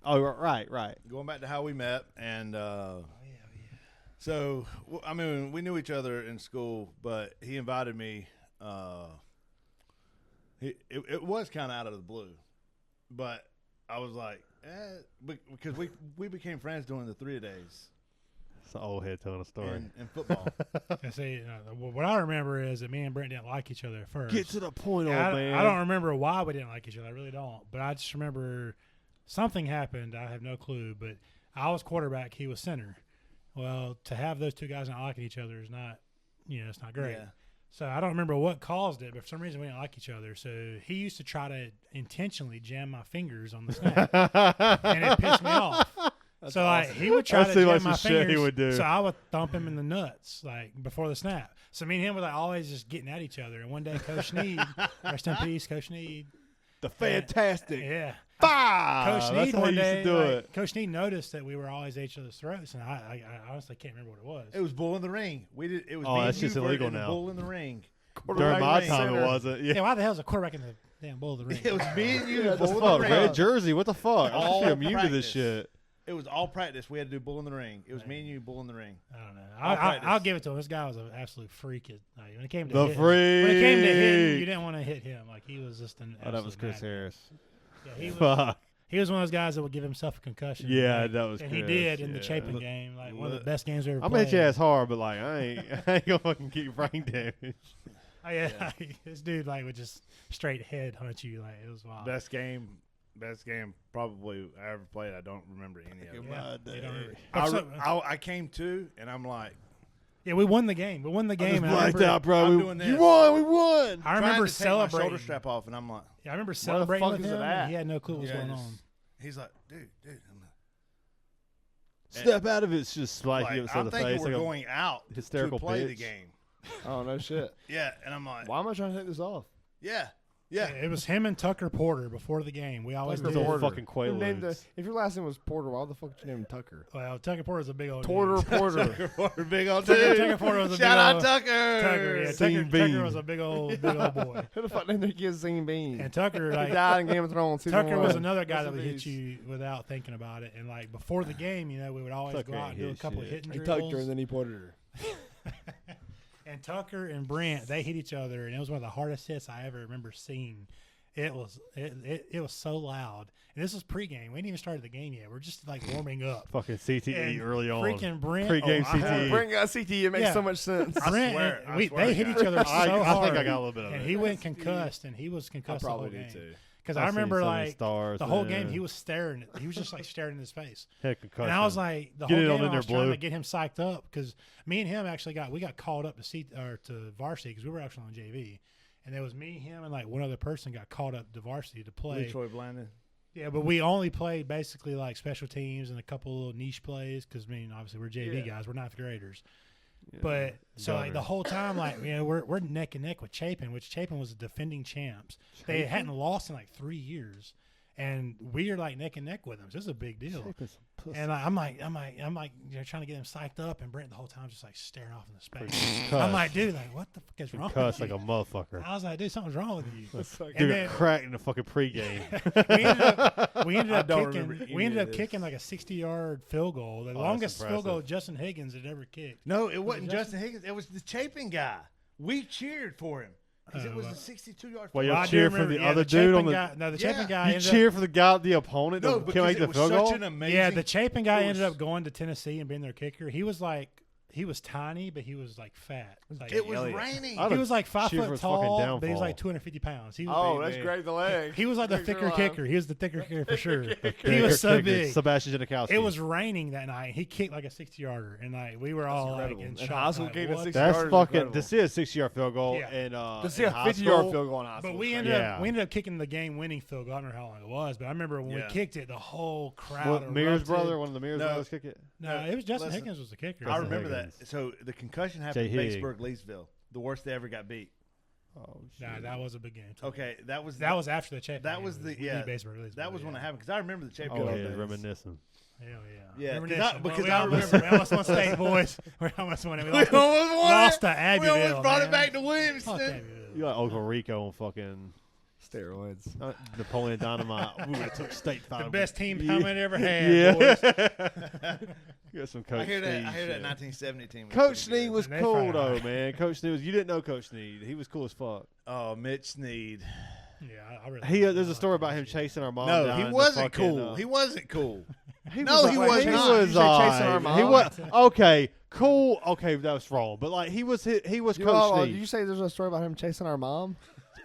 Oh, right. Going back to how we met, and so I mean, we knew each other in school, but he invited me. It was kind of out of the blue, but I was like, because we became friends during the 3-a-days It's an old head telling a story. in football. I say, what I remember is that me and Brent didn't like each other at first. Get to the point, old Yeah, man. I don't remember why we didn't like each other. I really don't. But I just remember something happened. I have no clue. But I was quarterback. He was center. Well, to have those two guys not liking each other is not, it's not great. Yeah. So I don't remember what caused it, but for some reason we didn't like each other. So he used to try to intentionally jam my fingers on the snap, and it pissed me off. So like he would try That to seemed jam like my some shit fingers, he would do. so I would thump him in the nuts like before the snap. So me and him were like always just getting at each other. And one day, Coach Need, rest in peace, Coach Need. The fantastic. Yeah. Bah! Coach That's Need how one he used day, to do like, it. Coach Need noticed that we were always at each other's throats, and I honestly can't remember what it was. It was bull in the ring. We did. It was. Oh, me that's and you just for- illegal in the now. Bull in the ring. During my ring. time, it Center. wasn't. Yeah. Yeah, why the hell is a quarterback in the damn bull of the ring? It was me and you. What the bull in fuck? the ring. Red jersey. What the fuck? I'm All actually immune to practice. this shit. It was all practice. We had to do bull in the ring. It was me and you, bull in the ring. I don't know. All practice. I'll give it to him. This guy was an absolute freak. Like, when it came to The hitting, when it came to hitting, freak. you didn't want to hit him. Like he was just an. Oh, that was absolute Chris madman. Harris. Yeah, he was. Fuck. He was one of those guys that would give himself a concussion. Yeah, like, that was and he Chris, did in the yeah. Chapin game. Like one of the Look, best games we ever I'm played. gonna hit your ass hard, but like I ain't gonna fucking keep brain damage. Oh yeah, this dude like would just straight head hunt you. Like it was wild. Best game probably I ever played. I don't remember any of it. Yeah, you don't remember. I came to, and I'm like, Yeah, we won the game. We won the game. and I Blacked remember, out, bro. I'm We doing You this. won. We won. I remember trying to take my celebrating. shoulder strap off, and I'm like, Yeah, I remember celebrating fuck with is it him. at? And he had no clue what was yeah, going just- on. he's like, dude. I'm Step out of it. It's just like, like, you know, I'm the thinking face. we're like going out hysterical to play the bitch. game. Oh no shit. Yeah, and I'm like, Why am I trying to take this off? yeah. It was him and Tucker Porter before the game. We always Tucker did. Porter. fucking You named Quaaludes. if your last name was Porter, why the fuck did you name him Tucker? Well, Tucker Porter's a big old Porter dude. Porter. Big old Tucker dude. Porter was a Shout big out old- Tucker. Tucker, yeah, Scene Tucker bean. was a big old boy. Who the fuck named their kid Singing Bean? And Tucker, He like died in Game of Thrones. season Tucker was one. another guy Rest that in would hit peace. you without thinking about it. And like before the game, we would always Tucker go out ain't and do a hit couple of shit. hitting He drills. tucked her and then he ported her. And Tucker and Brent, they hit each other, and it was one of the hardest hits I ever remember seeing. It was so loud, and this was pregame. We hadn't even started the game yet. We're just like warming up. Fucking CTE And early on. Freaking Brent, Pre-game I- CTE. Brent got CTE. It makes Yeah. so much sense. Brent, swear- I we, swear they to hit God. each other so I hard. think I got a little bit of and it. he went concussed, and he was I concussed the whole probably game. do too. Because I've I seen remember so many like stars, the whole man. game, he was staring. He was just like staring in his face. Had concussion. And I was like, the Get whole it on game, in I was there, trying Blue. to get him psyched up because me and him actually got called up to varsity because we were actually on JV, and there was me, him, and like one other person got called up to varsity to play. Troy Blandon. Yeah, but we only played basically like special teams and a couple little niche plays because obviously we're JV guys, we're ninth graders. Yeah. But so like the Gunners. whole time, like we're neck and neck with Chapin, which Chapin was the defending champs. They hadn't lost in like 3 years, and we are like neck and neck with them. So this is a big deal. Chapin's some pussy. And I'm like, trying to get him psyched up, and Brent the whole time just like staring off into space. Cuss. I'm like, dude, like what the fuck is wrong? Cuss with like you? a motherfucker. I was like, dude, something's wrong with you. Dude And got then- cracked in the fucking pregame. we ended I up don't kicking. remember any We ended of up this. kicking like a 60-yard field goal, the that's longest field impressive. goal Justin Higgins had ever kicked. No, it wasn't Justin? Justin Higgins. It was the Chapin guy. We cheered for him. 'Cause it was well, a 62-yard Well, field you'll I goal. do cheer for remember, the yeah, other Chapin dude on the. guy, no, the Chapin Yeah. guy You ended up, cheer for the opponent No, to because make it the was field such goal. an amazing. yeah, the Chapin guy it ended was- up going to Tennessee and being their kicker. He was tiny, but he was like fat. Like, It was Elliott. raining. I'd he was like 5 cheer for foot his fucking tall, but downfall. he was like 250 pounds. He was Oh, big, that's man. great. The leg. He was like the Kicker thicker line. kicker. He was the thicker kicker for sure. He Kicker, was so kicker, big. Sebastian Janikowski. It was raining that night. He kicked like a 60-yarder, and like we were all like incredible. in In shock. high school, like, kicking a what? 60 That's yards is fucking. incredible. To see a 60-yard field goal Yeah. and To see in a high 50-yard school, field goal in high But school. we is ended crazy. Yeah. up kicking the game-winning field goal. I don't know how long it was, but I remember when we Yeah. kicked it, the whole crowd. What, Mears erupted. brother, one of the Mears No. brothers kick it. No, it was Justin Listen, Higgins was the kicker. I Justin remember Higgins. that. So the concussion happened Jay in Higg. Batesburg, Leesville. The worst they ever got beat. Oh shit. Nah, that was a big game. Too. Okay, that was That was after the Chapin. that game. was the- We beat yeah, Batesburg, Leesville, that was when yeah. it happened because I remember the Chapin Oh goal yeah, days. reminiscing. Hell Yeah, yeah. 'cause Reminiscing. because we I almost, remember- we almost won state, boys. We almost won it. We We lost, almost won lost it. to Abbeville. We almost brought it man. back to Fuck Williamston. Abbeville. You got Uncle Rico on fucking Steroids. Napoleon Dynamite. We would have took state The final. best team Yeah. helmet ever had, Yeah. boys. You got some Coach I hear that. Sneed I hear that shit. 1970 team. was Coach pretty Sneed good. was They cool fight though, hard. man. Coach Sneed was. You didn't know Coach Sneed. He was cool as fuck. Oh, Mitch Sneed. Yeah, I really. There's a story about him chasing our mom. No, down he in the wasn't fucking, cool. He wasn't cool. He No, he was he not. was You say chasing our alright. He mom? was okay. Cool. Okay, that was wrong. But like he was Coach Did Sneed you say there's a story about him chasing our mom?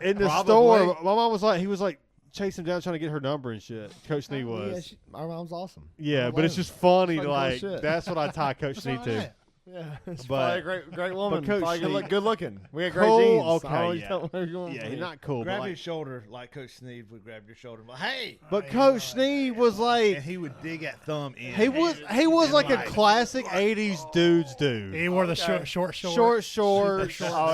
in the Probably. store. My mom was like chasing him down trying to get her number and shit. Coach Sneed Yeah, was. our mom's awesome. Yeah, I but it's love just funny. Fucking cool Like shit. that's what I tie Coach Sneed to. Yeah, it's But- probably a great woman. Coach Probably Sneed- good looking. We got great Cool, genes. okay, I always yeah. tell everyone Yeah, to he's be. not cool. Grab But, his like, shoulder like Coach Sneed would grab your shoulder. Like, hey, but Coach Sneed was like and he would dig that thumb in. he was like a classic '80s dude. He wore the Okay. short. Short. Super short. Oh,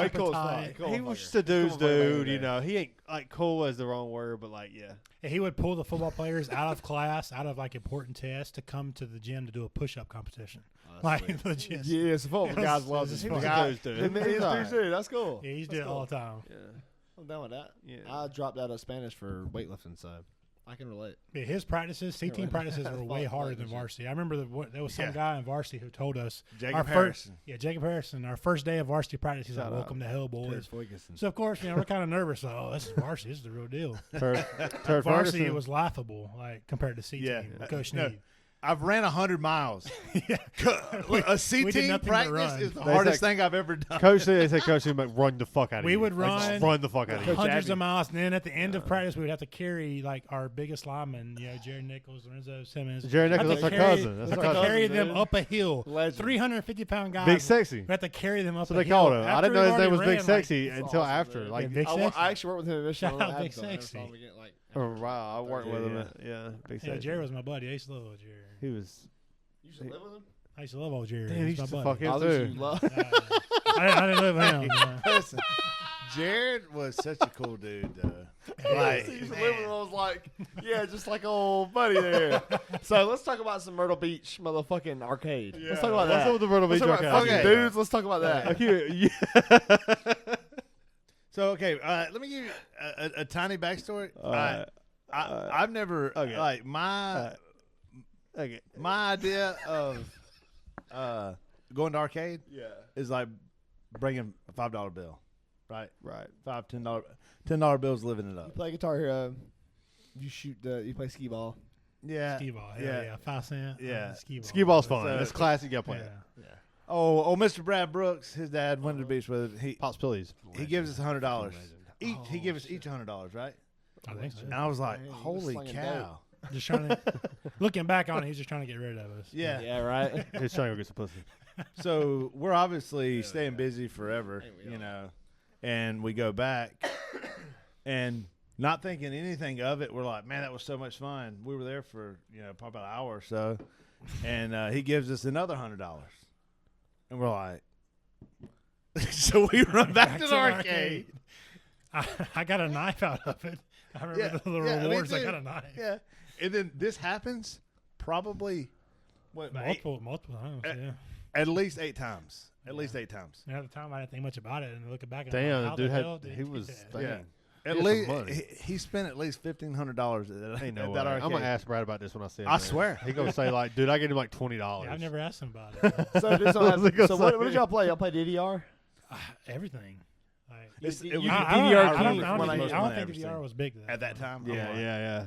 he super cool as tight. fuck. Cool He motherfucker. was just a dude's Cool motherfucker dude, you there. know. He ain't like cool is the wrong word, but like yeah. And he would pull the football players out of class, out of like important tests, to come to the gym to do a push-up competition. Like legit. Yeah, Yeah, football guys love This this. is He was fun. a dude's dude. He was He was a alright. dude's dude. That's cool. he used to do That's it all the time. Yeah. I'm down with that. Yeah. I dropped out of Spanish for weightlifting, so I can relate. Yeah, his practices, C team practices were way Fuck, harder like than shit. varsity. I remember there was some Yeah. guy in varsity who told us Jacob our Harrison. Jacob Harrison, our first day of varsity practice, he's Shout like, out. "Welcome to hell, boys." Ferguson. So of course, we're kind of nervous. Like, oh, this is varsity. This is the real deal. Turd Varsity Ferguson. was laughable, like compared to C Yeah. team. Coach No. Sneed. I've ran 100 miles. Yeah. A C we did team nothing but practice run. is the They hardest said- thing I've ever done. Coach Sneed, they said Coach Sneed would run the fuck out of We you. would Like, just run run the fuck out of you. hundreds Abby. of miles, and then at the end of practice, we would have to carry like our biggest linemen, Jared Nichols, Lorenzo Simmons. Jerry We have Nichols, to that's our carry- cousin. That's we our have to cousin. carry them dude. up a hill. Legend. 350-pound guys. Big Sexy. We have to carry them up So a they hill. called him. I After didn't know we've his name was already Big ran, Sexy That's until awesome, after. dude. Like, Big I Sexy. actually worked with him at Mission. Shout out Big Sexy. oh wow, I worked with him. Yeah, Big Yeah, Sexy. Jerry was my buddy. I used to love old Jerry. He was. You used to live with him? I used to love old Jerry. Damn, he He's used my to buddy. fuck him too. I didn't live with him. man. Listen, Jared was such a cool dude. Like, He used to live with him. I was like, yeah, just like old buddy there. So let's talk about some Myrtle Beach motherfucking arcade. Let's talk about What's that. up with the Myrtle Let's Beach talk about arcade? fucking Okay. dudes. Let's talk about that. Yeah. so okay, let me give you a tiny backstory. Alright. I've never Okay. like my Okay. my idea of going to arcade Yeah. is like bringing a $5 bill, right? Right. $5, $10 bills, living it You up. play Guitar Hero. You shoot. You play skee ball. Yeah. Skee ball. Yeah. 5 cent. Yeah. Skee ball. Skee ball's fun. So- It's classic. You gotta play Yeah. it. Oh, Mr. Brad Brooks, his dad went to the beach with him. Pops Pillies. He gives us $100 each. Oh, He gives us each $100, right? I think so. And I was like, Man, he was holy slinging cow! Just trying to, looking back on it, he's just trying to get rid of us. Yeah. Yeah. Right. He's trying to go get some pussy. So we're obviously staying busy forever, Ain't we you all? know, and we go back and not thinking anything of it. We're like, man, that was so much fun. We were there for probably about an hour or so, and he gives us another $100, and we're like, so we run back to the arcade. I got a knife out of it. I remember Yeah, the little yeah, me rewards. I too. got a knife. Yeah, and then this happens probably what Multiple times. Yeah. at least 8 times. At least 8 times. And at the time, I didn't think much about it. And looking back, at Damn, how the dude the hell had. did He was. yeah. Yeah. Dang. At He had least some money. he spent at least $1,500 at Ain't no that way. arcade. I'm gonna ask Brad about this when I see him. I man. swear. He gonna say like, dude, I gave him like $20. Yeah, I've never asked him about it. So, I was gonna so what say. did y'all play? Y'all play DDR? Everything. Like, It's- You- it was you- the I don't, DVR I don't, king I when don't, I think, most I don't money think I've DVR seen. was big then. At that time. Yeah, I'm like, yeah.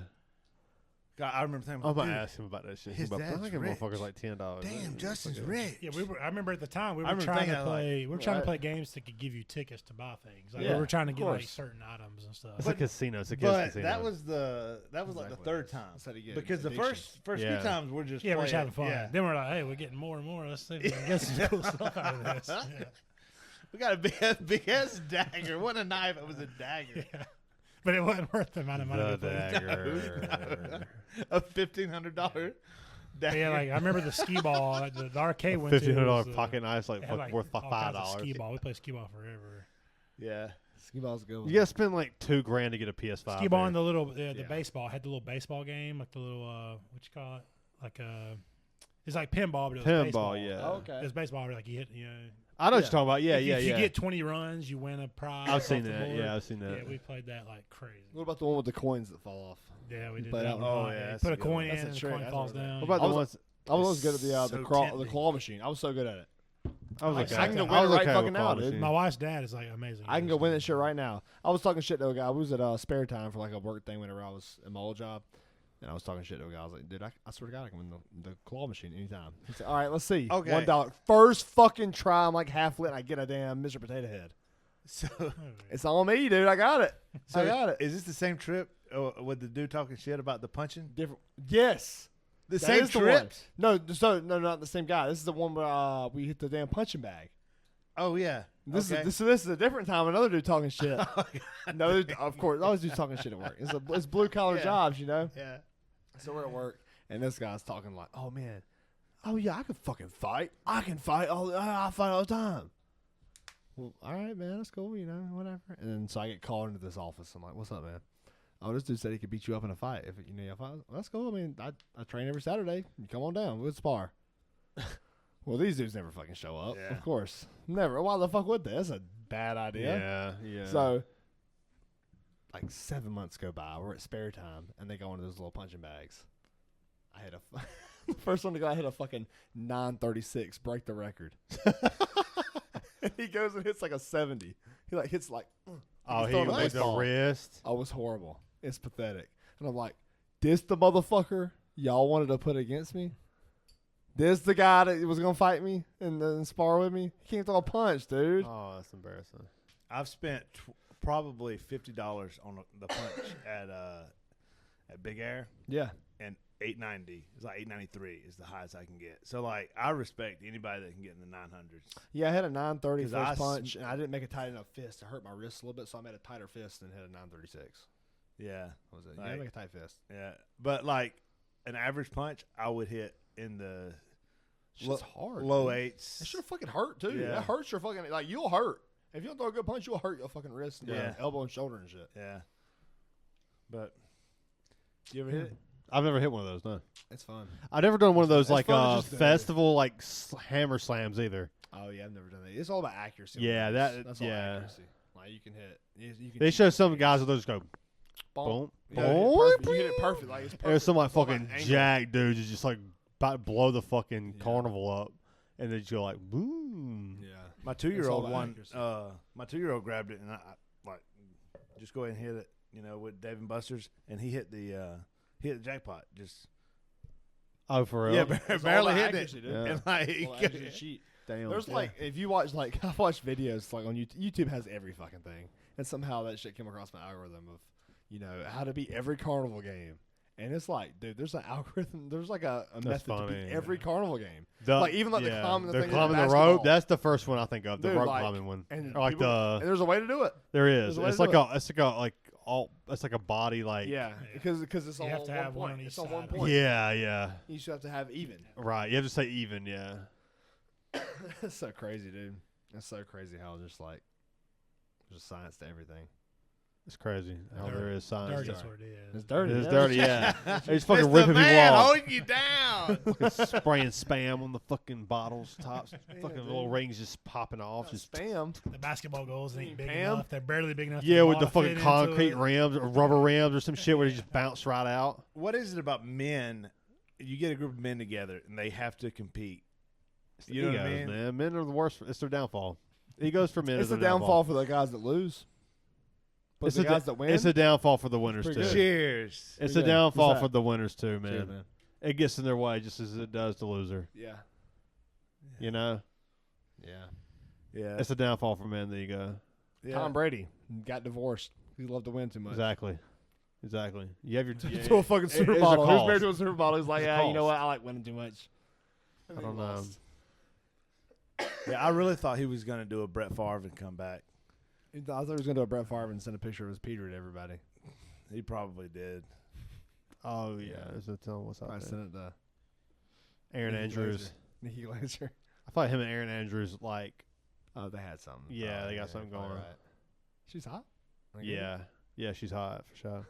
God, I remember thinking, I'm gonna dude, ask him about that shit. his But dad's I give rich. motherfuckers like $10. damn, Justin's rich. Yeah, I remember at the time we I were remember trying thinking to that, like, play. We were trying to right. play games that could give you tickets to buy things. Like Yeah, we were trying to of get like course. certain items and stuff. It's a casino. It's a kid's But casino. that was like the Exactly. third time. That's how you get Because the addiction. first Yeah. few times we're just Yeah, we're just playing. having fun. Yeah. Then we're like, hey, we're getting more and more. Let's see if we can get some cool stuff out of this. Yeah. We got a big ass dagger. It wasn't a knife, it was a dagger. Yeah. But it wasn't worth the amount of money. the we put. dagger. A $1,500 dagger. But yeah, like I remember the skee ball, like the arcade went to. $1,500 was, pocket knife, like, it had, worth all kinds of $5. skee ball. We played skee ball forever. Yeah. Skee ball's a good one. You gotta spend like $2,000 to get a PS5. Skee ball there. and the little the Yeah. baseball had the little baseball game, like the little what you call it, like it's like pinball, but it was Pinball, baseball. yeah. Oh, okay. It was baseball, where, like you hit, you know. I know what Yeah. you're talking about. Yeah, if you yeah. get 20 runs, you win a prize. I've seen off the that. board. Yeah, I've seen that. Yeah, we played that like crazy. What about the one with the coins that fall off? Yeah, we did play that that one. one? a Oh, lot. yeah, You that's put a a good coin one. in, That's a and the trick. coin That's falls what it is. down. What about I the was- ones? I was always good at the So the tempting. claw machine. I was so good at it. I was Like, okay. I can go I win was it right okay with fucking now, claw dude. machine. My wife's dad is like amazing. I can go win that shit right now. I was talking shit to a guy. We was at spare time for like a work thing whenever I was in my old job. And I was talking shit to a guy. I was like, dude, I swear to God, I can win the claw machine anytime. He said, all right, let's see. Okay. $1. First fucking try, I'm like half lit and I get a damn Mr. Potato Head. So, It's on me, dude. I got it. so I got it. Is this the same trip with the dude talking shit about the punching? Different. Yes. The That same is the one. trip? No, not the same guy. This is the one where we hit the damn punching bag. Oh, yeah. This Okay. is this is a different time. Another dude talking shit. No, of course, always dudes talking shit at work. It's blue collar Yeah. jobs, you know. Yeah. So we're at work, and this guy's talking like, "Oh man, oh yeah, I can fucking fight. I can fight. I fight all the time." Well, all right, man, that's cool. You know, whatever. And then so I get called into this office. I'm like, "What's up, man?" Oh, this dude said he could beat you up in a fight. If you know, if well, that's cool. I mean, I train every Saturday. You come on down. We'll spar. Well, these dudes never fucking show up. Yeah. Of course, never. Why the fuck would they? That's a bad idea. Yeah. So, like 7 months go by. We're at spare time, and they go into those little punching bags. I had the first one to go. I hit a fucking 936, break the record. And he goes and hits like a 70. He like hits like. Oh, he's he throwing a with the baseball. wrist. Oh, it was horrible. It's pathetic. And I'm like, this the motherfucker y'all wanted to put against me? This the guy that was gonna fight me and spar with me? He can't throw a punch, dude. Oh, that's embarrassing. I've spent probably $50 on the punch at Big Air, Yeah. and $8.90. It's like $8.93 is the highest I can get. So like, I respect anybody that can get in the 900s. Yeah, I had a 930 'Cause first I punch, and I didn't make a tight enough fist to hurt my wrist a little bit, so I made a tighter fist and hit a 936. Yeah, What was it? Like- Yeah, make a tight fist. yeah. But like an average punch, I would hit in the It's hard. low man. eights. It should fucking hurt too. Yeah. That hurts your fucking like you'll hurt if you don't throw a good punch. You'll hurt your fucking wrist and Yeah. elbow and shoulder and shit. Yeah. But you ever hit it? I've never hit one of those. No, It's fun. I've never done one of those It's like fun to just do. festival like hammer slams either. Oh yeah, I've never done that. It's all about accuracy. Yeah, on that- that's all yeah. accuracy. Like you can hit. You can They show some guys that just go boom. boom, You hit it boom. perfect. You hit it perfect. Like it's perfect. There's some like It's all about fucking angle. jack dudes who just like about to blow the fucking Yeah. carnival up, and they just go like boom. Yeah. My It's all 2-year-old about one. accuracy. My 2-year-old grabbed it, and I like just go ahead and hit it. You know, with Dave and Buster's, and he hit the jackpot. Just Oh, for real? yeah, It's all barely about hitting accuracy, it. dude. Yeah. And like, Well, accuracy cheat. Damn. There's like if you watch like I've watched videos like on YouTube. YouTube has every fucking thing, and somehow that shit came across my algorithm of how to beat every carnival game. And it's like, dude, there's an algorithm. There's like a method to funny, beat every carnival game. The- like, even, like, the yeah, climbing the they're thing in climbing the basketball. rope. That's the first one I think of. The Dude, rope like, climbing one. And Or like people- and the there's a way to do it. there there's is. a way It's to like do a it's like a like all it's like a body like Yeah, because it's You all have on to one have one point. on It's each on one side. point. yeah. You should have to have even. Right. You have to say even. Yeah. That's so crazy, dude. That's so crazy how just like there's science to everything. It's crazy how Dirty. there is science. Dirty to is it. what it is. It's dirty. It's yeah. dirty. Yeah. They just fucking it's ripping the people man off. holding you down. Fucking spraying spam on the fucking bottles, tops, fucking dude. little rings just popping off. Just Spam. The basketball goals ain't big Pam? enough. They're barely big enough. yeah, for with the ball to fucking fit concrete into it. rims or rubber rims or some shit where they just bounce right out. What is it about men? You get a group of men together, and they have to compete. It's the You know what I egos, mean? man. Men are the worst. It's their downfall. Egos for men It's is a downfall for the guys that lose. But It's the a guys that win, It's a downfall for the winners Pretty too. good. Cheers. It's Pretty a good. downfall What's for that? the winners too, man. Cheers, man. It gets in their way just as it does the loser. Yeah. You know, Yeah. Yeah. it's a downfall for men. The ego. yeah. Tom Brady got divorced. He loved to win too much. Exactly. You have your To a fucking it's a supermodel. He was cause. married to a supermodel. He's like, It's a yeah, you know cause. what? I like winning too much. I don't know. Yeah, I really thought he was going to do a Brett Favre and come back. I thought he was going to do a Brett Favre and send a picture of his Peter to everybody. He probably did. Oh yeah, so tell him what's up. I there. sent it to Aaron Nikki Andrews. Glaser. Nikki Glaser. I thought him and Aaron Andrews like. Oh, they had something. Yeah, Oh, they got something probably going. Right. She's hot. Like, Yeah, she's hot for sure.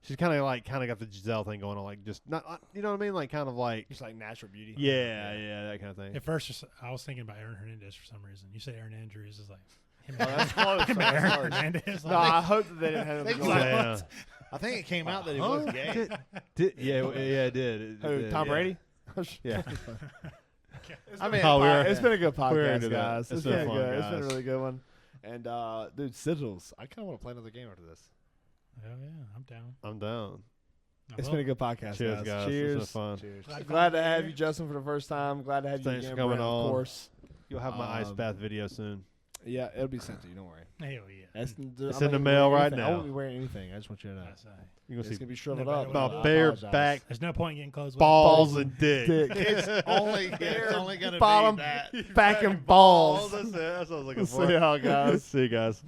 She's kind of got the Giselle thing going on, like just not, you know what I mean, like kind of like Just like natural beauty. yeah, that kind of thing. At first, I was thinking about Aaron Hernandez for some reason. You said Aaron Andrews is like him Oh, that's close. him and That's Aaron close. Hernandez. No, I hope that they didn't have him. Think going. like- Yeah. I think it came out that he was gay. It did. It Who, did, Tom yeah. Brady? Yeah. I mean, Oh, it's been a good we're podcast, into that. guys. It's It's been been fun, good. It's been a guys. really good one. And dude, sigils. I kind of want to play another game after this. Hell yeah, I'm down. I'm down. It's been a good podcast, Cheers, guys. Cheers. This was fun. Cheers. Glad to have you, Justin, for the first time. Glad to have Thanks you for again, coming Brent, on. of course. You'll have my ice bath video soon. Yeah, it'll be sent to you. Don't worry. Hell yeah. That's, It's in the mail right I now. won't be wearing anything. I just want you to know. That's, You're It's gonna see gonna be shriveled No, up. no, I my bare apologize. back There's no point in getting clothes. balls and dick. It's only going to Bottom be that. back and balls. That's it. That's what I was looking See for. y'all, guys. See you guys.